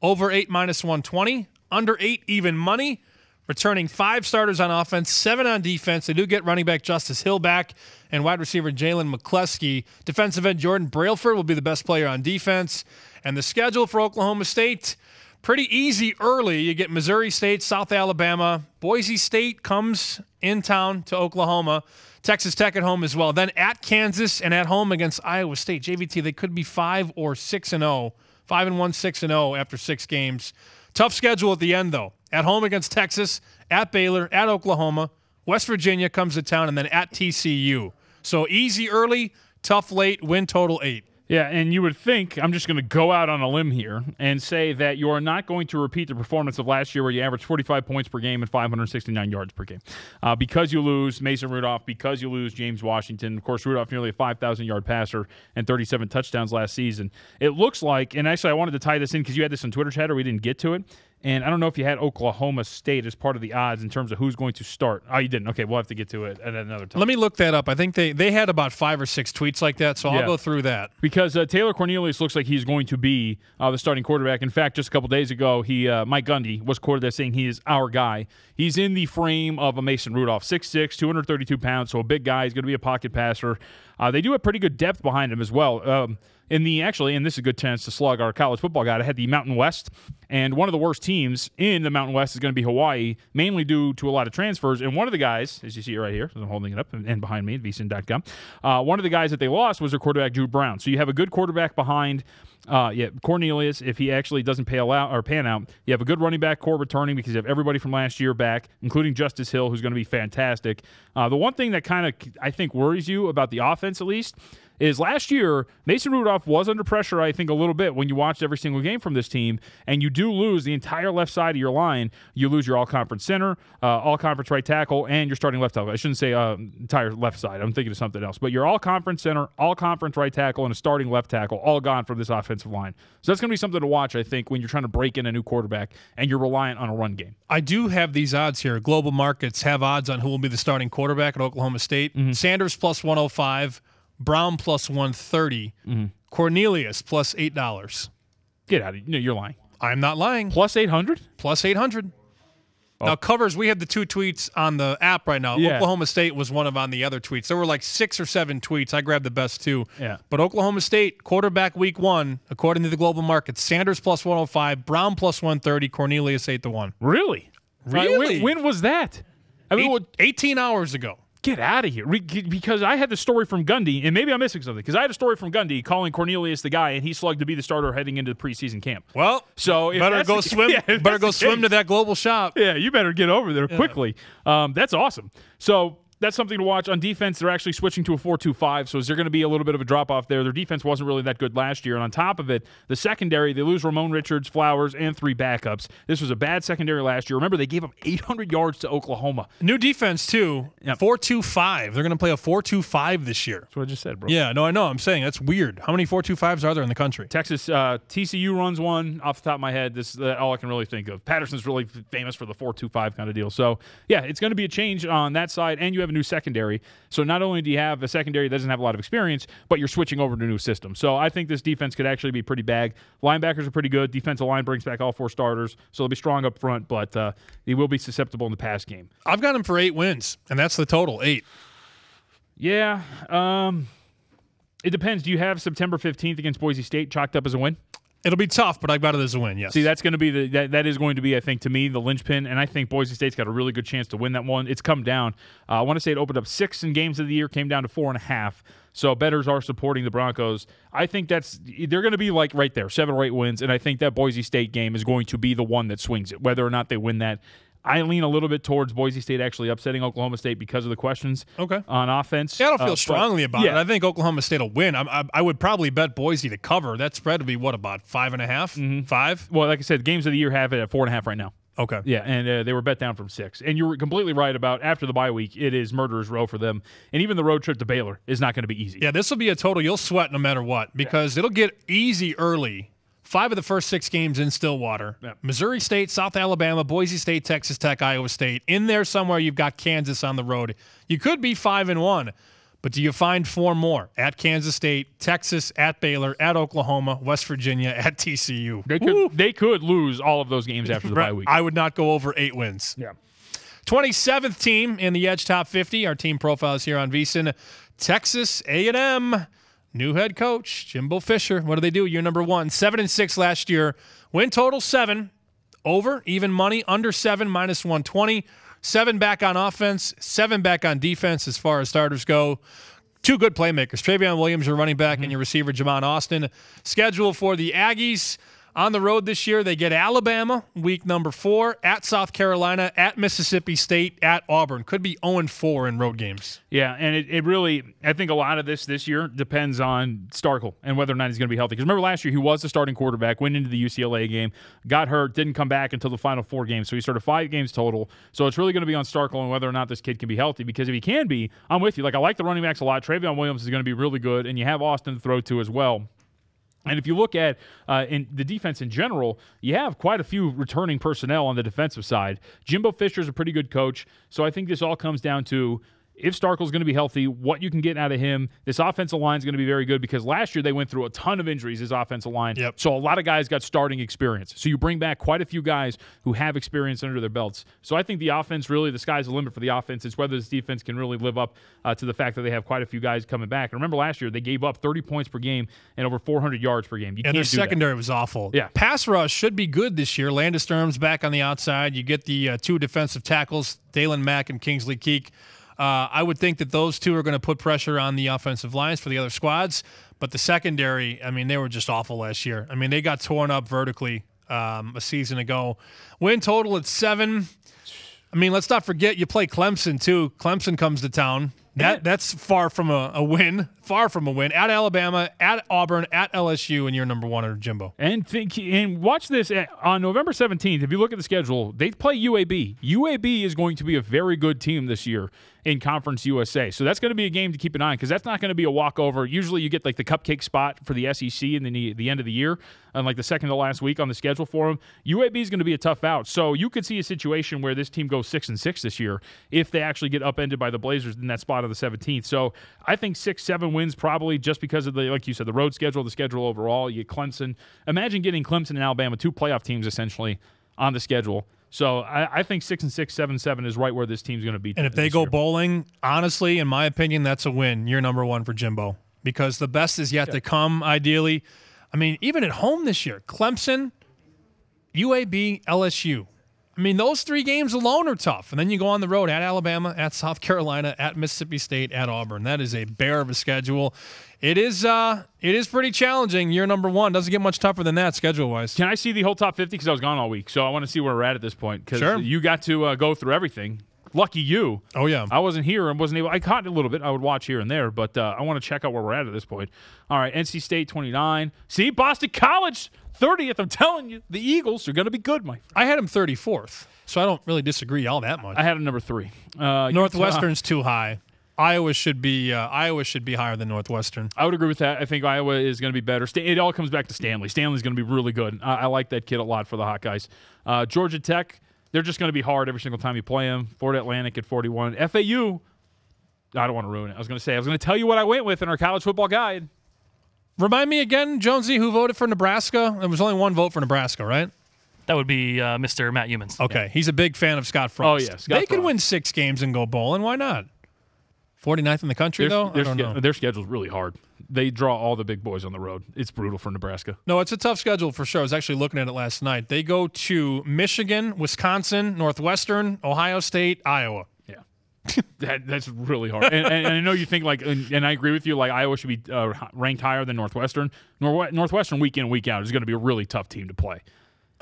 Over 8 minus 120. Under 8 even money. Returning 5 starters on offense, 7 on defense. They do get running back Justice Hill back and wide receiver Jalen McCleskey. Defensive end Jordan Brailford will be the best player on defense. And the schedule for Oklahoma State, pretty easy early. You get Missouri State, South Alabama. Boise State comes in town to Oklahoma. Texas Tech at home as well. Then at Kansas and at home against Iowa State. JVT, they could be 5 or 6-0. 5-1, 6-0 after 6 games. Tough schedule at the end, though. At home against Texas, at Baylor, at Oklahoma. West Virginia comes to town, and then at TCU. So easy early, tough late, win total 8. Yeah, and you would think, I'm just going to go out on a limb here and say that you are not going to repeat the performance of last year where you averaged 45 points per game and 569 yards per game. Because you lose Mason Rudolph, because you lose James Washington. Of course, Rudolph nearly a 5,000-yard passer and 37 touchdowns last season. It looks like, and actually I wanted to tie this in because you had this on Twitter chat or we didn't get to it. And I don't know if you had Oklahoma State as part of the odds in terms of who's going to start. Oh, you didn't. Okay, we'll have to get to it at another time. Let me look that up. I think they had about 5 or 6 tweets like that, so I'll go through that. Because Taylor Cornelius looks like he's going to be the starting quarterback. In fact, just a couple days ago, Mike Gundy was quoted as saying he is our guy. He's in the frame of a Mason Rudolph, 6'6", 232 pounds, so a big guy. He's going to be a pocket passer. They do have pretty good depth behind him as well. And this is a good chance to slug our college football guy. I had the Mountain West, and one of the worst teams in the Mountain West is going to be Hawaii, mainly due to a lot of transfers. And one of the guys, as you see it right here, I'm holding it up and behind me at VSiN.com, one of the guys that they lost was their quarterback, Drew Brown. So you have a good quarterback behind Cornelius. If he actually doesn't pan out, you have a good running back core returning because you have everybody from last year back, including Justice Hill, who's going to be fantastic. The one thing that kind of, I think, worries you about the offense, at least, is last year, Mason Rudolph was under pressure, I think, a little bit when you watched every single game from this team, and you do lose the entire left side of your line. You lose your all-conference center, all-conference right tackle, and your starting left tackle. I shouldn't say entire left side. I'm thinking of something else. But your all-conference center, all-conference right tackle, and a starting left tackle all gone from this offensive line. So that's going to be something to watch, I think, when you're trying to break in a new quarterback and you're reliant on a run game. I do have these odds here. Global markets have odds on who will be the starting quarterback at Oklahoma State. Sanders plus 105. Brown plus 130. Cornelius plus $8. Get out of here. No, you're lying. I'm not lying. Plus 800? Plus 800. Oh. Now, covers, we have the 2 tweets on the app right now. Yeah. Oklahoma State was one of on the other tweets. There were like 6 or 7 tweets. I grabbed the best 2. Yeah. But Oklahoma State, quarterback week 1, according to the global markets, Sanders plus 105, Brown plus 130, Cornelius 8-1. Really? Really? When was that? I mean, 18 hours ago. Get out of here. Because I had the story from Gundy, and maybe I'm missing something, because I had a story from Gundy calling Cornelius the guy, and he slugged to be the starter heading into the preseason camp. Well, so better go swim. Better go swim to that global shop. Yeah, you better get over there quickly. That's awesome. So that's something to watch. On defense, they're actually switching to a 4-2-5, so is there going to be a little bit of a drop-off there? Their defense wasn't really that good last year, and on top of it, the secondary, they lose Ramon Richards, Flowers, and 3 backups. This was a bad secondary last year. Remember, they gave up 800 yards to Oklahoma. New defense, too. Yep. 4-2-5. They're going to play a 4-2-5 this year. That's what I just said, bro. Yeah, no, I know. I'm saying that's weird. How many 4-2-5s are there in the country? Texas, TCU runs one off the top of my head. This is all I can really think of. Patterson's really famous for the 4-2-5 kind of deal. So, yeah, it's going to be a change on that side, and you have a new secondary. So not only do you have a secondary that doesn't have a lot of experience, but you're switching over to a new system. So I think this defense could actually be pretty bad. Linebackers are pretty good. Defensive line brings back all 4 starters, so they'll be strong up front, but they will be susceptible in the pass game. I've got them for 8 wins, and that's the total, 8. Yeah. It depends. Do you have September 15th against Boise State chalked up as a win? It'll be tough, but I've got it as a win, yes. See, that's going to be that is going to be, I think, to me, the linchpin, and I think Boise State's got a really good chance to win that one. It's come down. I want to say it opened up 6 in games of the year, came down to 4.5. So bettors are supporting the Broncos. I think they're going to be like right there, 7 or 8 wins, and I think that Boise State game is going to be the one that swings it, whether or not they win that. I lean a little bit towards Boise State actually upsetting Oklahoma State because of the questions on offense. Yeah, I don't feel strongly about it. I think Oklahoma State will win. I would probably bet Boise to cover. That spread would be, what, about 5.5? 5? Well, like I said, games of the year have it at 4.5 right now. Okay. Yeah, and they were bet down from 6. And you're completely right about after the bye week, it is murderer's row for them. And even the road trip to Baylor is not going to be easy. Yeah, this will be a total you'll sweat no matter what because it'll get easy early. 5 of the first 6 games in Stillwater. Yep. Missouri State, South Alabama, Boise State, Texas Tech, Iowa State. In there somewhere, you've got Kansas on the road. You could be 5-1, but do you find 4 more? At Kansas State, Texas, at Baylor, at Oklahoma, West Virginia, at TCU. They could lose all of those games after the bye week. I would not go over 8 wins. Yeah. 27th team in the Edge Top 50. Our team profiles here on VSiN. Texas A&M. New head coach, Jimbo Fisher. What do they do? Year number 1, 7-6 last year. Win total 7. Over, even money, under 7, minus 120. 7 back on offense, 7 back on defense as far as starters go. 2 good playmakers. Travion Williams, your running back, and your receiver, Jamon Austin. Schedule for the Aggies. On the road this year, they get Alabama, week number 4, at South Carolina, at Mississippi State, at Auburn. Could be 0-4 in road games. Yeah, and it really, I think a lot of this year depends on Starkel and whether or not he's going to be healthy. Because remember last year, he was the starting quarterback, went into the UCLA game, got hurt, didn't come back until the final 4 games. So he started 5 games total. So it's really going to be on Starkel and whether or not this kid can be healthy. Because if he can be, I'm with you. Like, I like the running backs a lot. Travion Williams is going to be really good, and you have Austin to throw to as well. And if you look at in the defense in general, you have quite a few returning personnel on the defensive side. Jimbo Fisher's a pretty good coach, so I think this all comes down to if Starkel's going to be healthy, what you can get out of him. This offensive line is going to be very good because last year they went through a ton of injuries, his offensive line. Yep. So a lot of guys got starting experience. So you bring back quite a few guys who have experience under their belts. So I think the offense, really, the sky's the limit for the offense. It's whether this defense can really live up to the fact that they have quite a few guys coming back. And remember last year, they gave up 30 points per game and over 400 yards per game. You can't their do secondary that. was awful. Yeah. Pass rush should be good this year. Landis Sturm's back on the outside. You get the two defensive tackles, Dalen Mack and Kingsley Keek. I would think that those two are going to put pressure on the offensive lines for the other squads. But the secondary, I mean, they were just awful last year. I mean, they got torn up vertically a season ago. Win total at 7. I mean, let's not forget you play Clemson, too. Clemson comes to town. That's far from a win. Far from a win. At Alabama, at Auburn, at LSU, and you're number 1 under Jimbo. And watch this. On November 17th, if you look at the schedule, they play UAB. UAB is going to be a very good team this year in Conference USA. So that's going to be a game to keep an eye on because that's not going to be a walkover. Usually you get like the cupcake spot for the SEC in the end of the year and like the second to last week on the schedule for them. UAB is going to be a tough out. So you could see a situation where this team goes 6-6 this year if they actually get upended by the Blazers in that spot on the 17th. So I think 6-7 wins probably just because of the, like you said, the road schedule, the schedule overall. You get Clemson. Imagine getting Clemson and Alabama, 2 playoff teams essentially on the schedule. So I think 6-6, 7-7 is right where this team's going to be. And if they go bowling, honestly, in my opinion, that's a win. You're number 1 for Jimbo because the best is yet to come, ideally. I mean, even at home this year, Clemson, UAB, LSU. I mean, those 3 games alone are tough. And then you go on the road at Alabama, at South Carolina, at Mississippi State, at Auburn. That is a bear of a schedule. It is pretty challenging. You're number 1. Doesn't get much tougher than that schedule-wise. Can I see the whole top 50? Because I was gone all week. So I want to see where we're at this point. Because sure. You got to go through everything. Lucky you. Oh, yeah. I wasn't here and wasn't able. I caught it a little bit. I would watch here and there. But I want to check out where we're at this point. All right, NC State 29. See, Boston College 30th. I'm telling you, the Eagles are going to be good, Mike. I had them 34th. So I don't really disagree all that much. I had them number 3. Northwestern's too high. Iowa should be higher than Northwestern. I would agree with that. I think Iowa is going to be better. It all comes back to Stanley. Stanley's going to be really good. I like that kid a lot for the Hawkeyes. Georgia Tech, they're just going to be hard every single time you play them. Florida Atlantic at 41. FAU, I don't want to ruin it. I was going to tell you what I went with in our college football guide. Remind me again, Jonesy, who voted for Nebraska? There was only 1 vote for Nebraska, right? That would be Mr. Matt Humans. Okay, He's a big fan of Scott Frost. Oh, yeah. They could win 6 games and go bowling. Why not? 49th in the country, though? I don't know. Their schedule's really hard. They draw all the big boys on the road. It's brutal for Nebraska. No, it's a tough schedule for sure. I was actually looking at it last night. They go to Michigan, Wisconsin, Northwestern, Ohio State, Iowa. Yeah. That's really hard. And I know you think, and I agree with you, Iowa should be ranked higher than Northwestern. Northwestern week in, week out is going to be a really tough team to play.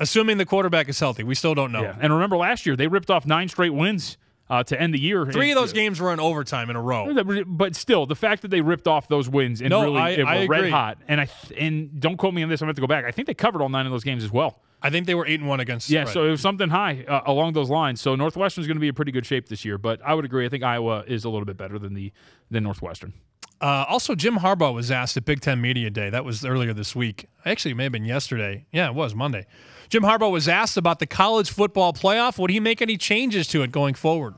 Assuming the quarterback is healthy. We still don't know. Yeah. And remember last year, they ripped off 9 straight wins to end the year. 3 of those games were in overtime in a row. But still, the fact that they ripped off those wins and were red hot, and don't quote me on this, I'm going to have to go back. I think they covered all 9 of those games as well. I think they were 8-1 against the spread. So it was something high along those lines. So Northwestern's going to be in pretty good shape this year, but I would agree. I think Iowa is a little bit better than Northwestern. Also, Jim Harbaugh was asked at Big Ten Media Day. That was earlier this week. Actually, it may have been yesterday. Yeah, it was Monday. Jim Harbaugh was asked about the college football playoff. Would he make any changes to it going forward?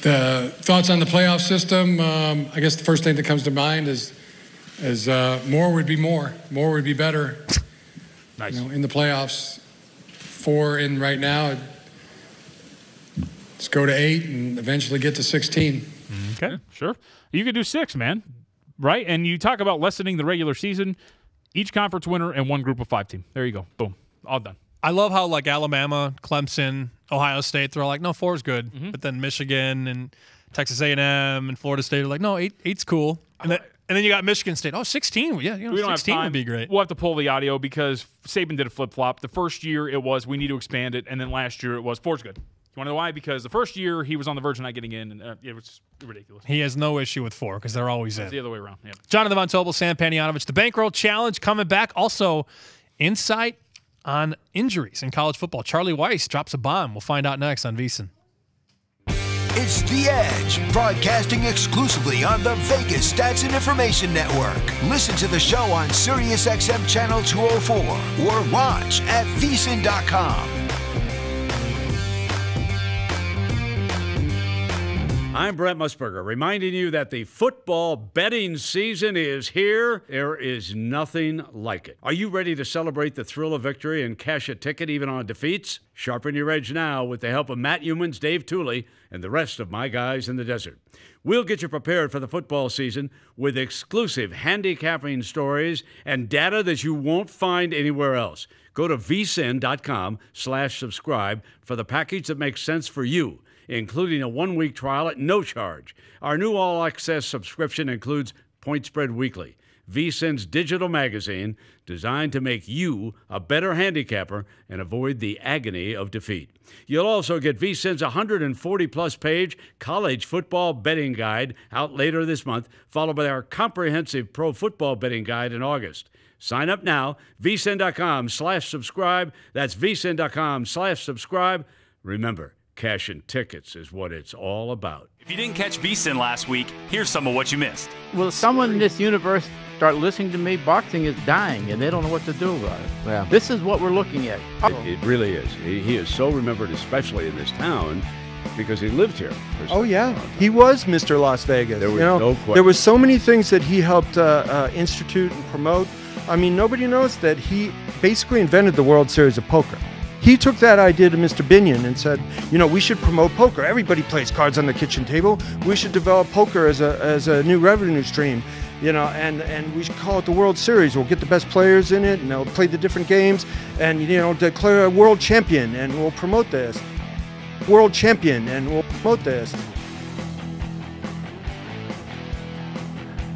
The thoughts on the playoff system, I guess the first thing that comes to mind is more would be more. More would be better. Nice. In the playoffs, 4 in right now. Let's go to 8 and eventually get to 16. Okay, sure. You could do 6, man. Right? And you talk about lessening the regular season. Each conference winner and 1 group of 5 team. There you go. Boom. All done. I love how Alabama, Clemson, Ohio State, they're like, no, 4 is good. Mm-hmm. But then Michigan and Texas A&M and Florida State are like, no, 8's cool. And then you got Michigan State. Oh, 16. Yeah, we don't 16 have time. would be great. We'll have to pull the audio because Saban did a flip-flop. The first year it was we need to expand it, and then last year it was 4's good. You want to know why? Because the first year he was on the verge of not getting in, and it was ridiculous. He has no issue with 4 because they're always in. It's the other way around. Yeah. Jonathan Von Tobel, Sam Panayotovich, the Bankroll Challenge coming back. Also, insight on injuries in college football. Charlie Weiss drops a bomb. We'll find out next on VSiN. It's The Edge, broadcasting exclusively on the Vegas Stats and Information Network. Listen to the show on SiriusXM Channel 204 or watch at VSiN.com. I'm Brent Musburger, reminding you that the football betting season is here. There is nothing like it. Are you ready to celebrate the thrill of victory and cash a ticket even on defeats? Sharpen your edge now with the help of Matt Humans, Dave Tooley, and the rest of my guys in the desert. We'll get you prepared for the football season with exclusive handicapping stories and data that you won't find anywhere else. Go to vsin.com/subscribe for the package that makes sense for you, including a 1-week trial at no charge. Our new all-access subscription includes Point Spread Weekly, VSiN's digital magazine designed to make you a better handicapper and avoid the agony of defeat. You'll also get VSiN's 140-plus page college football betting guide out later this month, followed by our comprehensive pro football betting guide in August. Sign up now, vsin.com/subscribe. That's vsin.com/subscribe. Remember, cashing tickets is what it's all about. If you didn't catch VSiN last week, here's some of what you missed. Will someone in this universe start listening to me? Boxing is dying, and they don't know what to do about it. Yeah. This is what we're looking at. It really is. He is so remembered, especially in this town, because he lived here. Oh, yeah. He was Mr. Las Vegas. There was no question. There was so many things that he helped institute and promote. I mean, nobody knows that he basically invented the World Series of Poker. He took that idea to Mr. Binion and said, we should promote poker. Everybody plays cards on the kitchen table. We should develop poker as a new revenue stream, and we should call it the World Series. We'll get the best players in it, and they'll play the different games, and, declare a world champion, and we'll promote this. World champion, and we'll promote this.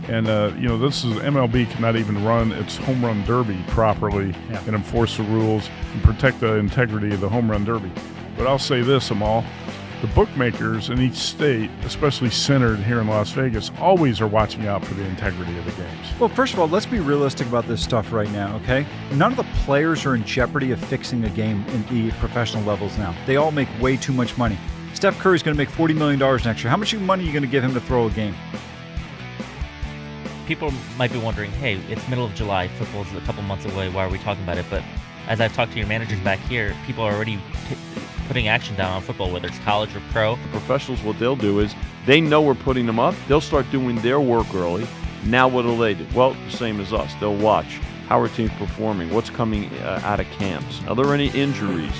And, this is MLB cannot even run its home run derby properly and enforce the rules and protect the integrity of the home run derby. But I'll say this, Amal, the bookmakers in each state, especially centered here in Las Vegas, always are watching out for the integrity of the games. Well, first of all, let's be realistic about this stuff right now, okay? None of the players are in jeopardy of fixing a game in the professional levels now. They all make way too much money. Steph Curry's going to make $40 million next year. How much money are you going to give him to throw a game? People might be wondering, hey, it's middle of July, football's a couple months away, why are we talking about it? But as I've talked to your managers back here, people are already putting action down on football, whether it's college or pro. The professionals, what they'll do is they know we're putting them up. They'll start doing their work early. Now what'll they do? Well, the same as us. They'll watch how our team's performing, what's coming out of camps. Are there any injuries?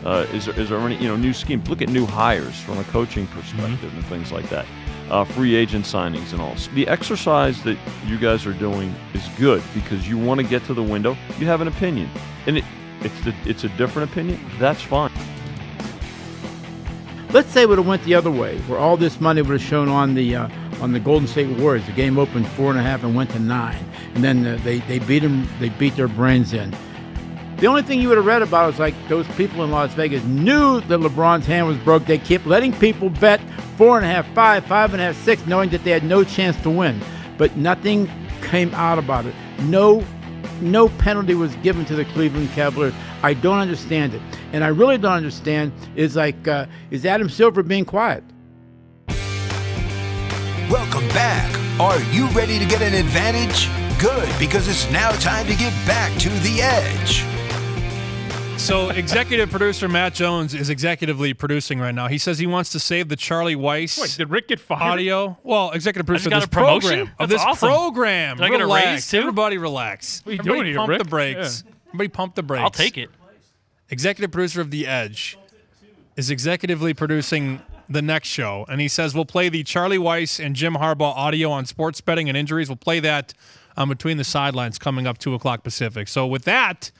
Is there any new schemes? Look at new hires from a coaching perspective and things like that. Free agent signings and all. So the exercise that you guys are doing is good because you want to get to the window. You have an opinion, and it's a different opinion. That's fine. Let's say it would have went the other way, where all this money would have shown on the Golden State Warriors. The game opened 4.5 and went to 9, and then they beat them. They beat their brains in. The only thing you would have read about is like those people in Las Vegas knew that LeBron's hand was broke. They kept letting people bet 4.5, 5, 5.5, 6, knowing that they had no chance to win. But nothing came out about it. No penalty was given to the Cleveland Cavaliers. I don't understand it. And I really don't understand is Adam Silver being quiet? Welcome back. Are you ready to get an advantage? Good, because it's now time to get back to The Edge. So executive producer Matt Jones is executively producing right now. He says he wants to save the Charlie Weiss. Wait, did Rick get fired? Audio. Well, executive producer of got this a promotion? program. Of That's this awesome. program. Did I get a raise too? Everybody relax. What are you Everybody doing here, pump Rick? the brakes. Yeah. Everybody pump the brakes. I'll take it. Executive producer of The Edge is executively producing the next show, and he says we'll play the Charlie Weiss and Jim Harbaugh audio on sports betting and injuries. We'll play that between the sidelines coming up 2 o'clock Pacific. So with that,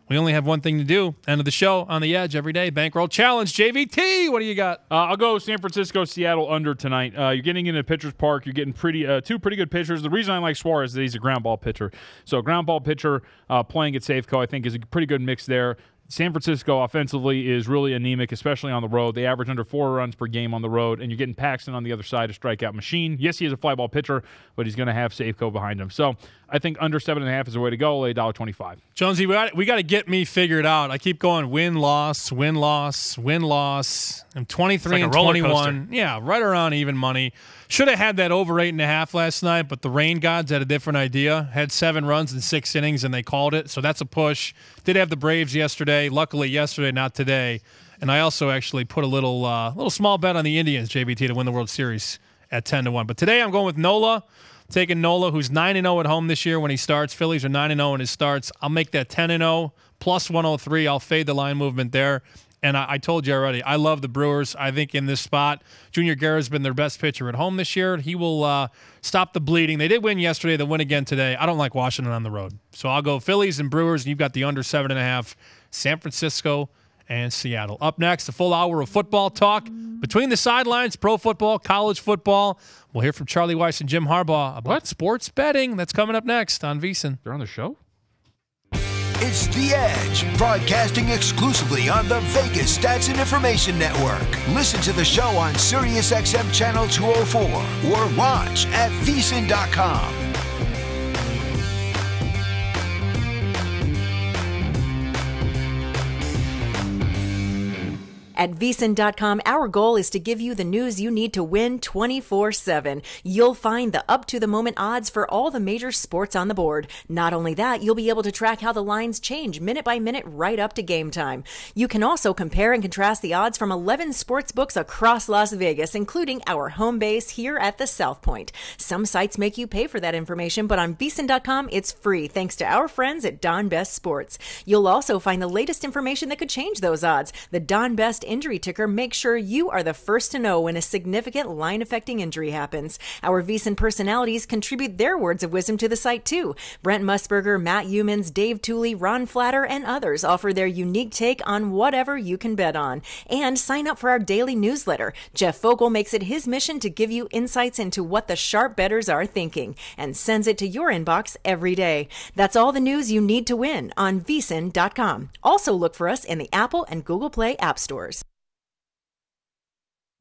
we only have one thing to do. End of the show on The Edge every day. Bankroll Challenge. JVT, what do you got? I'll go San Francisco, Seattle under tonight. You're getting into Pitchers Park. You're getting two pretty good pitchers. The reason I like Suarez is that he's a ground ball pitcher. So a ground ball pitcher playing at Safeco, I think, is a pretty good mix there. San Francisco offensively is really anemic, especially on the road. They average under 4 runs per game on the road, and you're getting Paxton on the other side, a strikeout machine. Yes, he is a fly ball pitcher, but he's going to have Safeco behind him. So I think under 7.5 is the way to go. Lay $1.25. Jonesy, we got to get me figured out. I keep going win-loss, win-loss, win-loss. I'm 23 and 21. Yeah, right around even money. Should have had that over 8.5 last night, but the rain gods had a different idea. Had 7 runs in 6 innings, and they called it. So that's a push. Did have the Braves yesterday. Luckily yesterday, not today. And I also actually put a little small bet on the Indians, JVT, to win the World Series at 10-1. But today I'm going with Nola. Taking Nola, who's 9-0 at home this year when he starts. Phillies are 9-0 in his starts. I'll make that 10-0 plus 103. I'll fade the line movement there. And I told you already, I love the Brewers. I think in this spot, Junior Guerra's been their best pitcher at home this year. He will stop the bleeding. They did win yesterday. They'll win again today. I don't like Washington on the road. So I'll go Phillies and Brewers, and you've got the under 7.5, San Francisco and Seattle. Up next, a full hour of football talk. Between the sidelines, pro football, college football. We'll hear from Charlie Weiss and Jim Harbaugh about sports betting. That's coming up next on VSiN. They're on the show? It's The Edge, broadcasting exclusively on the Vegas Stats and Information Network. Listen to the show on SiriusXM Channel 204 or watch at VSiN.com. At VSiN.com, our goal is to give you the news you need to win 24/7. You'll find the up-to-the-moment odds for all the major sports on the board. Not only that, you'll be able to track how the lines change minute by minute right up to game time. You can also compare and contrast the odds from 11 sports books across Las Vegas, including our home base here at the South Point. Some sites make you pay for that information, but on VSiN.com, it's free thanks to our friends at Don Best Sports. You'll also find the latest information that could change those odds. The Don Best Injury Ticker makes sure you are the first to know when a significant line-affecting injury happens. Our VSiN personalities contribute their words of wisdom to the site, too. Brent Musburger, Matt Humans, Dave Tooley, Ron Flatter, and others offer their unique take on whatever you can bet on. And sign up for our daily newsletter. Jeff Vogel makes it his mission to give you insights into what the sharp bettors are thinking and sends it to your inbox every day. That's all the news you need to win on VSiN.com. Also look for us in the Apple and Google Play app stores.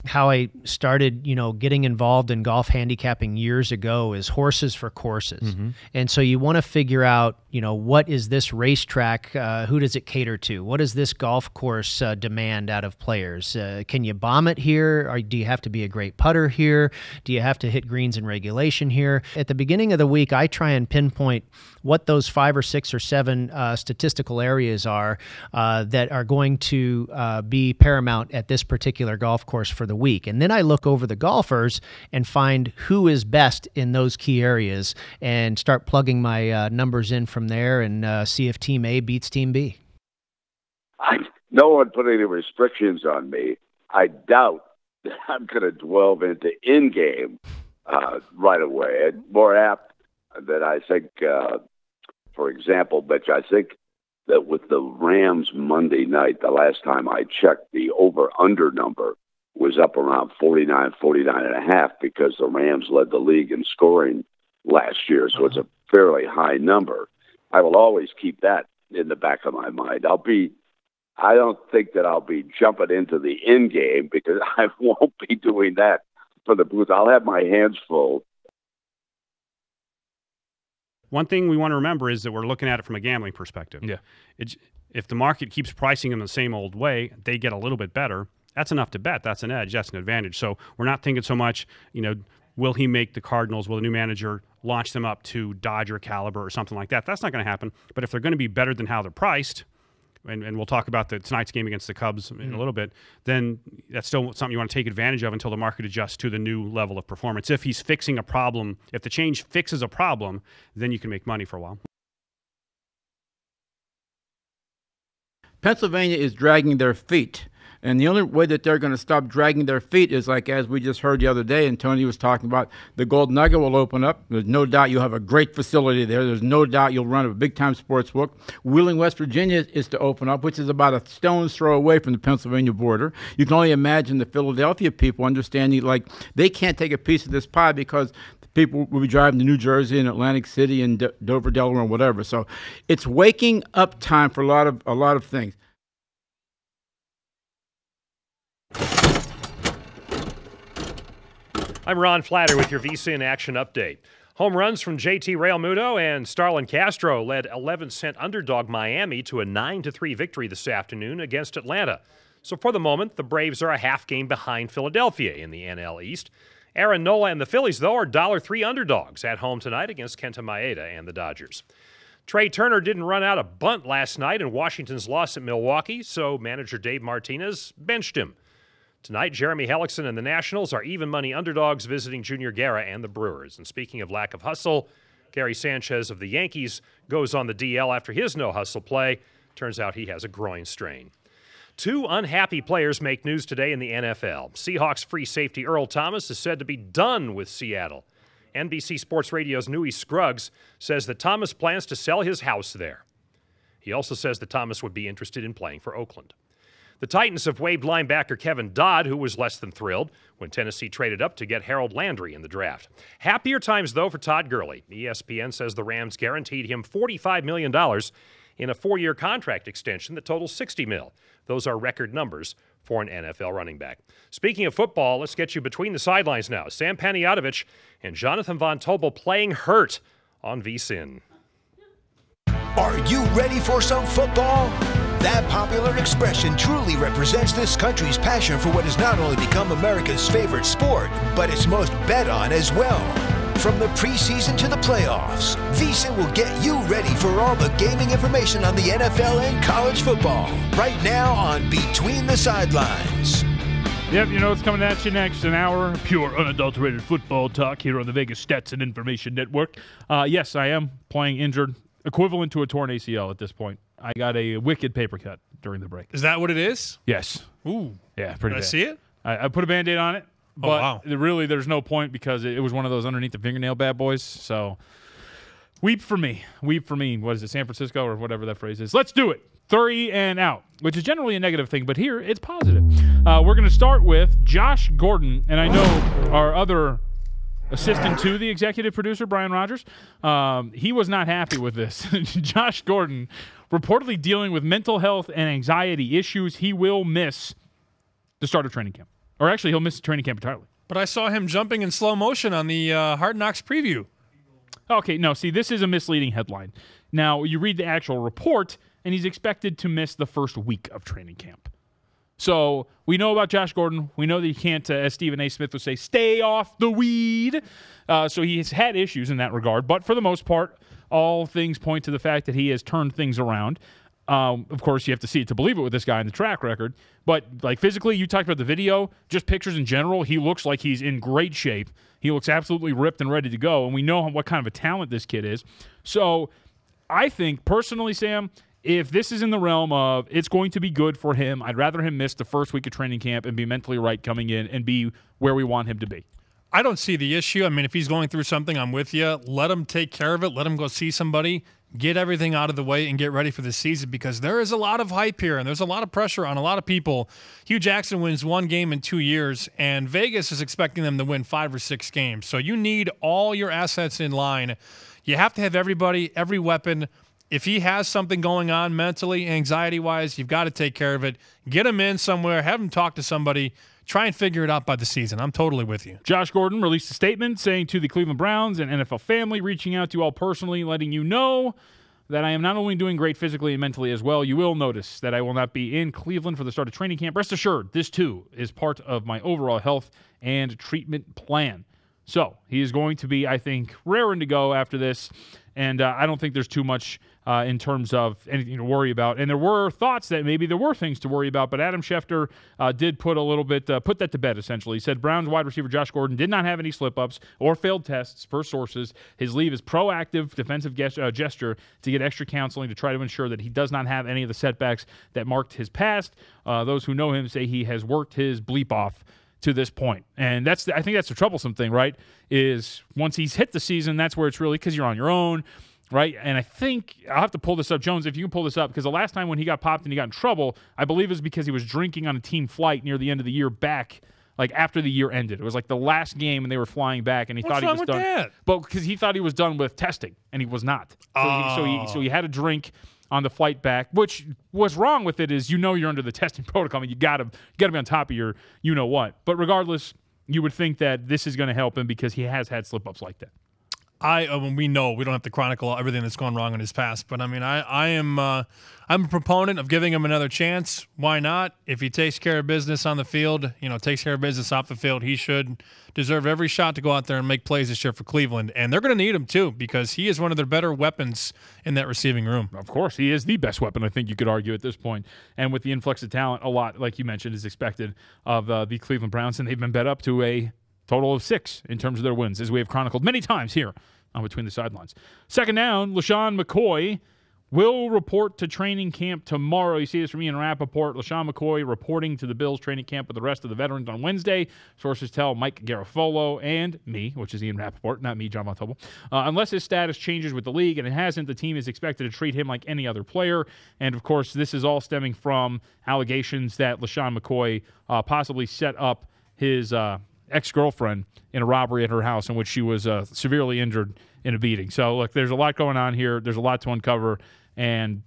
How I started, getting involved in golf handicapping years ago is horses for courses. Mm-hmm. And so you want to figure out, what is this racetrack? Who does it cater to? What does this golf course demand out of players? Can you bomb it here? Or do you have to be a great putter here? Do you have to hit greens in regulation here? At the beginning of the week, I try and pinpoint what those 5 or 6 or 7 statistical areas are that are going to be paramount at this particular golf course for the week. And then I look over the golfers and find who is best in those key areas and start plugging my numbers in from there and see if Team A beats Team B. No one put any restrictions on me. I doubt that I'm going to delve into in-game right away. It's more apt that I think, for example, Mitch, I think that with the Rams Monday night, the last time I checked, the over-under number was up around 49 and a half because the Rams led the league in scoring last year. So it's a fairly high number. I will always keep that in the back of my mind. I don't think that I'll be jumping into the in game because I won't be doing that for the booth. I'll have my hands full. One thing we want to remember is that we're looking at it from a gambling perspective. Yeah. If the market keeps pricing them the same old way, they get a little bit better. That's enough to bet. That's an edge. That's an advantage. So we're not thinking so much, will he make the Cardinals? Will the new manager launch them up to Dodger caliber or something like that? That's not going to happen. But if they're going to be better than how they're priced, and we'll talk about tonight's game against the Cubs in a little bit, then that's still something you want to take advantage of until the market adjusts to the new level of performance. If he's fixing a problem, if the change fixes a problem, then you can make money for a while. Pennsylvania is dragging their feet. And the only way that they're going to stop dragging their feet is like, as we just heard the other day, and Tony was talking about, the Gold Nugget will open up. There's no doubt you'll have a great facility there. There's no doubt you'll run a big-time sports book. Wheeling, West Virginia is to open up, which is about a stone's throw away from the Pennsylvania border. You can only imagine the Philadelphia people understanding, like, they can't take a piece of this pie because people will be driving to New Jersey and Atlantic City and Dover, Delaware, and whatever. So it's waking up time for a lot of things. I'm Ron Flatter with your VSiN Action Update. Home runs from JT Realmuto and Starlin Castro led 11-cent underdog Miami to a 9-3 victory this afternoon against Atlanta. So for the moment, the Braves are a half game behind Philadelphia in the NL East. Aaron Nola and the Phillies, though, are $1.03 underdogs at home tonight against Kenta Maeda and the Dodgers. Trey Turner didn't run out a bunt last night in Washington's loss at Milwaukee, so manager Dave Martinez benched him. Tonight, Jeremy Hellickson and the Nationals are even money underdogs visiting Junior Guerra and the Brewers. And speaking of lack of hustle, Gary Sanchez of the Yankees goes on the DL after his no-hustle play. Turns out he has a groin strain. Two unhappy players make news today in the NFL. Seahawks free safety Earl Thomas is said to be done with Seattle. NBC Sports Radio's Newey Scruggs says that Thomas plans to sell his house there. He also says that Thomas would be interested in playing for Oakland. The Titans have waived linebacker Kevin Dodd, who was less than thrilled when Tennessee traded up to get Harold Landry in the draft. Happier times, though, for Todd Gurley. ESPN says the Rams guaranteed him $45 million in a 4-year contract extension that totals $60 million. Those are record numbers for an NFL running back. Speaking of football, let's get you between the sidelines now. Sam Panayotovich and Jonathan Von Tobel playing hurt on VSiN. Are you ready for some football? That popular expression truly represents this country's passion for what has not only become America's favorite sport, but its most bet on as well. From the preseason to the playoffs, VSiN will get you ready for all the gaming information on the NFL and college football. Right now on Between the Sidelines. Yep, you know what's coming at you next. An hour pure, unadulterated football talk here on the Vegas Stats and Information Network. Yes, I am playing injured, equivalent to a torn ACL at this point. I got a wicked paper cut during the break. Is that what it is? Yes. Ooh. Yeah, pretty Can bad. I see it? I put a Band-Aid on it, but really there's no point because it was one of those underneath the fingernail bad boys. So weep for me. Weep for me. What is it, San Francisco or whatever that phrase is? Let's do it. 3 and out, which is generally a negative thing, but here it's positive. We're going to start with Josh Gordon, and I know our other assistant to the executive producer, Brian Rogers, he was not happy with this. Josh Gordon reportedly dealing with mental health and anxiety issues. He will miss the start of training camp. Or actually, he'll miss the training camp entirely. But I saw him jumping in slow motion on the Hard Knocks preview. Okay, no, see, this is a misleading headline. Now, you read the actual report, and he's expected to miss the first week of training camp. So we know about Josh Gordon. We know that he can't, as Stephen A. Smith would say, stay off the weed. So he's had issues in that regard. But for the most part, all things point to the fact that he has turned things around. Of course, you have to see it to believe it with this guy in the track record. But like physically, you talked about the video, just pictures in general, he looks like he's in great shape. He looks absolutely ripped and ready to go. And we know what kind of a talent this kid is. So I think, personally, Sam, if this is in the realm of it's going to be good for him, I'd rather him miss the first week of training camp and be mentally right coming in and be where we want him to be. I don't see the issue. I mean, if he's going through something, I'm with you. Let him take care of it. Let him go see somebody. Get everything out of the way and get ready for the season because there is a lot of hype here and there's a lot of pressure on a lot of people. Hugh Jackson wins 1 game in 2 years, and Vegas is expecting them to win 5 or 6 games. So you need all your assets in line. You have to have everybody, every weapon. If he has something going on mentally, anxiety-wise, you've got to take care of it. Get him in somewhere. Have him talk to somebody. Try and figure it out by the season. I'm totally with you. Josh Gordon released a statement saying to the Cleveland Browns and NFL family, reaching out to you all personally, letting you know that I am not only doing great physically and mentally as well. You will notice that I will not be in Cleveland for the start of training camp. Rest assured, this too is part of my overall health and treatment plan. So he is going to be, I think, raring to go after this. And I don't think there's too much in terms of anything to worry about. And there were thoughts that maybe there were things to worry about, but Adam Schefter did put a little bit, put that to bed, essentially. He said Browns wide receiver Josh Gordon did not have any slip-ups or failed tests, per sources. His leave is proactive defensive gesture to get extra counseling to try to ensure that he does not have any of the setbacks that marked his past. Those who know him say he has worked his bleep off to this point. And I think that's the troublesome thing, right, is once he's hit the season, that's where it's really, because you're on your own, right? And I think, I'll have to pull this up, Jones, if you can pull this up, because the last time when he got popped and he got in trouble, I believe it was because he was drinking on a team flight near the end of the year back, like after the year ended. It was like the last game and they were flying back and he thought he was done. What's wrong with that? But because he thought he was done with testing and he was not. So he had a drink on the flight back, which what's wrong with it is you're under the testing protocol and you got to be on top of your you-know-what. But regardless, you would think that this is going to help him because he has had slip-ups like that. We know we don't have to chronicle everything that's gone wrong in his past, but I mean, I'm a proponent of giving him another chance. Why not? If he takes care of business on the field, takes care of business off the field, he should deserve every shot to go out there and make plays this year for Cleveland. And they're going to need him too, because he is one of their better weapons in that receiving room. Of course, he is the best weapon, I think you could argue at this point. And with the influx of talent, a lot, like you mentioned, is expected of the Cleveland Browns, and they've been bet up to a total of 6 in terms of their wins, as we have chronicled many times here on Between the Sidelines. Second down, LaShawn McCoy will report to training camp tomorrow. You see this from Ian Rappaport. LaShawn McCoy reporting to the Bills training camp with the rest of the veterans on Wednesday. Sources tell Mike Garafolo and me, which is Ian Rappaport, not me, John Von Tobel. Unless his status changes with the league, and it hasn't, the team is expected to treat him like any other player. And, of course, this is all stemming from allegations that LaShawn McCoy possibly set up his ex-girlfriend in a robbery at her house in which she was severely injured in a beating. So, look, there's a lot going on here. There's a lot to uncover, and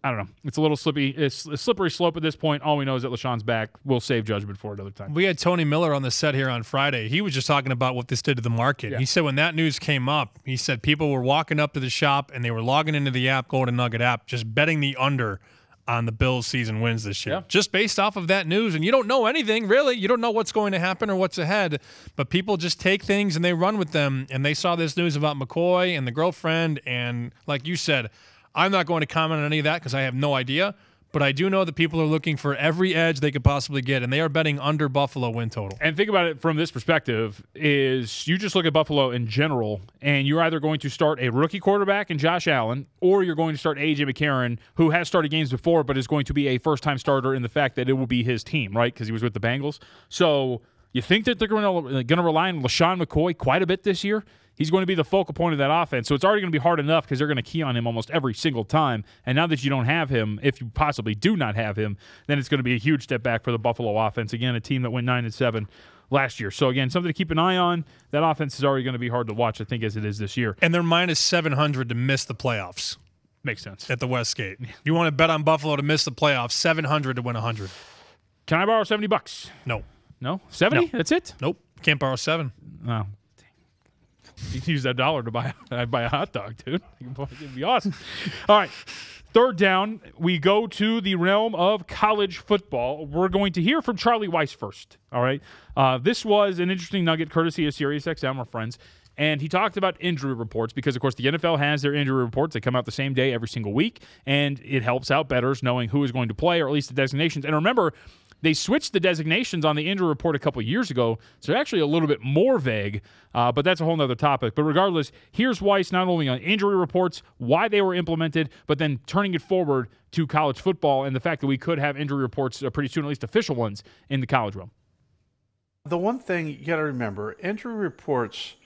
I don't know. It's a little it's a slippery slope at this point. All we know is that LaShawn's back. We'll save judgment for another time. We had Tony Miller on the set here on Friday. He was just talking about what this did to the market. Yeah. He said when that news came up, he said people were walking up to the shop and they were logging into the app, Golden Nugget app, just betting the under on the Bills' season wins this year. Yeah. Just based off of that news. And you don't know anything, really. You don't know what's going to happen or what's ahead. But people just take things and they run with them. And they saw this news about McCoy and the girlfriend. And like you said, I'm not going to comment on any of that because I have no idea. But I do know that people are looking for every edge they could possibly get, and they are betting under Buffalo win total. And think about it from this perspective, is you just look at Buffalo in general, and you're either going to start a rookie quarterback in Josh Allen, or you're going to start A.J. McCarron, who has started games before, but is going to be a first-time starter in the fact that it will be his team, right, because he was with the Bengals. So you think that they're going to rely on LaShawn McCoy quite a bit this year? He's going to be the focal point of that offense. So it's already going to be hard enough because they're going to key on him almost every single time. And now that you don't have him, if you possibly do not have him, then it's going to be a huge step back for the Buffalo offense. Again, a team that went 9-7 last year. So, again, something to keep an eye on. That offense is already going to be hard to watch, I think, as it is this year. And they're minus 700 to miss the playoffs. Makes sense. At the Westgate. You want to bet on Buffalo to miss the playoffs, 700 to win 100. Can I borrow $70? No. No? 70? No. That's it? Nope. Can't borrow 7. No. You can use that dollar to buy a hot dog, dude. It'd be awesome. All right. Third down, we go to the realm of college football. We're going to hear from Charlie Weiss first. All right. This was an interesting nugget courtesy of SiriusXM, our friends. And he talked about injury reports because, of course, the NFL has their injury reports. They come out the same day every single week, and it helps out bettors knowing who is going to play, or at least the designations. And remember, they switched the designations on the injury report a couple years ago, so they're actually a little bit more vague, but that's a whole other topic. But regardless, here's Weiss not only on injury reports, why they were implemented, but then turning it forward to college football and the fact that we could have injury reports pretty soon, at least official ones, in the college realm. The one thing you got to remember, injury reports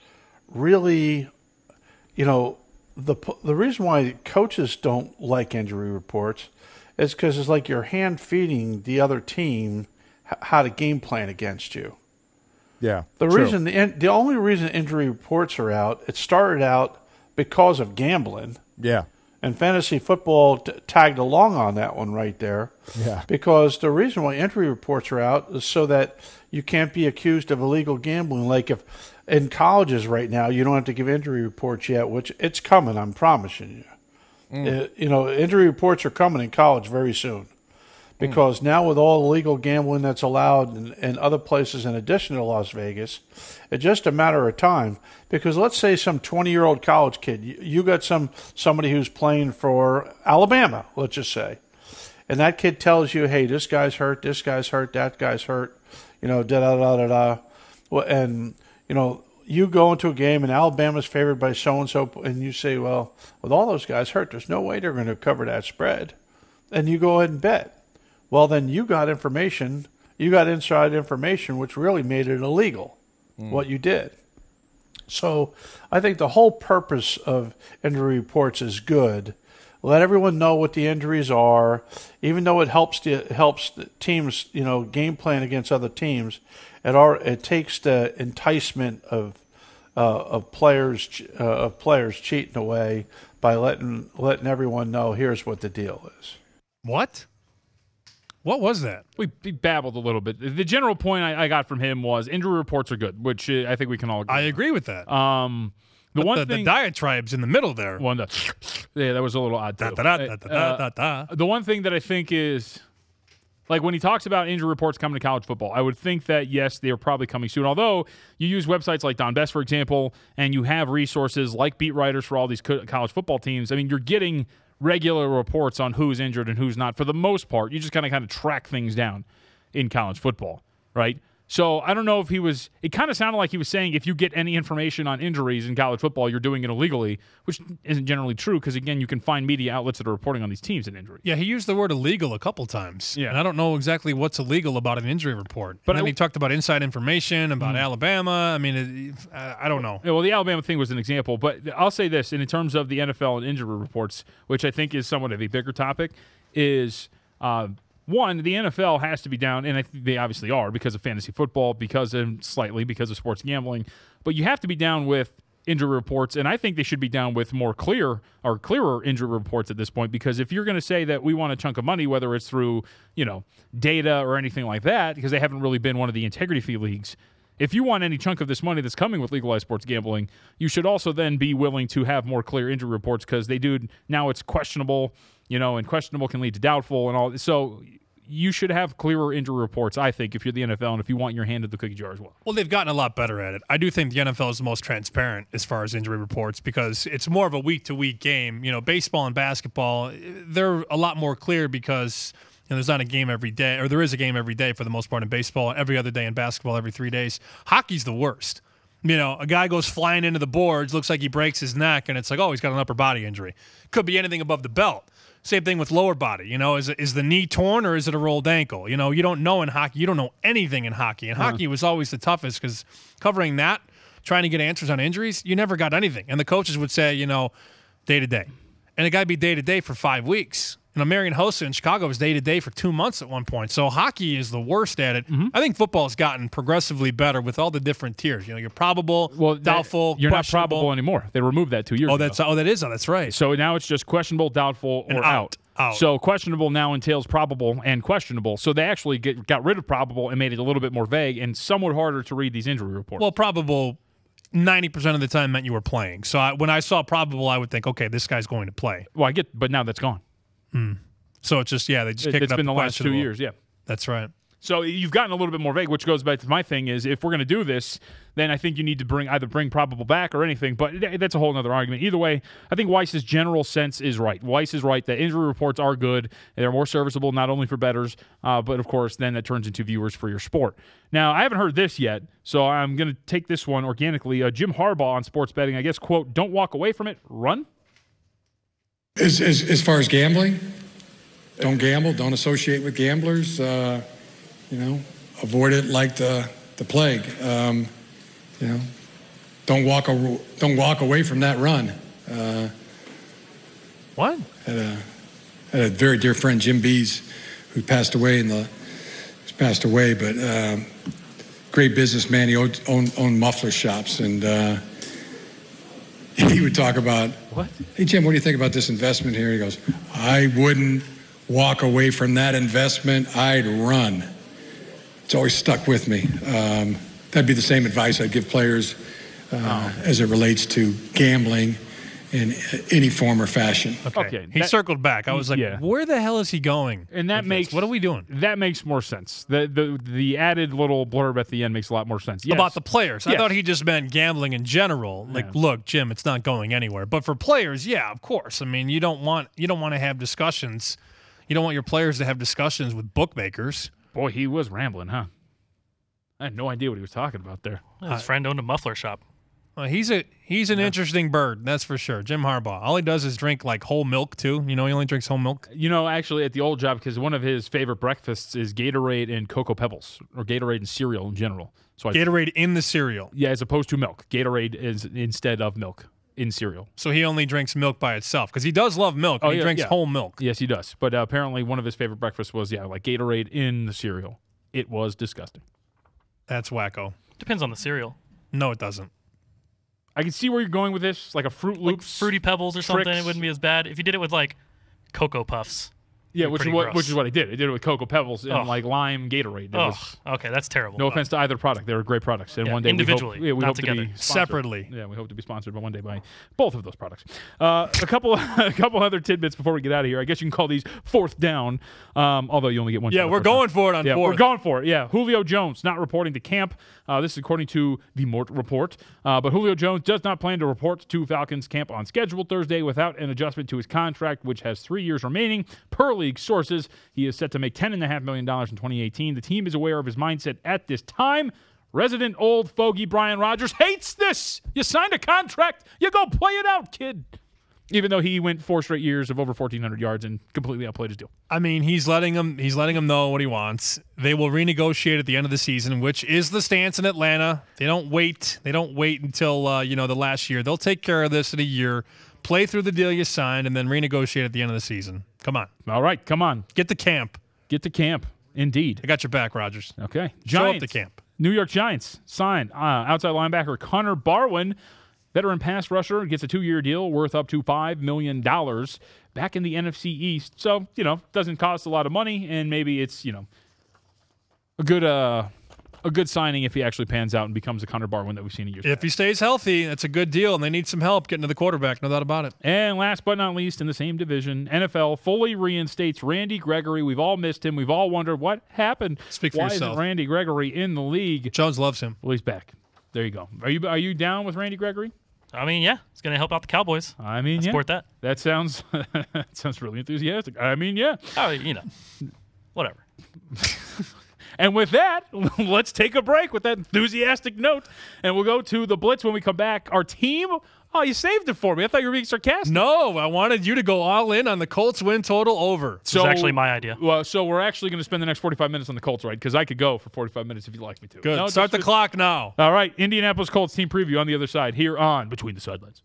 really, the reason why coaches don't like injury reports is because it's like you're hand-feeding the other team how to game plan against you. Yeah. The only reason injury reports are out, it started out because of gambling. Yeah. And fantasy football tagged along on that one right there. Yeah. Because the reason why injury reports are out is so that you can't be accused of illegal gambling. Like if in colleges right now, you don't have to give injury reports yet, which it's coming, I'm promising you. Injury reports are coming in college very soon because now with all the legal gambling that's allowed in other places in addition to Las Vegas, it's just a matter of time. Because let's say some 20-year-old college kid, you got somebody who's playing for Alabama, let's just say, and that kid tells you, hey, this guy's hurt, that guy's hurt, da-da-da-da-da. Well, and, you go into a game and Alabama's favored by so-and-so, and you say, well, with all those guys hurt, there's no way they're going to cover that spread. And you go ahead and bet. Well, then you got inside information, which really made it illegal, what you did. So I think the whole purpose of injury reports is good. Let everyone know what the injuries are, even though it helps the teams, game plan against other teams. It takes the enticement of players cheating away by letting everyone know here's what the deal is. What? What was that? We babbled a little bit. The general point I got from him was injury reports are good, which I think we can all agree I on. agree with that. The diatribes in the middle there. Yeah, that was a little odd too. The one thing that I think is, like, when he talks about injury reports coming to college football, I would think that, yes, they're probably coming soon. Although you use websites like Don Best, for example, and you have resources like beat writers for all these college football teams. I mean, you're getting regular reports on who's injured and who's not. For the most part, you just kind of track things down in college football, right? So I don't know if it kind of sounded like he was saying if you get any information on injuries in college football, you're doing it illegally, which isn't generally true because, again, you can find media outlets that are reporting on these teams and injuries. Yeah, he used the word illegal a couple times. Yeah. And I don't know exactly what's illegal about an injury report. But then he talked about inside information, about Alabama. I mean, I don't know. Yeah, well, the Alabama thing was an example. But I'll say this, and in terms of the NFL and injury reports, which I think is somewhat of a bigger topic, is one, the NFL has to be down, and I think they obviously are because of fantasy football, because of sports gambling. But you have to be down with injury reports, and I think they should be down with clearer injury reports at this point, because if you're going to say that we want a chunk of money, whether it's through, data or anything like that, because they haven't really been one of the integrity fee leagues, if you want any chunk of this money that's coming with legalized sports gambling, you should also then be willing to have more clear injury reports, because now it's questionable, and questionable can lead to doubtful and all. So you should have clearer injury reports, I think, if you're the NFL and if you want your hand in the cookie jar as well. Well, they've gotten a lot better at it. I do think the NFL is the most transparent as far as injury reports because it's more of a week-to-week game. Baseball and basketball, they're a lot more clear because there's not a game every day, or there is a game every day for the most part in baseball, every other day in basketball, every 3 days. Hockey's the worst. A guy goes flying into the boards, looks like he breaks his neck, and it's like, oh, he's got an upper body injury. Could be anything above the belt. Same thing with lower body. Is the knee torn or is it a rolled ankle? You don't know in hockey. You don't know anything in hockey. And hockey was always the toughest because covering that, trying to get answers on injuries, you never got anything. And the coaches would say, day to day. And it got to be day to day for 5 weeks. Marion Hossa in Chicago was day to day for 2 months at one point. So hockey is the worst at it. I think football has gotten progressively better with all the different tiers. You're probable, doubtful, you're not probable anymore. They removed that 2 years ago. That's right. So now it's just questionable, doubtful, or out. So questionable now entails probable and questionable. So they actually got rid of probable and made it a little bit more vague and somewhat harder to read these injury reports. Well, probable 90% of the time meant you were playing. So when I saw probable, I would think, okay, this guy's going to play. Well, but now that's gone. So it's just, they just kicked it up. It's been the last 2 years, yeah. That's right. So you've gotten a little bit more vague, which goes back to my thing is if we're going to do this, then I think you need to either bring probable back or anything, but that's a whole other argument. Either way, I think Weiss's general sense is right. Weiss is right that injury reports are good. They're more serviceable not only for bettors, but of course then that turns into viewers for your sport. Now, I haven't heard this yet, so I'm going to take this one organically. Jim Harbaugh on sports betting, I guess, quote, don't walk away from it, run? As far as gambling, don't gamble. Don't associate with gamblers. Avoid it like the plague. Don't walk away from that run. What? I had a very dear friend, Jim Bees, who passed away but great businessman. He owned muffler shops, and he would talk about, hey, Jim, what do you think about this investment here? He goes, I wouldn't walk away from that investment. I'd run. It's always stuck with me. That'd be the same advice I'd give players as it relates to gambling in any form or fashion. Okay. He circled back. I was like, where the hell is he going? And that makes what are we doing? That makes more sense. The added little blurb at the end makes a lot more sense. Yes. About the players. I thought he just meant gambling in general. Look, Jim, it's not going anywhere. But for players, yeah, of course. I mean, you don't want to have discussions. You don't want your players to have discussions with bookmakers. Boy, he was rambling, huh? I had no idea what he was talking about there. His friend owned a muffler shop. He's an interesting bird, that's for sure. Jim Harbaugh. All he does is drink whole milk too. He only drinks whole milk. Actually at the old job, because one of his favorite breakfasts is Gatorade and Cocoa Pebbles, or Gatorade and cereal in general. So Gatorade in the cereal. Yeah, as opposed to milk. Gatorade is instead of milk in cereal. So he only drinks milk by itself because he does love milk. He drinks whole milk. Yes, he does. But apparently one of his favorite breakfasts was Gatorade in the cereal. It was disgusting. That's wacko. Depends on the cereal. No, it doesn't. I can see where you're going with this, like a Fruit Loops, Fruity Pebbles or something. It wouldn't be as bad if you did it with Cocoa Puffs. Yeah, which is Pretty gross. what I did. I did it with Cocoa Pebbles and like lime Gatorade. Okay, that's terrible. No offense to either product; they were great products. And one day individually, we hope to together. be Separately. Yeah, we hope to be sponsored by one day by both of those products. A couple other tidbits before we get out of here. I guess you can call these fourth down, although you only get one. Yeah, we're going for it on fourth. We're going for it. Yeah, Julio Jones not reporting to camp. This is according to the Mort report. But Julio Jones does not plan to report to Falcons camp on schedule Thursday without an adjustment to his contract, which has 3 years remaining. Per league sources, he is set to make $10.5 million in 2018. The team is aware of his mindset at this time. Resident old fogey Brian Rodgers hates this. You signed a contract. You go play it out, kid. Even though he went 4 straight years of over 1,400 yards and completely outplayed his deal. I mean, he's letting him know what he wants. They will renegotiate at the end of the season, which is the stance in Atlanta. They don't wait. They don't wait until the last year. They'll take care of this in a year, play through the deal you signed, and then renegotiate at the end of the season. Come on. All right, come on. Get to camp. Get to camp. Indeed. I got your back, Rodgers. Okay. Show Giants. up to camp. New York Giants signed outside linebacker Connor Barwin. Veteran pass rusher gets a 2-year deal worth up to $5 million back in the NFC East. So, doesn't cost a lot of money, and maybe it's, a good signing if he actually pans out and becomes the Connor Barwin that we've seen in years past. If he stays healthy, that's a good deal, and they need some help getting to the quarterback, no doubt about it. And last but not least, in the same division, NFL fully reinstates Randy Gregory. We've all missed him. We've all wondered what happened. Speak for Why yourself. isn't Randy Gregory in the league? Jones loves him. Well, he's back. There you go. Are you down with Randy Gregory? I mean, yeah, it's going to help out the Cowboys. I mean, I support that. That sounds really enthusiastic. I mean, yeah. Oh, whatever. And with that, let's take a break with that enthusiastic note, and we'll go to the Blitz when we come back. Our team. Oh, you saved it for me. I thought you were being sarcastic. No, I wanted you to go all in on the Colts win total over. This is actually my idea. Well, so we're actually going to spend the next 45 minutes on the Colts, right? Because I could go for 45 minutes if you'd like me to. Good. Start the clock now. All right, Indianapolis Colts team preview on the other side here on Between the Sidelines.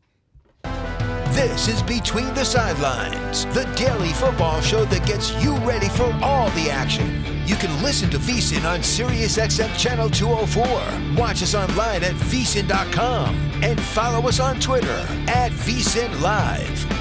This is Between the Sidelines, the daily football show that gets you ready for all the action. You can listen to VSiN on SiriusXM Channel 204. Watch us online at VSiN.com and follow us on Twitter at VSiNLive.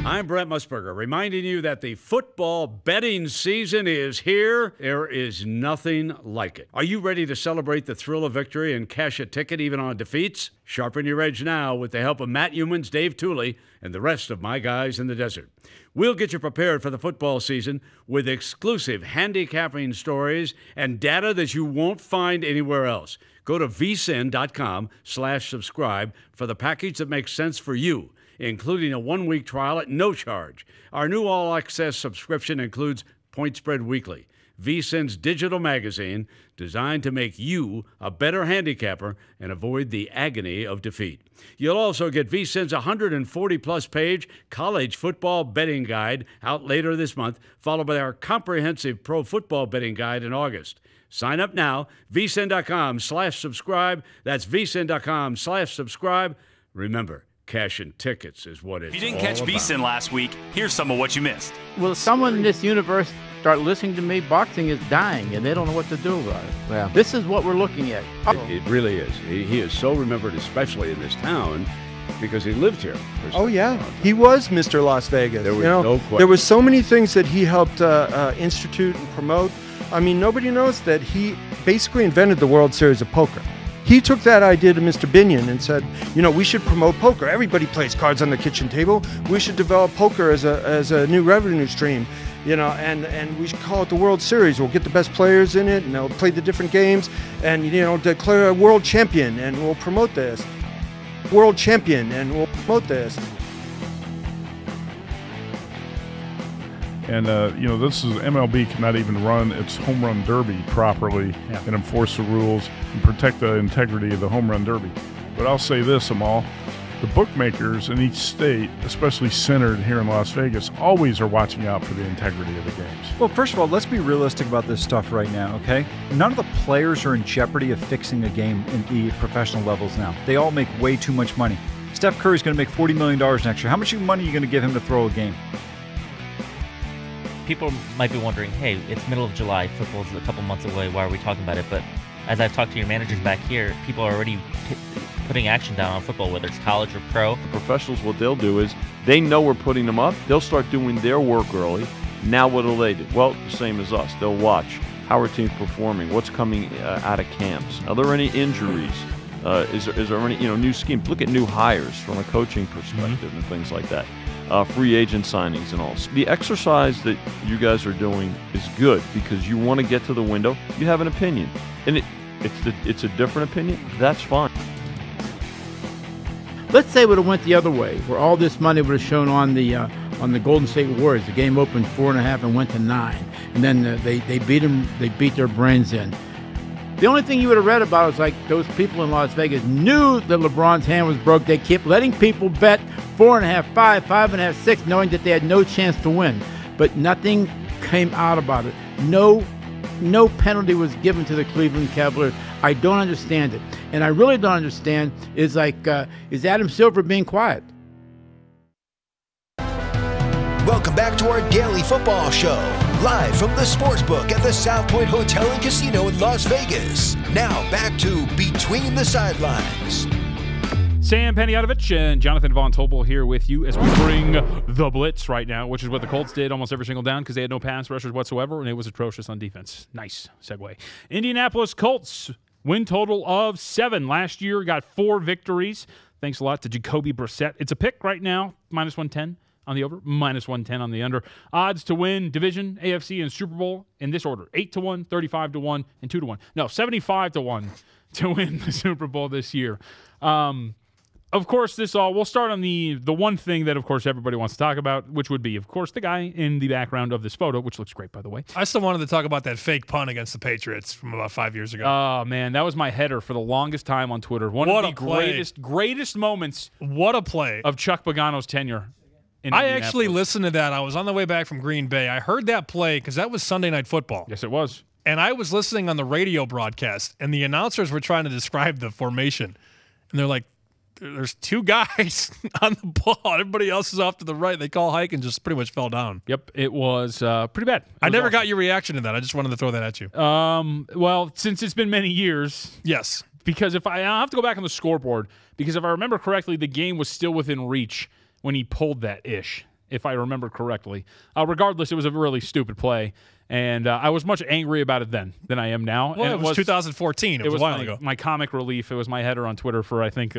I'm Brent Musburger, reminding you that the football betting season is here. There is nothing like it. Are you ready to celebrate the thrill of victory and cash a ticket even on defeats? Sharpen your edge now with the help of Matt Humans, Dave Tooley, and the rest of my guys in the desert. We'll get you prepared for the football season with exclusive handicapping stories and data that you won't find anywhere else. Go to vsin.com/subscribe for the package that makes sense for you, including a 1-week trial at no charge. Our new all-access subscription includes Point Spread Weekly, VSiN's digital magazine designed to make you a better handicapper and avoid the agony of defeat. You'll also get VSiN's 140-plus page college football betting guide out later this month, followed by our comprehensive pro football betting guide in August. Sign up now, vsin.com/subscribe. That's vsin.com/subscribe. Remember, cashing tickets is what it's If you didn't catch VSiN last week, here's some of what you missed. Will someone in this universe start listening to me? Boxing is dying, and they don't know what to do about it. Well, This is what we're looking at. it really is. He is so remembered, especially in this town, because he lived here. Oh, yeah. He was Mr. Las Vegas. There was no question. There was so many things that he helped institute and promote. I mean, nobody knows that he basically invented the World Series of Poker. He took that idea to Mr. Binion and said, we should promote poker. Everybody plays cards on the kitchen table. We should develop poker as a new revenue stream, and we should call it the World Series. We'll get the best players in it, and they'll play the different games, and, declare a world champion, and we'll promote this. World champion, and we'll promote this. And, this is MLB cannot even run its home run derby properly and enforce the rules and protect the integrity of the home run derby. But I'll say this, Amal, the bookmakers in each state, especially centered here in Las Vegas, always are watching out for the integrity of the games. Well, first of all, let's be realistic about this stuff right now, okay? None of the players are in jeopardy of fixing a game in the professional levels now. They all make way too much money. Steph Curry's going to make $40 million next year. How much money are you going to give him to throw a game? People might be wondering, hey, it's middle of July, football's a couple months away, why are we talking about it? But as I've talked to your managers back here, people are already putting action down on football, whether it's college or pro. The professionals, what they'll do is they know we're putting them up. They'll start doing their work early. Now what do they do? Well, the same as us. They'll watch how our team's performing, what's coming out of camps. Are there any injuries? Is there any new scheme? Look at new hires from a coaching perspective and things like that. Free agent signings and all. The exercise that you guys are doing is good because you want to get to the window. You have an opinion, and it's a different opinion. That's fine. Let's say it would have went the other way, where all this money would have shown on the Golden State Warriors. The game opened 4.5 and went to 9, and then they beat them. They beat their brains in. The only thing you would have read about was like those people in Las Vegas knew that LeBron's hand was broke. They kept letting people bet 4.5, 5, 5.5, 6, knowing that they had no chance to win. But nothing came out about it. No penalty was given to the Cleveland Cavaliers. I don't understand it. And I really don't understand is is Adam Silver being quiet? Welcome back to our daily football show, live from the Sportsbook at the South Point Hotel and Casino in Las Vegas. Now back to Between the Sidelines. Sam Panayotovich and Jonathan Von Tobel here with you as we bring the blitz right now, which is what the Colts did almost every single down because they had no pass rushers whatsoever, and it was atrocious on defense. Nice segue. Indianapolis Colts win total of 7. Last year got 4 victories. Thanks a lot to Jacoby Brissett. It's a pick right now, -110 on the over, -110 on the under. Odds to win division, AFC, and Super Bowl in this order: 8-1, 35-1, and 2-1. No, 75-1 to win the Super Bowl this year. Of course, we'll start on the one thing that, of course, everybody wants to talk about, which would be, of course, the guy in the background of this photo, which looks great, by the way. I still wanted to talk about that fake punt against the Patriots from about 5 years ago. Oh, man, that was my header for the longest time on Twitter. One of the greatest moments What a play. Of Chuck Pagano's tenure. I actually listened to that. I was on the way back from Green Bay. I heard that play because that was Sunday Night Football. Yes, it was. And I was listening on the radio broadcast, and the announcers were trying to describe the formation. And they're like, there's 2 guys on the ball. Everybody else is off to the right. They call hike and just pretty much fell down. Yep, it was pretty bad. I never got your reaction to that. I just wanted to throw that at you. Well, since it's been many years. Yes. Because I'll have to go back on the scoreboard, because if I remember correctly, the game was still within reach when he pulled that ish, if I remember correctly. Regardless, it was a really stupid play. And I was much angry about it then than I am now. Well, and it was 2014. It was a while ago. My comic relief. It was my header on Twitter for, I think,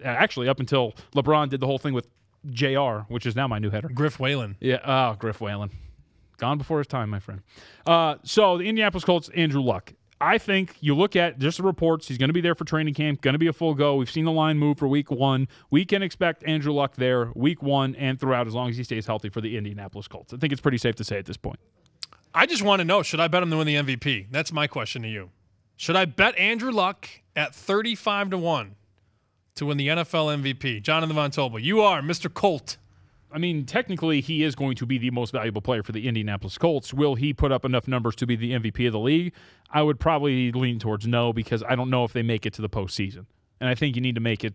actually up until LeBron did the whole thing with JR, which is now my new header. Griff Whalen. Yeah, Griff Whalen. Gone before his time, my friend. So the Indianapolis Colts, Andrew Luck. I think you look at just the reports, he's going to be there for training camp, going to be a full go. We've seen the line move for week 1. We can expect Andrew Luck there week 1 and throughout as long as he stays healthy for the Indianapolis Colts. I think it's pretty safe to say at this point. I just want to know, should I bet him to win the MVP? That's my question to you. Should I bet Andrew Luck at 35-1 to win the NFL MVP? Jonathan Von Tobel, you are Mr. Colt. I mean, technically, he is going to be the most valuable player for the Indianapolis Colts. Will he put up enough numbers to be the MVP of the league? I would probably lean towards no, because I don't know if they make it to the postseason. And I think you need to make it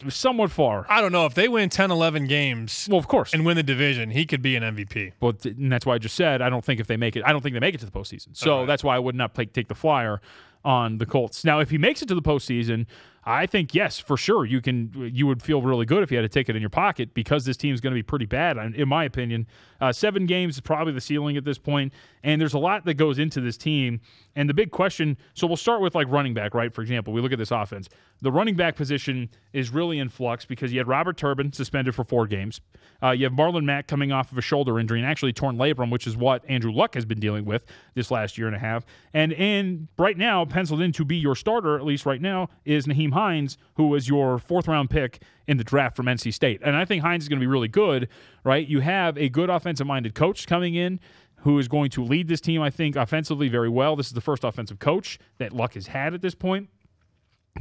somewhat far. I don't know. If they win 10, 11 games, well, of course, and win the division, he could be an MVP. Well, and that's why I just said I don't think they make it to the postseason. So that's why I would not take the flyer on the Colts. Now, if he makes it to the postseason, I think, yes, for sure, you would feel really good if you had to take it in your pocket, because this team is going to be pretty bad, in my opinion. 7 games is probably the ceiling at this point, and there's a lot that goes into this team. And the big question, so we'll start with like running back, right? For example, we look at this offense. The running back position is really in flux because you had Robert Turbin suspended for 4 games. You have Marlon Mack coming off of a shoulder injury and actually torn labrum, which is what Andrew Luck has been dealing with this last year and a half. And right now, penciled in to be your starter, at least right now, is Nyheim Hines, who was your 4th-round pick in the draft from NC State. And I think Hines is going to be really good, right? You have a good offensive-minded coach coming in who is going to lead this team, I think, offensively very well. This is the first offensive coach that Luck has had at this point.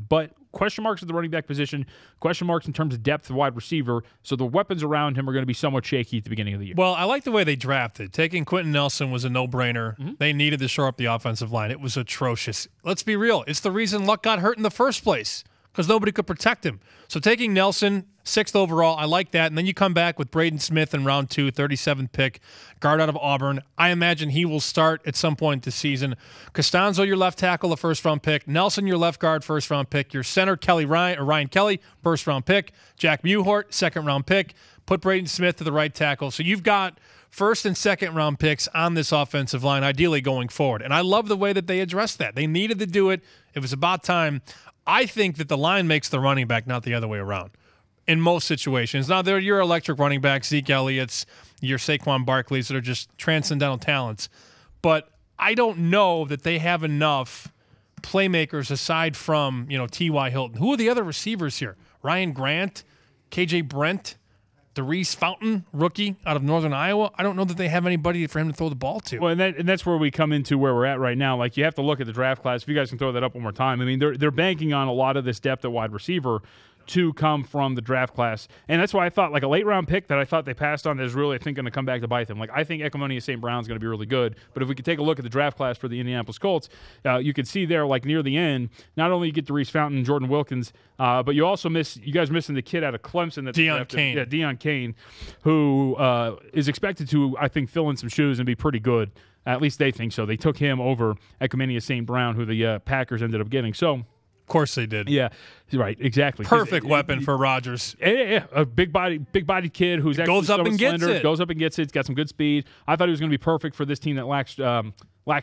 But question marks at the running back position, question marks in terms of depth of wide receiver, so the weapons around him are going to be somewhat shaky at the beginning of the year. Well, I like the way they drafted. Taking Quentin Nelson was a no-brainer. Mm-hmm. They needed to shore up the offensive line. It was atrocious. Let's be real. It's the reason Luck got hurt in the first place. because nobody could protect him. So taking Nelson, 6th overall, I like that. And then you come back with Braden Smith in round 2, 37th pick, guard out of Auburn. I imagine he will start at some point this season. Costanzo, your left tackle, a first-round pick. Nelson, your left guard, first-round pick. Your center, Ryan Kelly, first-round pick. Jack Muhort, second-round pick. Put Braden Smith to the right tackle. So you've got first and second round picks on this offensive line, ideally going forward. And I love the way that they addressed that. They needed to do it. It was about time. I think that the line makes the running back, not the other way around, in most situations. Now, they're your electric running backs, Zeke Elliott's, your Saquon Barkley's that are just transcendental talents. But I don't know that they have enough playmakers aside from, T.Y. Hilton. Who are the other receivers here? Ryan Grant, K.J. Brent, DeReese Fountain, rookie out of Northern Iowa. I don't know that they have anybody for him to throw the ball to. Well, and that's where we come into where we're at right now. Like, you have to look at the draft class. If you guys can throw that up one more time. I mean, they're banking on a lot of this depth at wide receiver to come from the draft class. And that's why I thought, like, a late-round pick that I thought they passed on is really, I think, going to come back to bite them. Like, I think Equanimeous St. Brown's going to be really good. But if we could take a look at the draft class for the Indianapolis Colts, you could see there, like, near the end, not only you get DeReese Fountain and Jordan Wilkins, but you also missing the kid out of Clemson. Deion Kane. Yeah, Deion Kane, who is expected to, I think, fill in some shoes and be pretty good. At least they think so. They took him over Equanimeous St. Brown, who the Packers ended up getting. So, of course they did. Yeah, right, exactly. Perfect weapon for Rodgers. Yeah, a big-bodied kid who's actually goes up and gets slender, it. Goes up and gets it. He's got some good speed. I thought he was going to be perfect for this team that lacks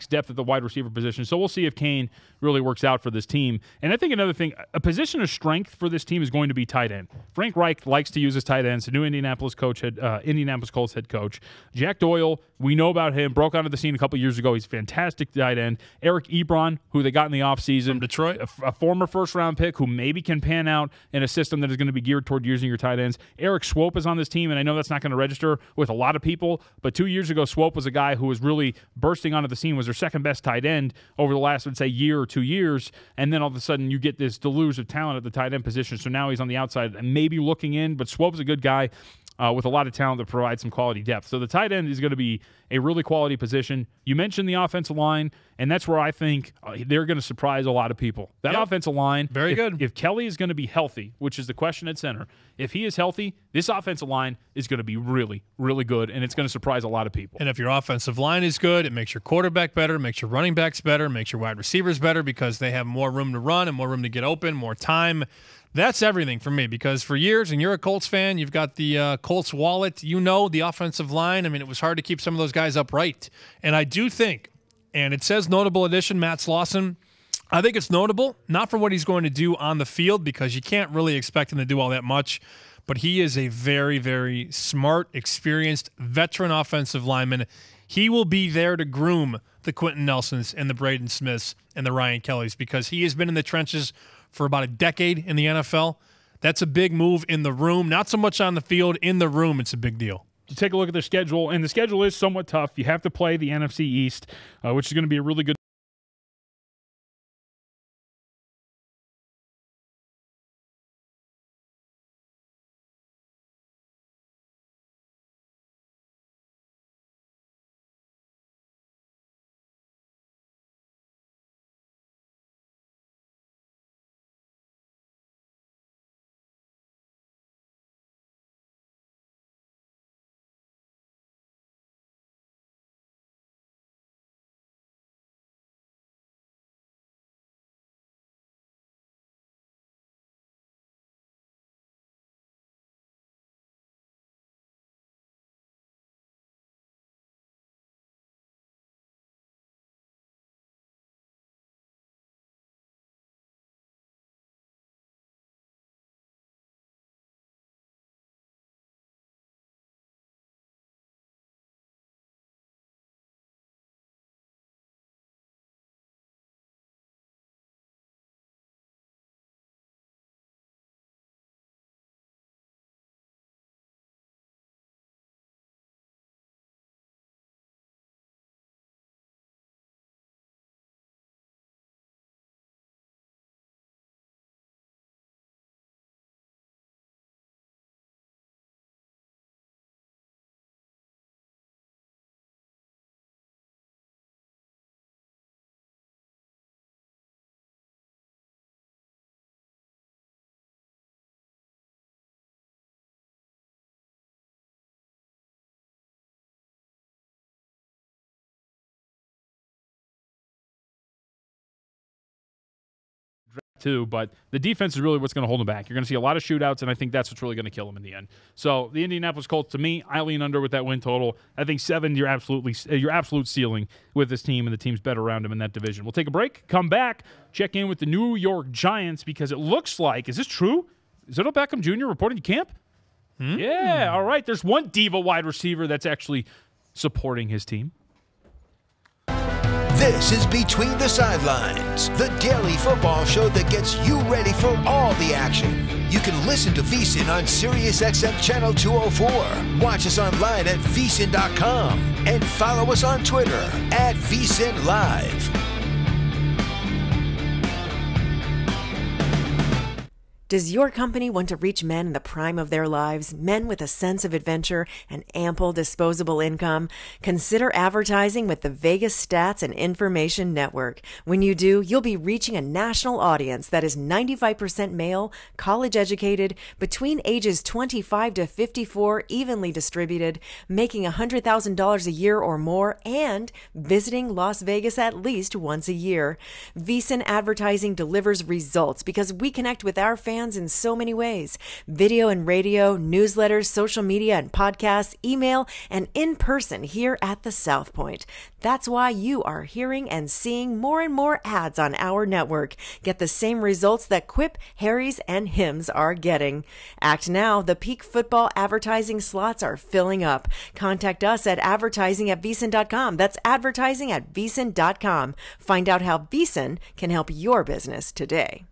depth at the wide receiver position. So we'll see if Kane really works out for this team. And I think another thing, a position of strength for this team is going to be tight end. Frank Reich likes to use his tight ends. The new Indianapolis Colts head coach. Jack Doyle, we know about him, broke onto the scene a couple years ago. He's a fantastic tight end. Eric Ebron, who they got in the offseason. From Detroit. A former first-round pick who maybe can pan out in a system that is going to be geared toward using your tight ends. Eric Swope is on this team, and I know that's not going to register with a lot of people, but 2 years ago, Swope was a guy who was really bursting onto the scene, was their second-best tight end over the last, let's say, year or 2 years, and then all of a sudden you get this deluge of talent at the tight end position, so now he's on the outside and maybe looking in, but Swope's a good guy with a lot of talent that provides some quality depth. So the tight end is going to be a really quality position. You mentioned the offensive line, and that's where I think they're going to surprise a lot of people. That offensive line, very good. If Kelly is going to be healthy, which is the question at center, if he is healthy, this offensive line is going to be really, really good, and it's going to surprise a lot of people. And if your offensive line is good, it makes your quarterback better, makes your running backs better, makes your wide receivers better because they have more room to run and more room to get open, more time. That's everything for me because for years, and you're a Colts fan, you've got the Colts wallet, the offensive line. I mean, it was hard to keep some of those guys upright. And I do think, and it says notable addition, Matt Slauson. I think it's notable, not for what he's going to do on the field because you can't really expect him to do all that much, but he is a very, very smart, experienced, veteran offensive lineman. He will be there to groom the Quentin Nelsons and the Braden Smiths and the Ryan Kellys because he has been in the trenches for about a decade in the NFL. That's a big move in the room. Not so much on the field. In the room, it's a big deal. You take a look at their schedule, and the schedule is somewhat tough. You have to play the NFC East, which is going to be a really good too. But the defense is really what's going to hold them back. You're going to see a lot of shootouts, and I think that's what's really going to kill them in the end. So the Indianapolis Colts, to me, I lean under with that win total. I think 7, your absolute ceiling with this team, and the teams better around them in that division. We'll take a break, come back, check in with the New York Giants, because it looks like, is this true? Is Odell Beckham Jr. reporting to camp? Yeah, all right. There's one diva wide receiver that's actually supporting his team. This is Between the Sidelines, the daily football show that gets you ready for all the action. You can listen to VSiN on SiriusXM Channel 204. Watch us online at VSiN.com and follow us on Twitter at VSiNLive. Does your company want to reach men in the prime of their lives, men with a sense of adventure and ample disposable income? Consider advertising with the Vegas Stats and Information Network. When you do, you'll be reaching a national audience that is 95% male, college educated, between ages 25 to 54, evenly distributed, making $100,000 a year or more, and visiting Las Vegas at least once a year. VSiN Advertising delivers results because we connect with our fans in so many ways: video and radio, newsletters, social media and podcasts, email, and in person here at the South Point. That's why you are hearing and seeing more and more ads on our network. Get the same results that Quip, Harry's, and Hims are getting. Act now. The peak football advertising slots are filling up. Contact us at advertising@vsin.com. That's advertising@vsin.com. Find out how VSiN can help your business today.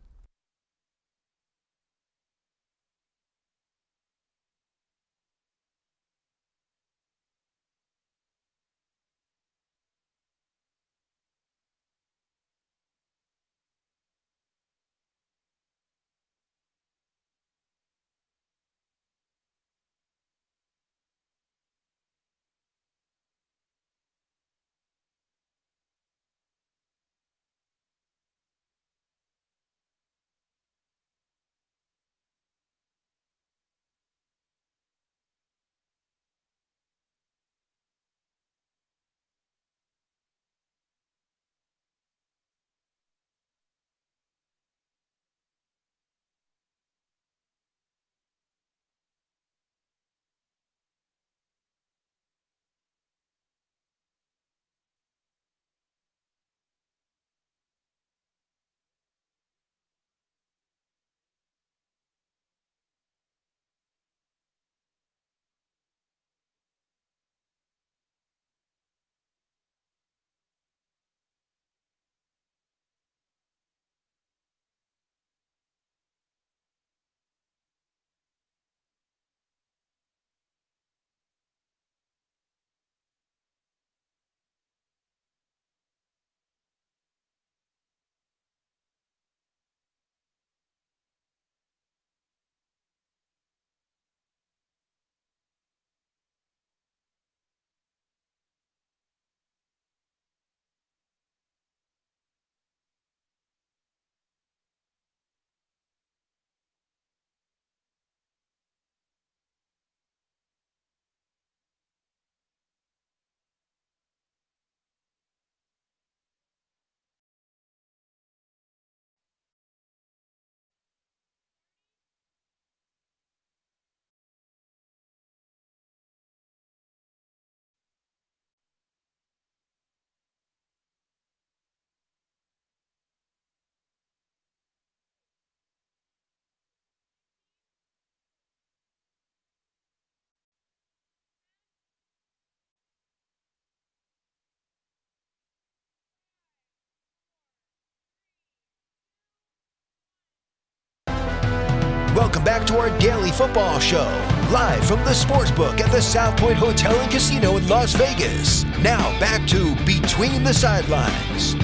Welcome back to our daily football show, live from the Sportsbook at the South Point Hotel and Casino in Las Vegas. Now back to Between the Sidelines.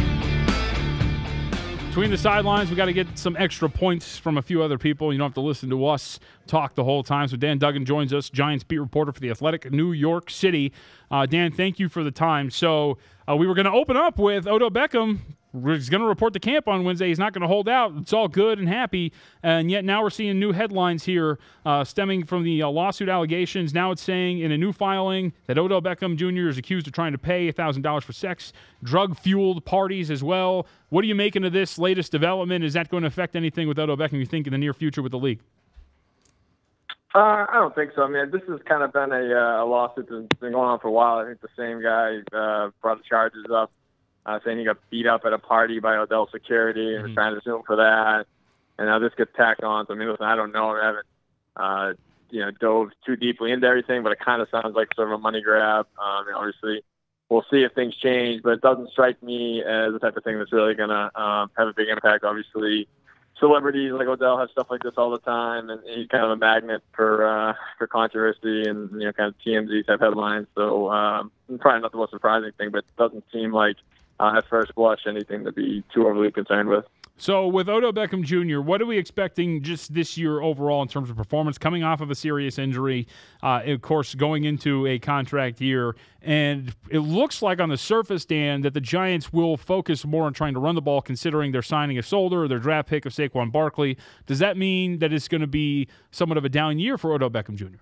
Between the Sidelines, we got to get some extra points from a few other people. You don't have to listen to us talk the whole time. So Dan Duggan joins us, Giants beat reporter for The Athletic, New York City. Dan, thank you for the time. So we were going to open up with Odell Beckham he's going to report to camp on Wednesday. He's not going to hold out. It's all good and happy. And yet now we're seeing new headlines here stemming from the lawsuit allegations. Now it's saying in a new filing that Odell Beckham Jr. is accused of trying to pay $1,000 for sex, drug-fueled parties as well. What are you making of this latest development? Is that going to affect anything with Odell Beckham, you think, in the near future with the league? I don't think so. I mean, this has kind of been a lawsuit that's been going on for a while. I think the same guy brought the charges up, saying he got beat up at a party by Odell security and was trying to sue him for that. And now this gets tacked on. So, I mean, listen, I don't know. I haven't, dove too deeply into everything, but it kind of sounds like sort of a money grab. Obviously, we'll see if things change, but it doesn't strike me as the type of thing that's really going to have a big impact. Obviously, celebrities like Odell have stuff like this all the time, and he's kind of a magnet for controversy and kind of TMZ type headlines. So probably not the most surprising thing, but it doesn't seem like at first blush anything to be too overly concerned with. So with Odell Beckham Jr., what are we expecting just this year overall in terms of performance, coming off of a serious injury, of course, going into a contract year? And it looks like on the surface, Dan, that the Giants will focus more on trying to run the ball, considering they're signing a Solder, their draft pick of Saquon Barkley. Does that mean that it's going to be somewhat of a down year for Odell Beckham Jr.?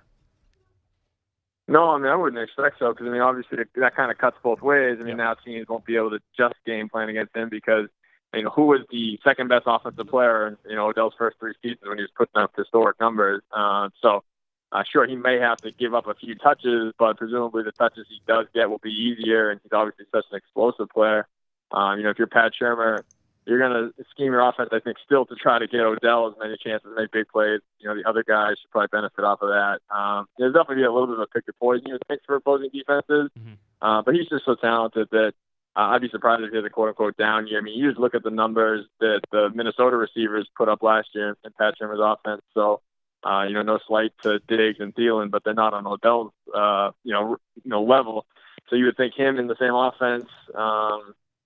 No, I mean, I wouldn't expect so because, I mean, obviously that kind of cuts both ways. I mean, now teams won't be able to just game plan against him because, who was the second best offensive player in, Odell's first 3 seasons when he was putting up historic numbers. Sure, he may have to give up a few touches, but presumably the touches he does get will be easier, and he's obviously such an explosive player. If you're Pat Shermer, you're going to scheme your offense, I think, still to try to get Odell as many chances to make big plays. The other guys should probably benefit off of that. There's definitely be a little bit of a pick your poison, thanks for opposing defenses. But he's just so talented that I'd be surprised if he has a quote-unquote down year. I mean, you just look at the numbers that the Minnesota receivers put up last year in Pat Shermer's offense. So, no slight to Diggs and Thielen, but they're not on Odell's, level. So you would think him in the same offense,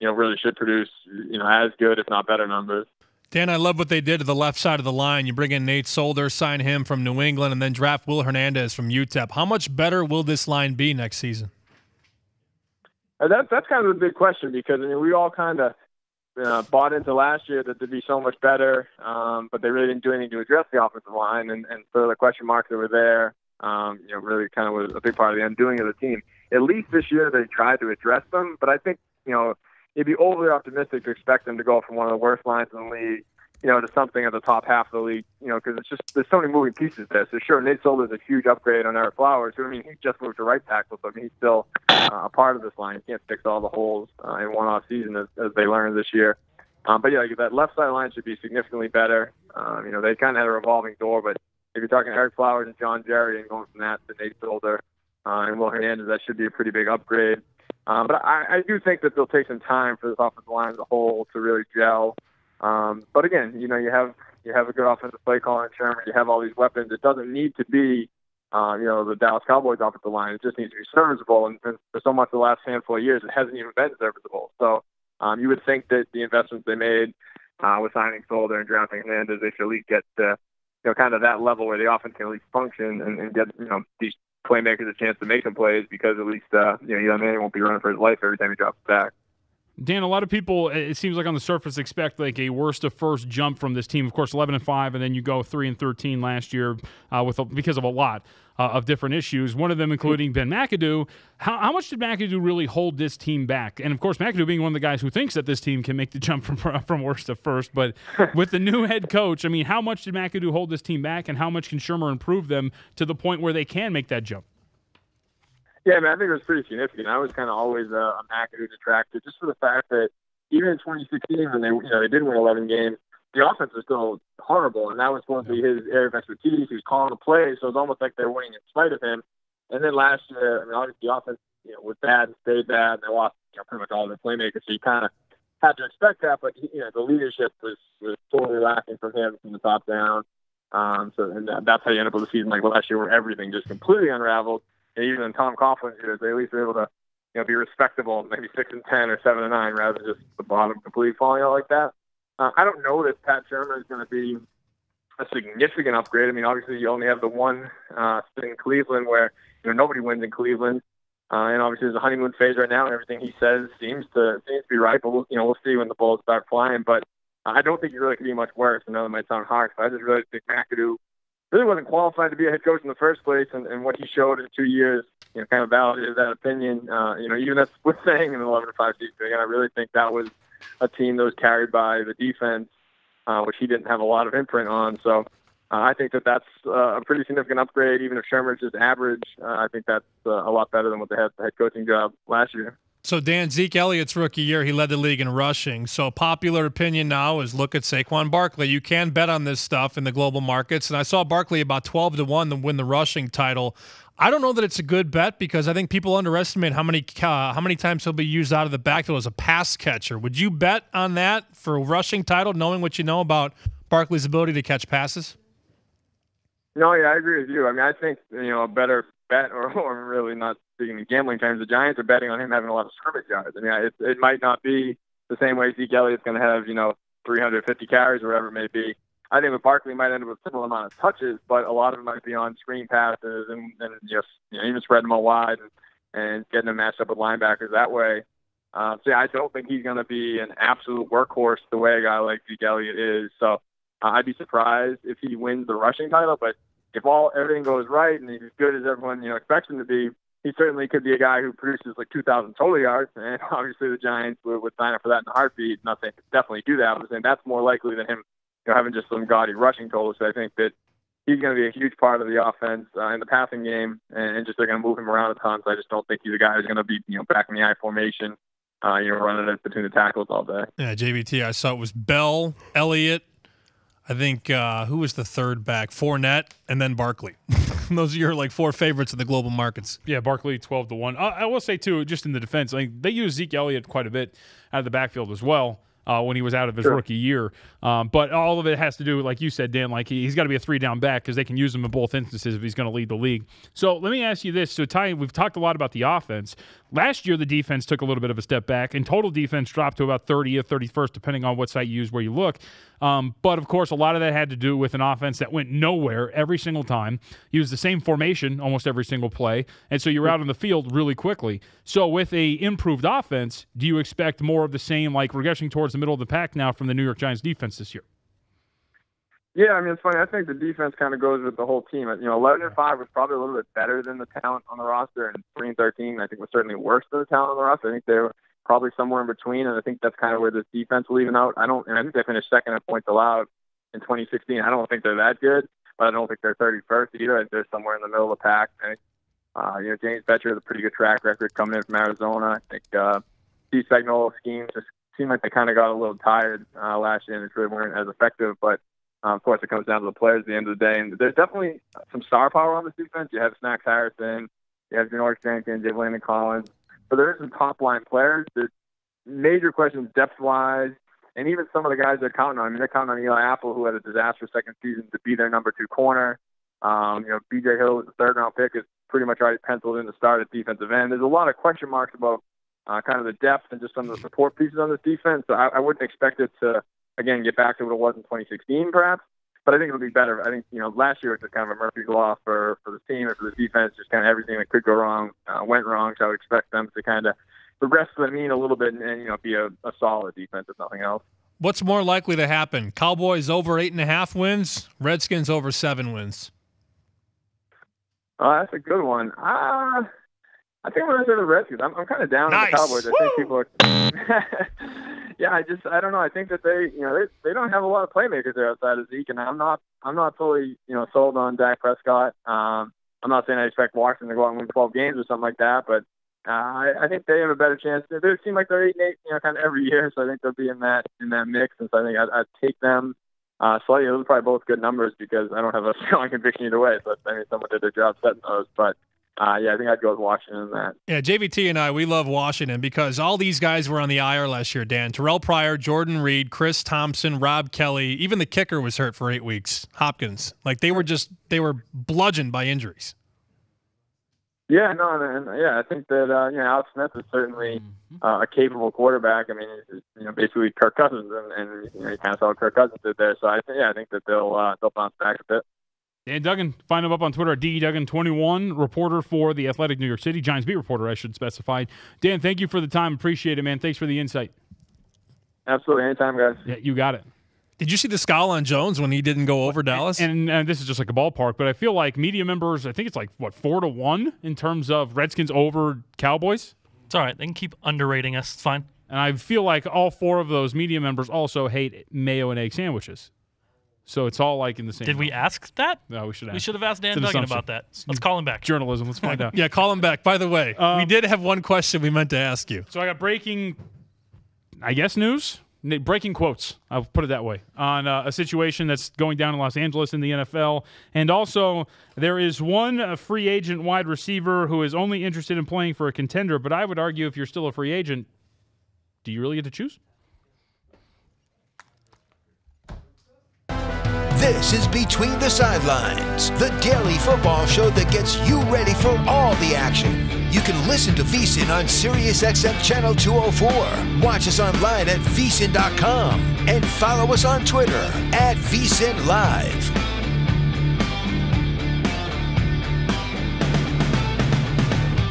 really should produce, as good, if not better numbers. Dan, I love what they did to the left side of the line. You bring in Nate Solder, sign him from New England, and then draft Will Hernandez from UTEP. How much better will this line be next season? That's kind of the big question because, we all kind of bought into last year that they'd be so much better, but they really didn't do anything to address the offensive line. And so the question marks that were there, really kind of was a big part of the undoing of the team. At least this year they tried to address them, but I think, it'd be overly optimistic to expect them to go from one of the worst lines in the league, to something at the top half of the league, because it's just, there's so many moving pieces there. So sure, Nate Solder's a huge upgrade on Eric Flowers, who, he just moved to right tackle, so he's still a part of this line. He can't fix all the holes in one off season as they learned this year. But yeah, that left side line should be significantly better. They kind of had a revolving door, but if you're talking Eric Flowers and John Jerry and going from that to Nate Solder and Will Hernandez, that should be a pretty big upgrade. But I do think that they'll take some time for this offensive line as a whole to really gel. But again, you have a good offensive play caller in Sherman. You have all these weapons. It doesn't need to be, the Dallas Cowboys offensive line. It just needs to be serviceable. And for so much of the last handful of years, it hasn't even been serviceable. So you would think that the investments they made with signing Solder and drafting Hernandez, they should at least get to, kind of that level where the offense can at least function and get, these playmakers a chance to make some plays because at least, Eli Manning won't be running for his life every time he drops back. Dan, a lot of people, it seems like on the surface, expect like a worst to first jump from this team. Of course, 11-5, and then you go 3-13 last year because of a lot of different issues. One of them including Ben McAdoo. How much did McAdoo really hold this team back? And of course, McAdoo being one of the guys who thinks that this team can make the jump from worst to first. But with the new head coach, how much did McAdoo hold this team back, and how much can Shermer improve them to the point where they can make that jump? Yeah, I think it was pretty significant. I was kind of always a McAdoo detractor, just for the fact that even in 2016, when they did win 11 games, the offense was still horrible, and that was supposed to be his area of expertise. He was calling the plays, so it was almost like they were winning in spite of him. And then last year, obviously the offense was bad and stayed bad, and they lost pretty much all their playmakers, so you kind of had to expect that. But the leadership was totally lacking from him from the top down. And that's how you end up with a season like last year, where everything just completely unraveled. And even in Tom Coughlin's years, they at least were able to, be respectable, maybe 6-10 or 7-9, rather than just the bottom completely falling out like that. I don't know that Pat Shermer is going to be a significant upgrade. Obviously, you only have the one thing in Cleveland where nobody wins in Cleveland. And obviously, there's a honeymoon phase right now, and everything he says seems to be right. But we'll see when the balls start flying. But I don't think he really could be much worse. I know it might sound harsh, but I just really think McAdoo really wasn't qualified to be a head coach in the first place, and what he showed in 2 years, kind of validated that opinion. Even that's with saying an 11-5 season. Again, I really think that was a team that was carried by the defense, which he didn't have a lot of imprint on. So I think that's a pretty significant upgrade. Even if Shermer's just average, I think that's a lot better than what they had the head coaching job last year. So, Dan, Zeke Elliott's rookie year, he led the league in rushing. So popular opinion now is look at Saquon Barkley. You can bet on this stuff in the global markets. And I saw Barkley about 12-1 to win the rushing title. I don't know that it's a good bet because I think people underestimate how many times he'll be used out of the backfield as a pass catcher. Would you bet on that for a rushing title, knowing what you know about Barkley's ability to catch passes? No, yeah, I agree with you. I mean, I think, a better bet, or really not speaking in gambling terms, the Giants are betting on him having a lot of scrimmage yards. I mean, it might not be the same way Zeke Elliott's going to have, 350 carries or whatever it may be. I think with Barkley might end up with a similar amount of touches, but a lot of it might be on screen passes and just even spreading them out wide and getting them matched up with linebackers that way. So yeah, I don't think he's going to be an absolute workhorse the way a guy like Zeke Elliott is. So I'd be surprised if he wins the rushing title, but if everything goes right and he's as good as everyone expects him to be, he certainly could be a guy who produces like 2,000 total yards. And obviously the Giants would sign up for that in a heartbeat. And I think definitely do that. And that's more likely than him having just some gaudy rushing totals. So I think that he's going to be a huge part of the offense in the passing game, and just they're going to move him around a ton. So I just don't think he's a guy who's going to be back in the I formation, running it between the tackles all day. Yeah, JVT, I saw it was Bell, Elliott. I think who was the third back? Fournette, and then Barkley. Those are your four favorites in the global markets. Yeah, Barkley 12-1. I will say too, just in the defense, they use Zeke Elliott quite a bit out of the backfield as well. When he was out of his rookie year. But all of it has to do with, like you said, Dan, he's got to be a 3-down back because they can use him in both instances if he's going to lead the league. So let me ask you this. So, Ty, we've talked a lot about the offense. Last year, the defense took a little bit of a step back, and total defense dropped to about 30th, 31st, depending on what site you use, where you look. But, of course, a lot of that had to do with an offense that went nowhere every single time. Used the same formation almost every single play, and so you're out on the field really quickly. So with a improved offense, do you expect more of the same, regression towards the middle of the pack now from the New York Giants defense this year? Yeah, I mean, it's funny. I think the defense kind of goes with the whole team. 11-5 was probably a little bit better than the talent on the roster, and 3-13 I think was certainly worse than the talent on the roster. I think they were probably somewhere in between, and I think that's kind of where this defense will even out. I think they finished second in points allowed in 2016. I don't think they're that good, but I don't think they're 31st either. I think they're somewhere in the middle of the pack. I think, James Betcher has a pretty good track record coming in from Arizona. I think Steve Spagnuolo's schemes just seemed like they kind of got a little tired last year and it really weren't as effective. But, of course, it comes down to the players at the end of the day. And there's definitely some star power on this defense. You have Snacks Harrison. You have Janoris Jenkins. You have Landon Collins. But there are some top-line players. There's major questions depth-wise. And even some of the guys they're counting on. I mean, they're counting on Eli Apple, who had a disastrous second season, to be their number 2 corner. B.J. Hill, the third-round pick, is pretty much already penciled in to start at defensive end. There's a lot of question marks about kind of the depth and just some of the support pieces on this defense. So I wouldn't expect it to, again, get back to what it was in 2016, perhaps. But I think it'll be better. I think, last year was just kind of a Murphy's Law for the team and for the defense. Just kind of everything that could go wrong went wrong. So I would expect them to kind of progress to the mean a little bit and be a solid defense, if nothing else. What's more likely to happen? Cowboys over 8.5 wins, Redskins over 7 wins. That's a good one. I think I'm going to say the Redskins. I'm kind of down on the Cowboys. I think people are. Yeah, I don't know. I think that they don't have a lot of playmakers there outside of Zeke, and I'm not fully sold on Dak Prescott. I'm not saying I expect Washington to go out and win 12 games or something like that, but I think they have a better chance. They seem like they're 8-8, kind of every year, so I think they'll be in that mix. And so I think I'd take them slightly. Those are probably both good numbers because I don't have a strong conviction either way. So I mean, someone did their job setting those, but. I think I'd go with Washington in that. Yeah, JVT and I, we love Washington because all these guys were on the IR last year, Dan. Terrell Pryor, Jordan Reed, Chris Thompson, Rob Kelly. Even the kicker was hurt for 8 weeks, Hopkins. They were bludgeoned by injuries. Yeah, I think that Alex Smith is certainly a capable quarterback. I mean, he's basically Kirk Cousins, and you kind of saw what Kirk Cousins did there. So I think that they'll bounce back a bit. Dan Duggan, find him up on Twitter at DDuggan21, reporter for The Athletic New York City, Giants beat reporter, I should specify. Dan, thank you for the time. Appreciate it, man. Thanks for the insight. Absolutely. Anytime, guys. Yeah, you got it. Did you see the scowl on Jones when he didn't go over Dallas? And this is just like a ballpark, but I feel like media members, I think it's like, 4-1 in terms of Redskins over Cowboys? It's all right. They can keep underrating us. It's fine. And I feel like all 4 of those media members also hate mayo and egg sandwiches. So it's all like in the same. Did we ask that? No, we should ask. We should have asked Dan Duggan about that. Let's call him back. Journalism. Let's find out. Yeah, call him back. By the way, we did have one question we meant to ask you. So I got breaking, I guess, news. Breaking quotes, I'll put it that way, on a situation that's going down in Los Angeles in the NFL. And also, there is one free agent wide receiver who is only interested in playing for a contender, but I would argue if you're still a free agent, do you really get to choose? This is Between the Sidelines, the daily football show that gets you ready for all the action. You can listen to VSiN on SiriusXM Channel 204. Watch us online at VSiN.com and follow us on Twitter at VSiNLive.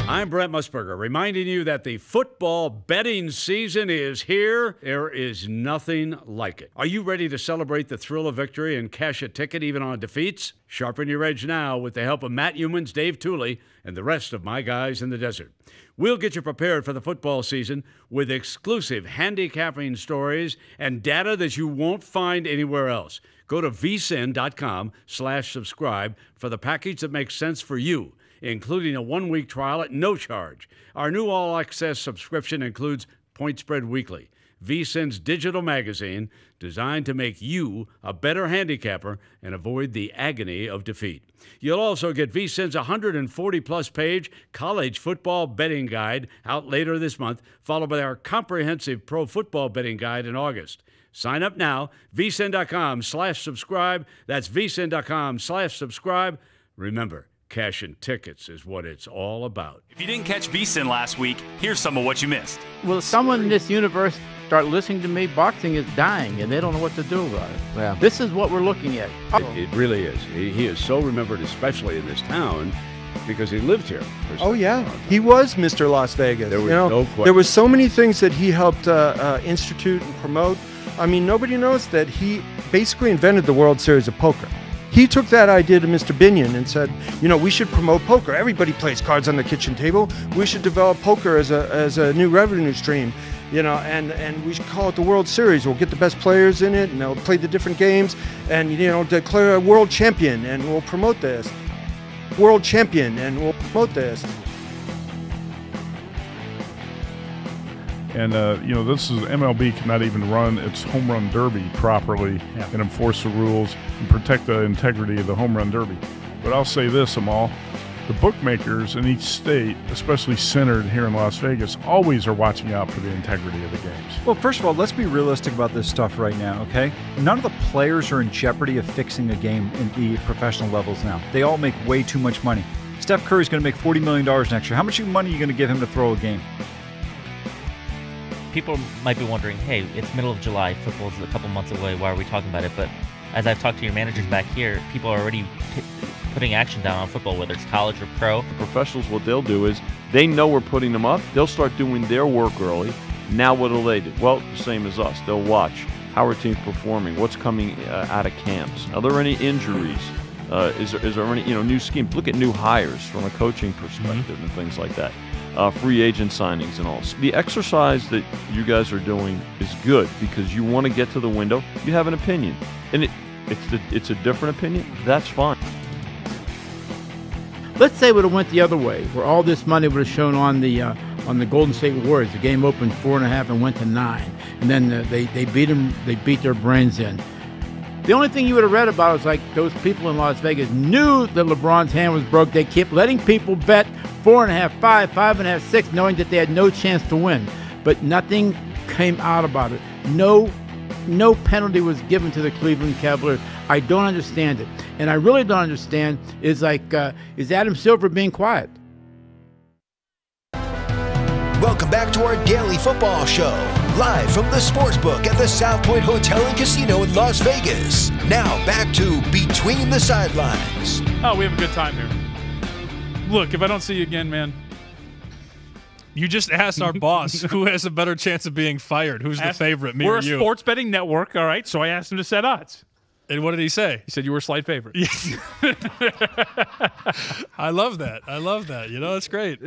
I'm Brent Musburger, reminding you that the football betting season is here. There is nothing like it. Are you ready to celebrate the thrill of victory and cash a ticket even on defeats? Sharpen your edge now with the help of Matt Humans, Dave Tooley, and the rest of my guys in the desert. We'll get you prepared for the football season with exclusive handicapping stories and data that you won't find anywhere else. Go to vsin.com/subscribe for the package that makes sense for you, including a 1-week trial at no charge. Our new all-access subscription includes Point Spread Weekly, VSiN's digital magazine designed to make you a better handicapper and avoid the agony of defeat. You'll also get VSiN's 140-plus page college football betting guide out later this month, followed by our comprehensive pro football betting guide in August. Sign up now, vsin.com/subscribe. That's vsin.com/subscribe. Remember, cashing tickets is what it's all about. If you didn't catch VSiN last week, here's some of what you missed. Will someone in this universe start listening to me? Boxing is dying, and they don't know what to do about it. Yeah. This is what we're looking at. It really is. He is so remembered, especially in this town, because he lived here. Oh, yeah. He was Mr. Las Vegas. There was no question. There was so many things that he helped institute and promote. I mean, nobody knows that he basically invented the World Series of Poker. He took that idea to Mr. Binion and said, we should promote poker. Everybody plays cards on the kitchen table. We should develop poker as a new revenue stream, and we should call it the World Series. We'll get the best players in it, and they'll play the different games, and, declare a world champion, and we'll promote this. World champion, and we'll promote this. And, this is MLB cannot even run its home run derby properly and enforce the rules and protect the integrity of the home run derby. But I'll say this, Amal, the bookmakers in each state, especially centered here in Las Vegas, always are watching out for the integrity of the games. Well, first of all, let's be realistic about this stuff right now, okay? None of the players are in jeopardy of fixing a game in the professional levels now. They all make way too much money. Steph Curry's going to make $40 million next year. How much money are you going to give him to throw a game? People might be wondering, hey, it's middle of July, football's a couple months away, why are we talking about it? But as I've talked to your managers back here, people are already putting action down on football, whether it's college or pro. The professionals, what they'll do is they know we're putting them up. They'll start doing their work early. Now what do they do? Well, the same as us. They'll watch how our team's performing, what's coming out of camps. Are there any injuries? Is there any new schemes? Look at new hires from a coaching perspective and things like that. Free agent signings and all. So the exercise that you guys are doing is good because you want to get to the window. You have an opinion, and it's a different opinion. That's fine. Let's say it would have went the other way, where all this money would have shown on the Golden State Warriors. The game opened 4.5 and went to 9, and then they beat them. They beat their brains in. The only thing you would have read about is like those people in Las Vegas knew that LeBron's hand was broke. They kept letting people bet 4.5, 5, 5.5, 6, knowing that they had no chance to win. But nothing came out about it. No penalty was given to the Cleveland Cavaliers. I don't understand it. And I really don't understand is Adam Silver being quiet? Welcome back to our daily football show. live from the Sportsbook at the South Point Hotel and Casino in Las Vegas. Now back to Between the Sidelines. Oh, we have a good time here. Look, if I don't see you again, man. You just asked our boss who has a better chance of being fired. Who's the favorite, me We're or you? a sports betting network, all right? So I asked him to set odds. And what did he say? He said you were a slight favorite. I love that. You know, that's great.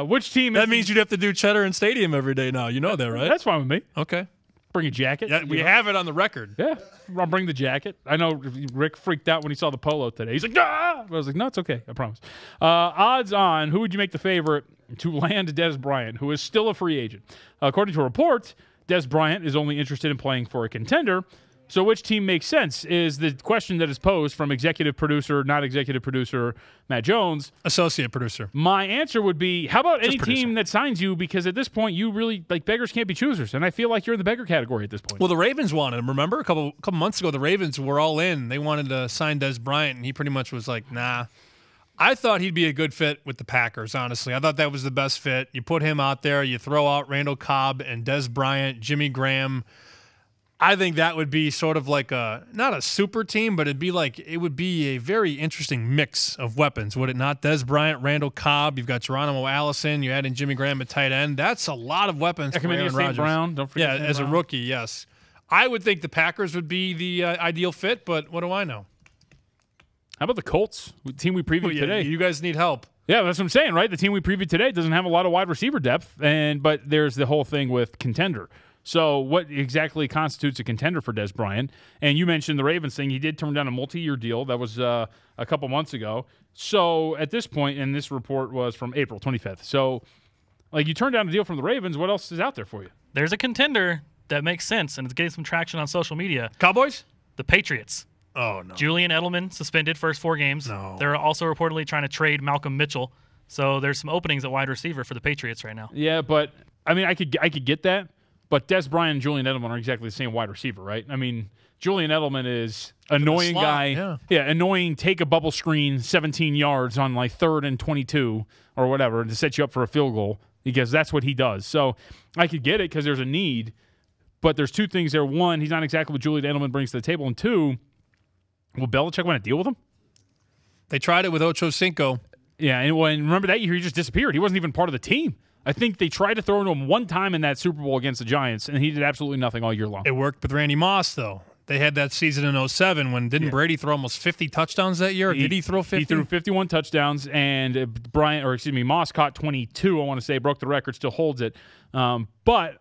Which team? That means you'd have to do Cheddar and Stadium every day now. You know that, right? That's fine with me. Okay. Bring a jacket. Yeah, we have it on the record. Yeah, I'll bring the jacket. I know Rick freaked out when he saw the polo today. He's like, ah! I was like, no, it's okay. I promise. Odds on, who would you make the favorite to land Dez Bryant, who is still a free agent? According to a report, Dez Bryant is only interested in playing for a contender. So which team makes sense is the question that is posed from executive producer, not executive producer, Matt Jones. Associate producer. My answer would be, how about Just any producer. team that signs you? Because at this point, you really, beggars can't be choosers. And I feel like you're in the beggar category at this point. Well, the Ravens wanted him. Remember, a couple months ago, the Ravens were all in. They wanted to sign Dez Bryant, and he pretty much was like, nah. I thought he'd be a good fit with the Packers, honestly. I thought that was the best fit. You put him out there, you throw out Randall Cobb and Dez Bryant, Jimmy Graham. I think that would be sort of like not a super team, but it would be a very interesting mix of weapons, would it not? Dez Bryant, Randall Cobb, you've got Geronimo Allison, you add in Jimmy Graham at tight end. That's a lot of weapons for Aaron Rodgers. Brown, don't forget. Yeah, as a rookie, yes. I would think the Packers would be the ideal fit, but what do I know? How about the Colts, the team we previewed today? You guys need help. Yeah, that's what I'm saying, right? The team we previewed today doesn't have a lot of wide receiver depth, but there's the whole thing with contender. So what exactly constitutes a contender for Dez Bryant? And you mentioned the Ravens thing. He did turn down a multi-year deal. That was a couple months ago. So at this point, and this report was from April 25th. So you turned down a deal from the Ravens. What else is out there for you? There's a contender that makes sense, and it's getting some traction on social media. Cowboys? The Patriots. Oh, no. Julian Edelman suspended first 4 games. No. They're also reportedly trying to trade Malcolm Mitchell. So there's some openings at wide receiver for the Patriots right now. Yeah, but, I mean, I could get that. But Dez Bryant and Julian Edelman are exactly the same wide receiver, right? I mean, Julian Edelman is annoying slot, guy. Yeah, annoying, take a bubble screen 17 yards on 3rd and 22 or whatever to set you up for a field goal because that's what he does. So I could get it because there's a need, but there's 2 things there. 1, he's not exactly what Julian Edelman brings to the table. And 2, will Belichick want to deal with him? They tried it with Ocho Cinco. Yeah, and remember that year he just disappeared. He wasn't even part of the team. I think they tried to throw into him one time in that Super Bowl against the Giants, and he did absolutely nothing all year long. It worked with Randy Moss, though. They had that season in 2007 when didn't Brady throw almost 50 touchdowns that year? Or did he throw 50? He threw 51 touchdowns, and Moss caught 22, I want to say, broke the record, still holds it. But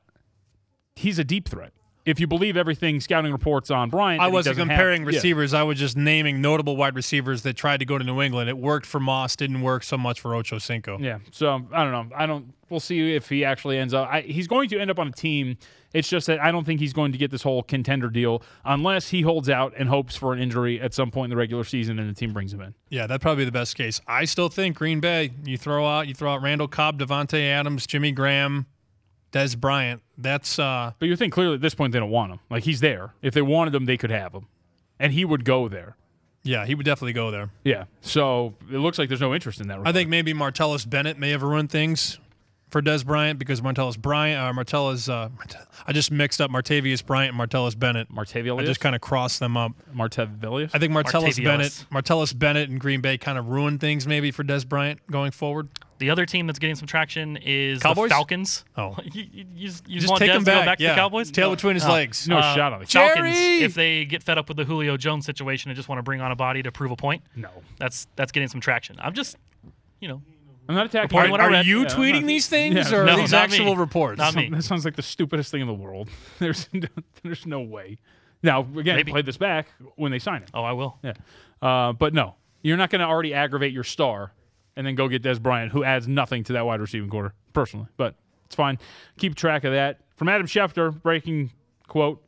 he's a deep threat. If you believe everything scouting reports on Bryant, I wasn't comparing receivers. I was just naming notable wide receivers that tried to go to New England. It worked for Moss, didn't work so much for Ocho Cinco. Yeah, so I don't know. We'll see if he actually ends up. He's going to end up on a team. It's just that I don't think he's going to get this whole contender deal unless he holds out and hopes for an injury at some point in the regular season and the team brings him in. Yeah, that'd probably be the best case. I still think Green Bay. You throw out Randall Cobb, Devontae Adams, Jimmy Graham, Dez Bryant. That's But you think clearly at this point they don't want him. He's there. If they wanted him, they could have him. And he would go there. Yeah, he would definitely go there. Yeah. So it looks like there's no interest in that. I think maybe Martellus Bennett may have ruined things for Dez Bryant because I just mixed up Martavius Bryant and Martellus Bennett. Martavius? I just kind of crossed them up. Martavius? I think Martellus Bennett and Green Bay kind of ruined things maybe for Dez Bryant going forward. The other team that's getting some traction is Cowboys? The Falcons. Oh. you Just want take Dez him to go back. back to the Cowboys? Tail between his legs. No shot on it. Falcons, Jerry! if they get fed up with the Julio Jones situation and just want to bring on a body to prove a point, no, that's getting some traction. I'm just, I'm not attacking. Are you tweeting these things or are these actual reports? Not me. That sounds like the stupidest thing in the world. There's no way. Now, again, play this back when they sign it. Oh, I will. Yeah. But no, you're not going to already aggravate your star and then go get Dez Bryant, who adds nothing to that wide receiving core, personally. But it's fine. Keep track of that. From Adam Schefter, breaking quote,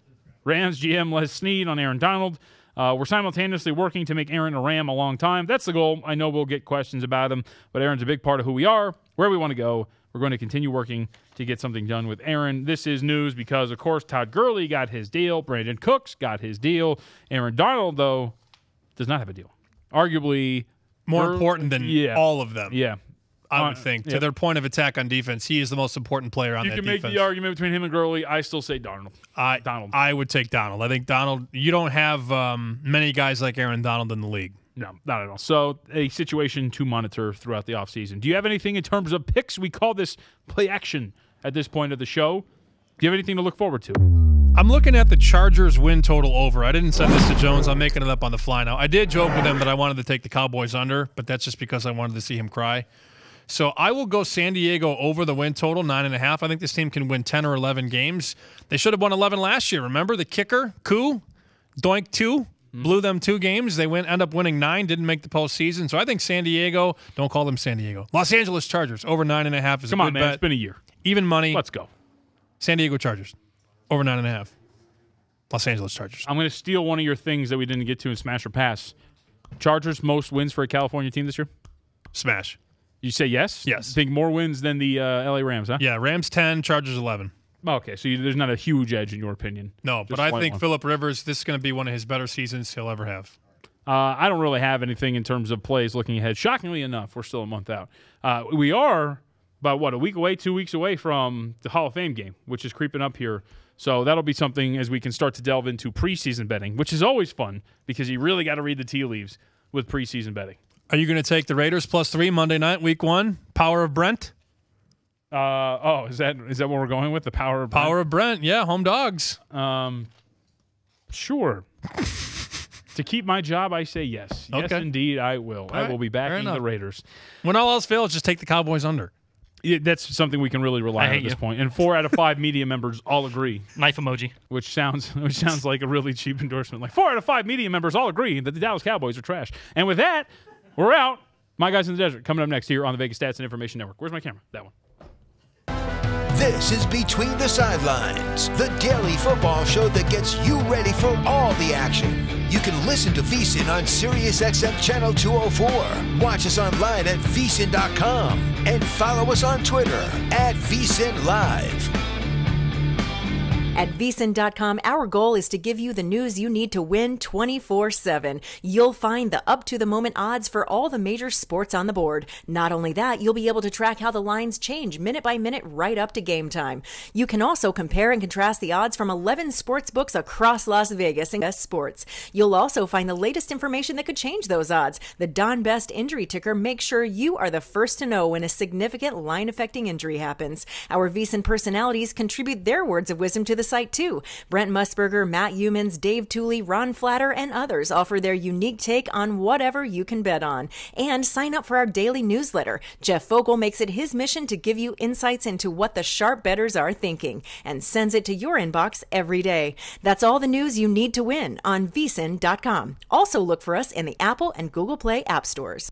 Rams GM Les Snead on Aaron Donald. We're simultaneously working to make Aaron a Ram a long time. That's the goal. I know we'll get questions about him, but Aaron's a big part of who we are, where we want to go. We're going to continue working to get something done with Aaron. This is news because, of course, Todd Gurley got his deal. Brandon Cooks got his deal. Aaron Donald, though, does not have a deal. Arguably more important than all of them. Yeah. I would think. To their point of attack on defense, he is the most important player on that defense. You can make the argument between him and Gurley. I still say Donald. I would take Donald. I think Donald, you don't have many guys like Aaron Donald in the league. No, not at all. So a situation to monitor throughout the offseason. Do you have anything in terms of picks? We call this play action at this point of the show. Do you have anything to look forward to? I'm looking at the Chargers win total over. I didn't send this to Jones. I'm making it up on the fly now. I did joke with him that I wanted to take the Cowboys under, but that's just because I wanted to see him cry. So I will go San Diego over the win total, 9.5. I think this team can win 10 or 11 games. They should have won 11 last year. Remember the kicker, Koo, doink 2, blew them 2 games. They end up winning 9, didn't make the postseason. So I think San Diego, don't call them San Diego, Los Angeles Chargers over 9.5 is a good bet. Come on, man. It's been a year. Even money. Let's go. San Diego Chargers over 9.5. Los Angeles Chargers. I'm going to steal one of your things that we didn't get to in Smash or Pass. Chargers most wins for a California team this year? Smash. You say yes? Yes. Think more wins than the LA Rams, huh? Yeah, Rams 10, Chargers 11. Okay, so there's not a huge edge in your opinion. No, but I think Phillip Rivers, this is going to be one of his better seasons he'll ever have. I don't really have anything in terms of plays looking ahead. Shockingly enough, we're still a month out. We are about, a week away, 2 weeks away from the Hall of Fame game, which is creeping up here. So that'll be something as we can start to delve into preseason betting, which is always fun because you really got to read the tea leaves with preseason betting. Are you going to take the Raiders +3 Monday night, week 1? Power of Brent? Is that what we're going with? The power of Brent? Power of Brent, yeah, home dogs. Sure. To keep my job, I say yes. Yes, indeed, I will. I will be backing the Raiders. When all else fails, just take the Cowboys under. Yeah, that's something we can really rely on at this point. And 4 out of 5 media members all agree. Knife emoji. Which sounds like a really cheap endorsement. Like 4 out of 5 media members all agree that the Dallas Cowboys are trash. And with that, we're out. My Guys in the Desert coming up next here on the Vegas Stats and Information Network. Where's my camera? That one. This is Between the Sidelines, the daily football show that gets you ready for all the action. You can listen to VSiN on SiriusXM Channel 204. Watch us online at VSiN.com and follow us on Twitter at VSiNLive. At VSiN.com, our goal is to give you the news you need to win 24/7. You'll find the up-to-the-moment odds for all the major sports on the board. Not only that, you'll be able to track how the lines change minute by minute right up to game time. You can also compare and contrast the odds from 11 sports books across Las Vegas and Best Sports. You'll also find the latest information that could change those odds. The Don Best Injury Ticker makes sure you are the first to know when a significant line-affecting injury happens. Our VSiN personalities contribute their words of wisdom to the site too. Brent Musburger, Matt Humans, Dave Tooley, Ron Flatter, and others offer their unique take on whatever you can bet on. And sign up for our daily newsletter. Jeff Fogel makes it his mission to give you insights into what the sharp bettors are thinking and sends it to your inbox every day. That's all the news you need to win on VSiN.com. Also look for us in the Apple and Google Play app stores.